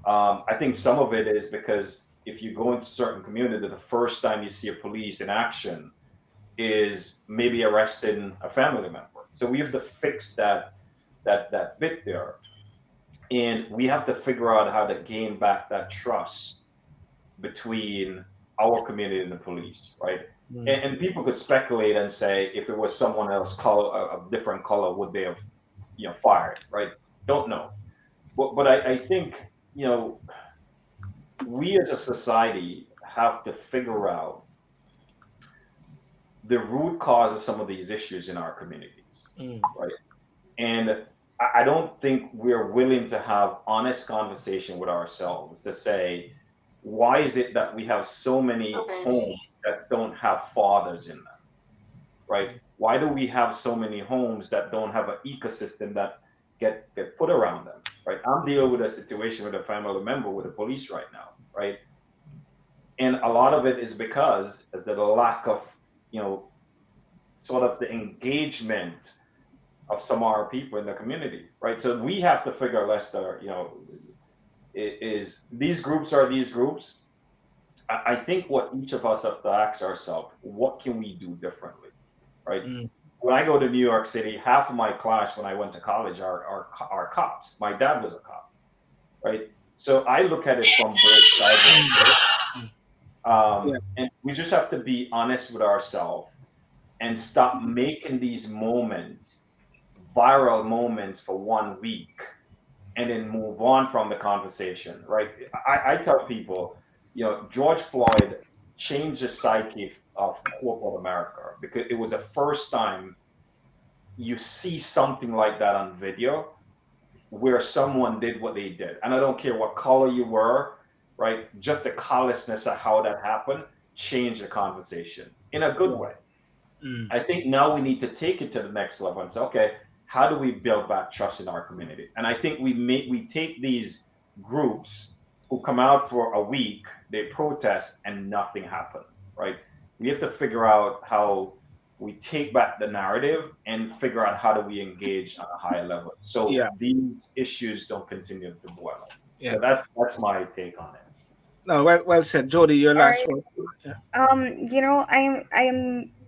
I think some of it is because if you go into certain community, the first time you see a police in action is maybe arresting a family member. So we have to fix that bit there, and we have to figure out how to gain back that trust between our community and the police, right? And people could speculate and say if it was someone else color, a different color, would they have, fired, right? Don't know, but I think we as a society have to figure out the root cause of some of these issues in our communities, right? And I don't think we're willing to have honest conversation with ourselves to say, why is it that we have so many homes that don't have fathers in them, right? Why do we have so many homes that don't have an ecosystem that get put around them, right? I'm dealing with a situation with a family member with the police right now, right? And a lot of it is because as the lack of, sort of the engagement of some of our people in the community, right? So we have to figure, Lester, is these groups are these groups. I think what each of us have to ask ourselves, what can we do differently, right? When I go to New York City, half of my class when I went to college are cops. My dad was a cop, right? So I look at it from both sides of it. And we just have to be honest with ourselves and stop making these moments viral moments for 1 week and then move on from the conversation, right? I tell people, George Floyd changed the psyche of corporate America because it was the first time you see something like that on video where someone did what they did. And I don't care what color you were, right? Just the callousness of how that happened changed the conversation in a good way. I think now we need to take it to the next level and say, okay, how do we build back trust in our community? And I think we take these groups who come out for a week, they protest, and nothing happened, right? We have to figure out how we take back the narrative and figure out how do we engage on a higher level so these issues don't continue to boil. So that's my take on it. No, well said, Jody. Your last word.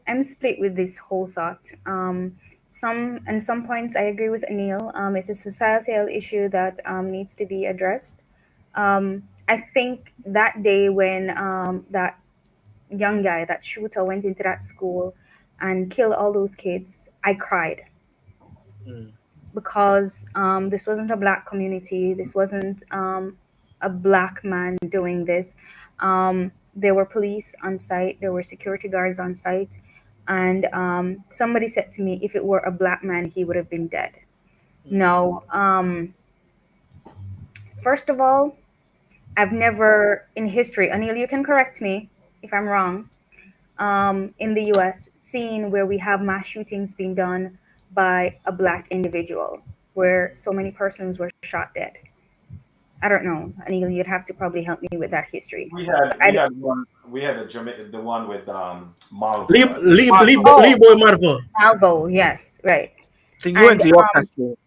I'm split with this whole thought. Some points I agree with Anil. It's a societal issue that needs to be addressed. I think that day when that young guy, that shooter, went into that school and killed all those kids, I cried because this wasn't a black community. This wasn't a black man doing this. There were police on site. There were security guards on site. And somebody said to me, if it were a black man, he would have been dead. No. First of all, I've never in history, Anil, you can correct me if I'm wrong, in the US, seen where we have mass shootings being done by a black individual, where so many persons were shot dead. I don't know, Anil, you'd have to probably help me with that history. We had the one with Malvo. Boy Marvo. Malvo, yes, right. I think you went to York Castle.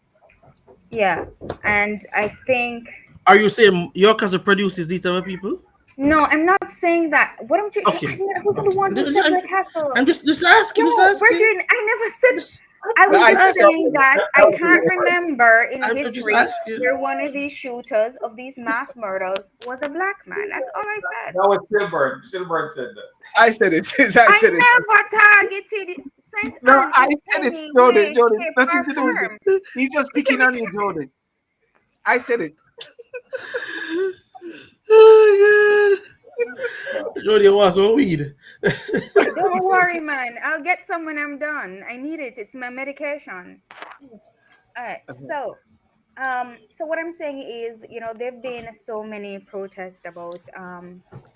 Yeah, and I think. Are you saying York Castle produces these type of people? No, I'm not saying that. What I'm trying. Okay. Who's the one who said York Castle? I'm just asking. Virgin, I never said. I was just saying that I can't remember in history where one of these shooters of these mass murders was a black man. That's all I said. That was Silbert. Silbert said that. I said it. I never targeted Saint. No, I said it, Jordan. Nothing to do with it. He's just picking on you, Jordan. I said it. Oh God. Jody wants some weed. Don't worry, man. I'll get some when I'm done. I need it. It's my medication. All right. So, So what I'm saying is, there've been so many protests about,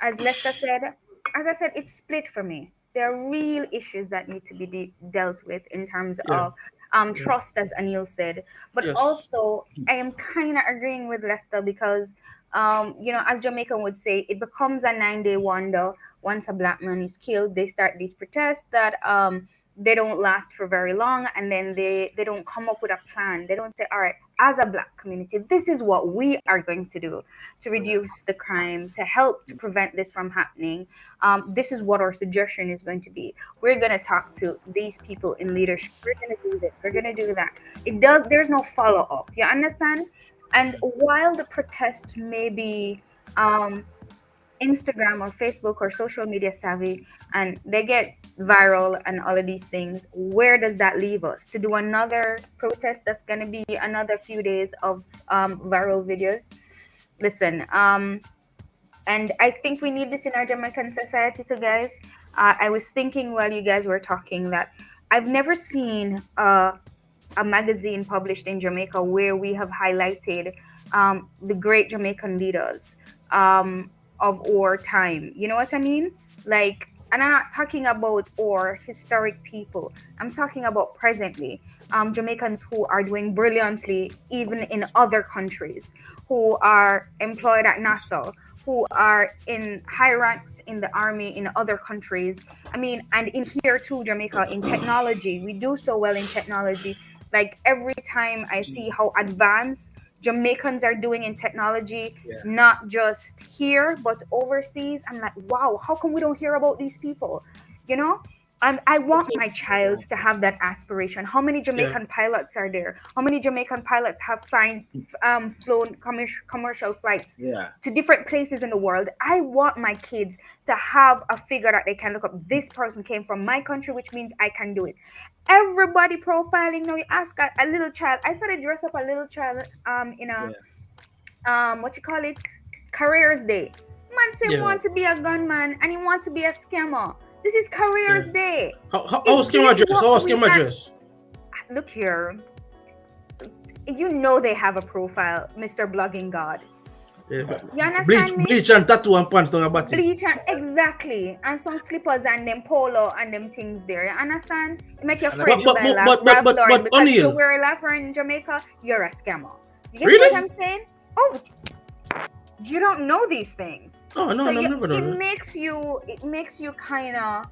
as Lester said, as I said, it's split for me. There are real issues that need to be dealt with in terms Yeah. of trust, as Anil said. But Yes. also, I am kind of agreeing with Lester because, as Jamaican would say, it becomes a 9-day wonder. Once a black man is killed, they start these protests that they don't last for very long, and then they don't come up with a plan. They don't say, all right, as a black community, this is what we are going to do to reduce the crime, to help to prevent this from happening. This is what our suggestion is going to be. We're going to talk to these people in leadership. We're going to do this, we're going to do that. There's no follow-up, you understand? And while the protest may be Instagram or Facebook or social media savvy, and they get viral and all of these things, where does that leave us? To do another protest that's going to be another few days of viral videos? Listen, and I think we need this in our Jamaican society too, guys. I was thinking while you guys were talking that I've never seen a magazine published in Jamaica where we have highlighted the great Jamaican leaders of our time. You know what I mean? Like, and I'm not talking about our historic people. I'm talking about presently Jamaicans who are doing brilliantly even in other countries, who are employed at NASA, who are in high ranks in the army in other countries. I mean, and in here too, Jamaica, in technology, we do so well in technology. Like every time I see how advanced Jamaicans are doing in technology, not just here but overseas, I'm like, wow, how come we don't hear about these people? You know? And I want my child to have that aspiration. How many Jamaican pilots are there? How many Jamaican pilots have flown commercial flights to different places in the world? I want my kids to have a figure that they can look up. This person came from my country, which means I can do it. Everybody profiling. Now you ask a little child. I saw they dress up a little child in a what you call it, careers day. Man say want to be a gunman and he want to be a scammer. This is careers day. How scammer dress? How scammer dress? Look here. You know they have a profile, Mr. Blogging God. Yeah. You understand me? Bleach and tattoo and pants on about it. Bleach and exactly, and some slippers and them polo and them things there. You understand? You make your friend buy Ralph Lauren because you wear a Ralph Lauren in Jamaica, you're a scammer. You get what I'm saying? Oh, you don't know these things. Oh no, so no, never done it makes you kind of.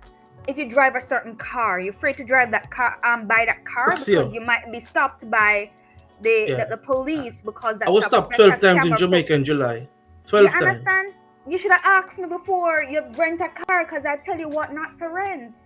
If you drive a certain car, you're afraid to drive that car, buy that car because you might be stopped by the police because I was stopped 12 times in Jamaica in July. 12 times. You understand? You should have asked me before you rent a car because I tell you what not to rent.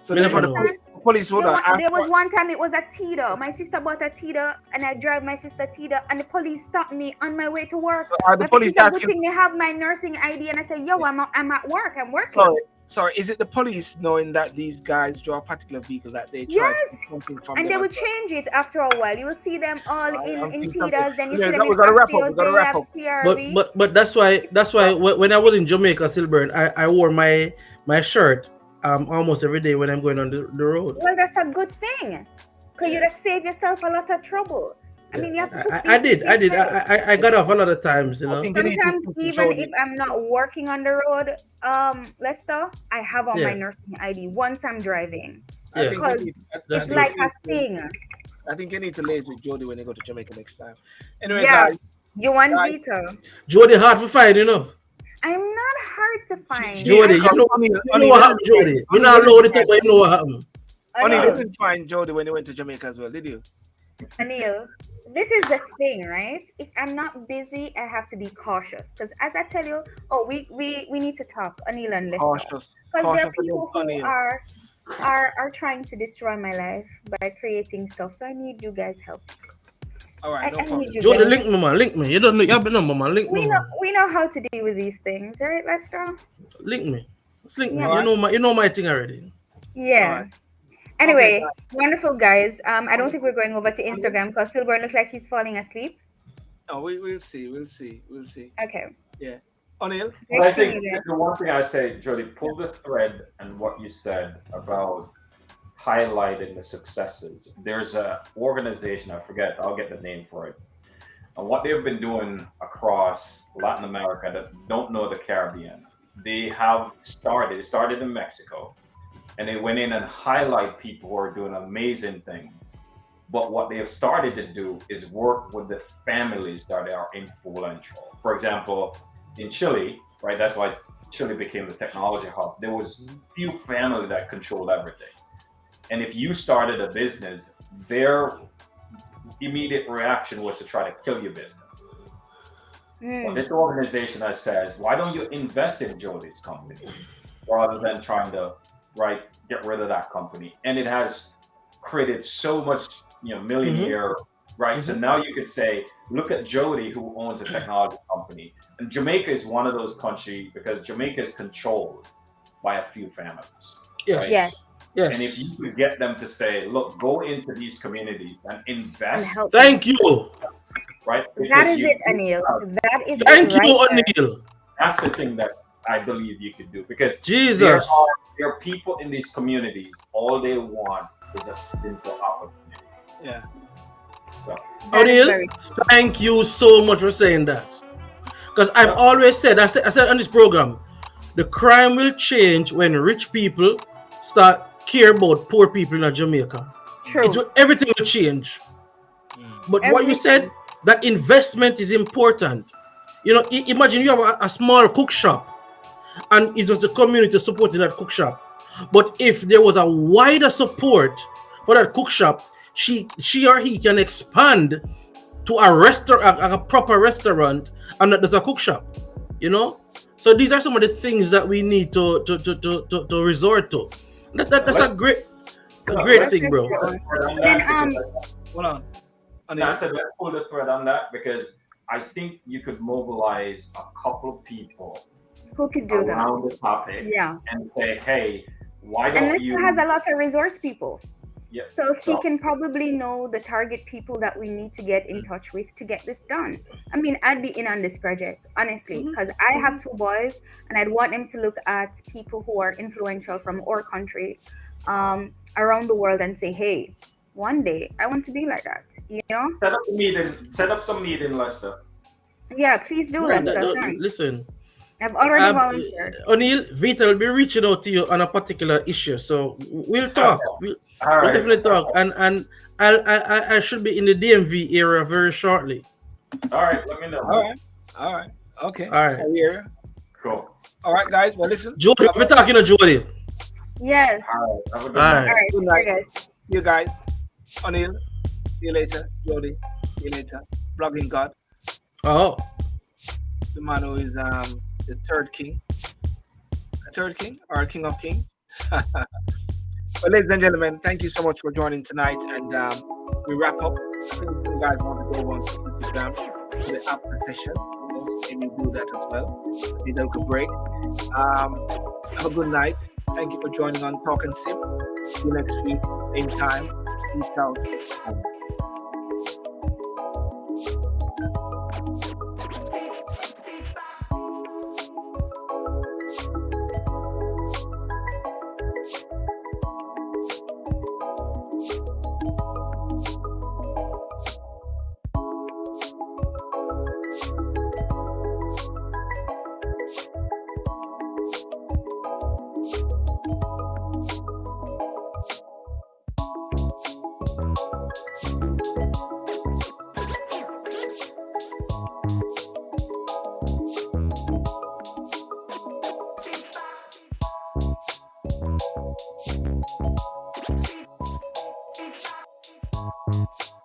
So therefore the police would have asked. There was one time it was a Tita. My sister bought a Tita and I drive my sister Tita and the police stopped me on my way to work. So are the police asking me have my nursing ID and I say, yo, I'm at work. I'm working. Sorry, is it the police knowing that these guys draw a particular vehicle that they try to get something from? And they will change it after a while. You will see them all in Titas, then you see them in Axios, But that's why when I was in Jamaica, Silburn, I wore my shirt almost every day when I'm going on the road. Well, that's a good thing. Because you just save yourself a lot of trouble. I mean, you have to I did. I got off a lot of times, you know. Sometimes even if I'm not working on the road, Lester, I have on my nursing ID once I'm driving. Because it's like a thing. I think you need to liaise with Jody when you go to Jamaica next time. Anyway, guys. You want Vito? Jody hard to find, you know. I'm not hard to find. Jody, you know what happened, Jody. You're not loaded up, but you know what happened. Anil, you didn't find Jody when you went to Jamaica as well, did you? Anil, this is the thing, right? If I'm not busy, I have to be cautious. Because as I tell you, we need to talk, Anil and Lester. Cautious. Because there are people who are trying to destroy my life by creating stuff. So I need you guys' help. All right, no problem. Jody, link me, man. Link me. You don't know. You have a number, man. Link me. We know how to deal with these things, right, Lester? Link me. Just link me. You know my thing already. Yeah. Right. Anyway, wonderful guys. I don't think we're going over to Instagram because Silver looks like he's falling asleep. Oh, we'll see. Okay. Yeah. Anil? Well, I think the one thing I say, Jody, pull the thread and what you said about highlighting the successes. There's a organization, I forget, I'll get the name for it. And what they've been doing across Latin America that don't know the Caribbean, they started in Mexico, and they went in and highlight people who are doing amazing things. But what they have started to do is work with the families that are influential. For example, in Chile, right? That's why Chile became the technology hub. There was few families that controlled everything. And if you started a business, their immediate reaction was to try to kill your business. But this organization that says, why don't you invest in Jody's company rather than trying to, right, get rid of that company? And it has created so much, millionaire, right? So now you could say, look at Jody, who owns a technology company. And Jamaica is one of those countries because Jamaica is controlled by a few families. Yes. Right? Yes. Yes. And if you could get them to say, look, go into these communities and invest. Thank you. Right? That is it, Anil. That is Thank it you, right there. Anil. That's the thing that I believe you could do, because Jesus. there are people in these communities, all they want is a simple opportunity. Yeah. So, That is Anil, very- thank you so much for saying that. Because I've always said, I said on this program, the crime will change when rich people start care about poor people in Jamaica. True. Everything will change. But what you said, that investment is important. Imagine you have a small cook shop, and it was the community supporting that cook shop. But if there was a wider support for that cook shop, she or he can expand to a restaurant, a proper restaurant, and not just a cook shop. So these are some of the things that we need to resort to. That's a great thing, bro. Then Hold on. I said let's pull the thread on that, because I think you could mobilize a couple of people who could do that? around the topic, Yeah. and say, hey, why And don't Mr. you? has a lot of resource people. Yeah. So he can probably know the target people that we need to get in touch with to get this done. I mean, I'd be in on this project, honestly, because I have two boys and I'd want them to look at people who are influential from our country around the world and say, hey, one day I want to be like that, Set up some meeting, Lester. Yeah, please do, Lester. Listen, I've already volunteered. O'Neill, Vita will be reaching out to you on a particular issue, so we'll talk. We'll definitely talk, and I should be in the DMV area very shortly. All right, let me know. All right. Okay. All right. Here. Cool. All right, guys. Well, listen. Jody, we're talking to Jody. Yes. All right. Have a good All night. right. Good night. Guys. See you guys. Anil. See you later. Jody. See you later. Blogging God. Oh. The man who is the third king. A third king or king of kings. But ladies and gentlemen, thank you so much for joining tonight. And we wrap up. I think you guys want to go on Instagram for the after session. Maybe do that as well. Maybe take a break. Have a good night. Thank you for joining on Talk and Sip. See you next week, same time. Peace out. Thank you.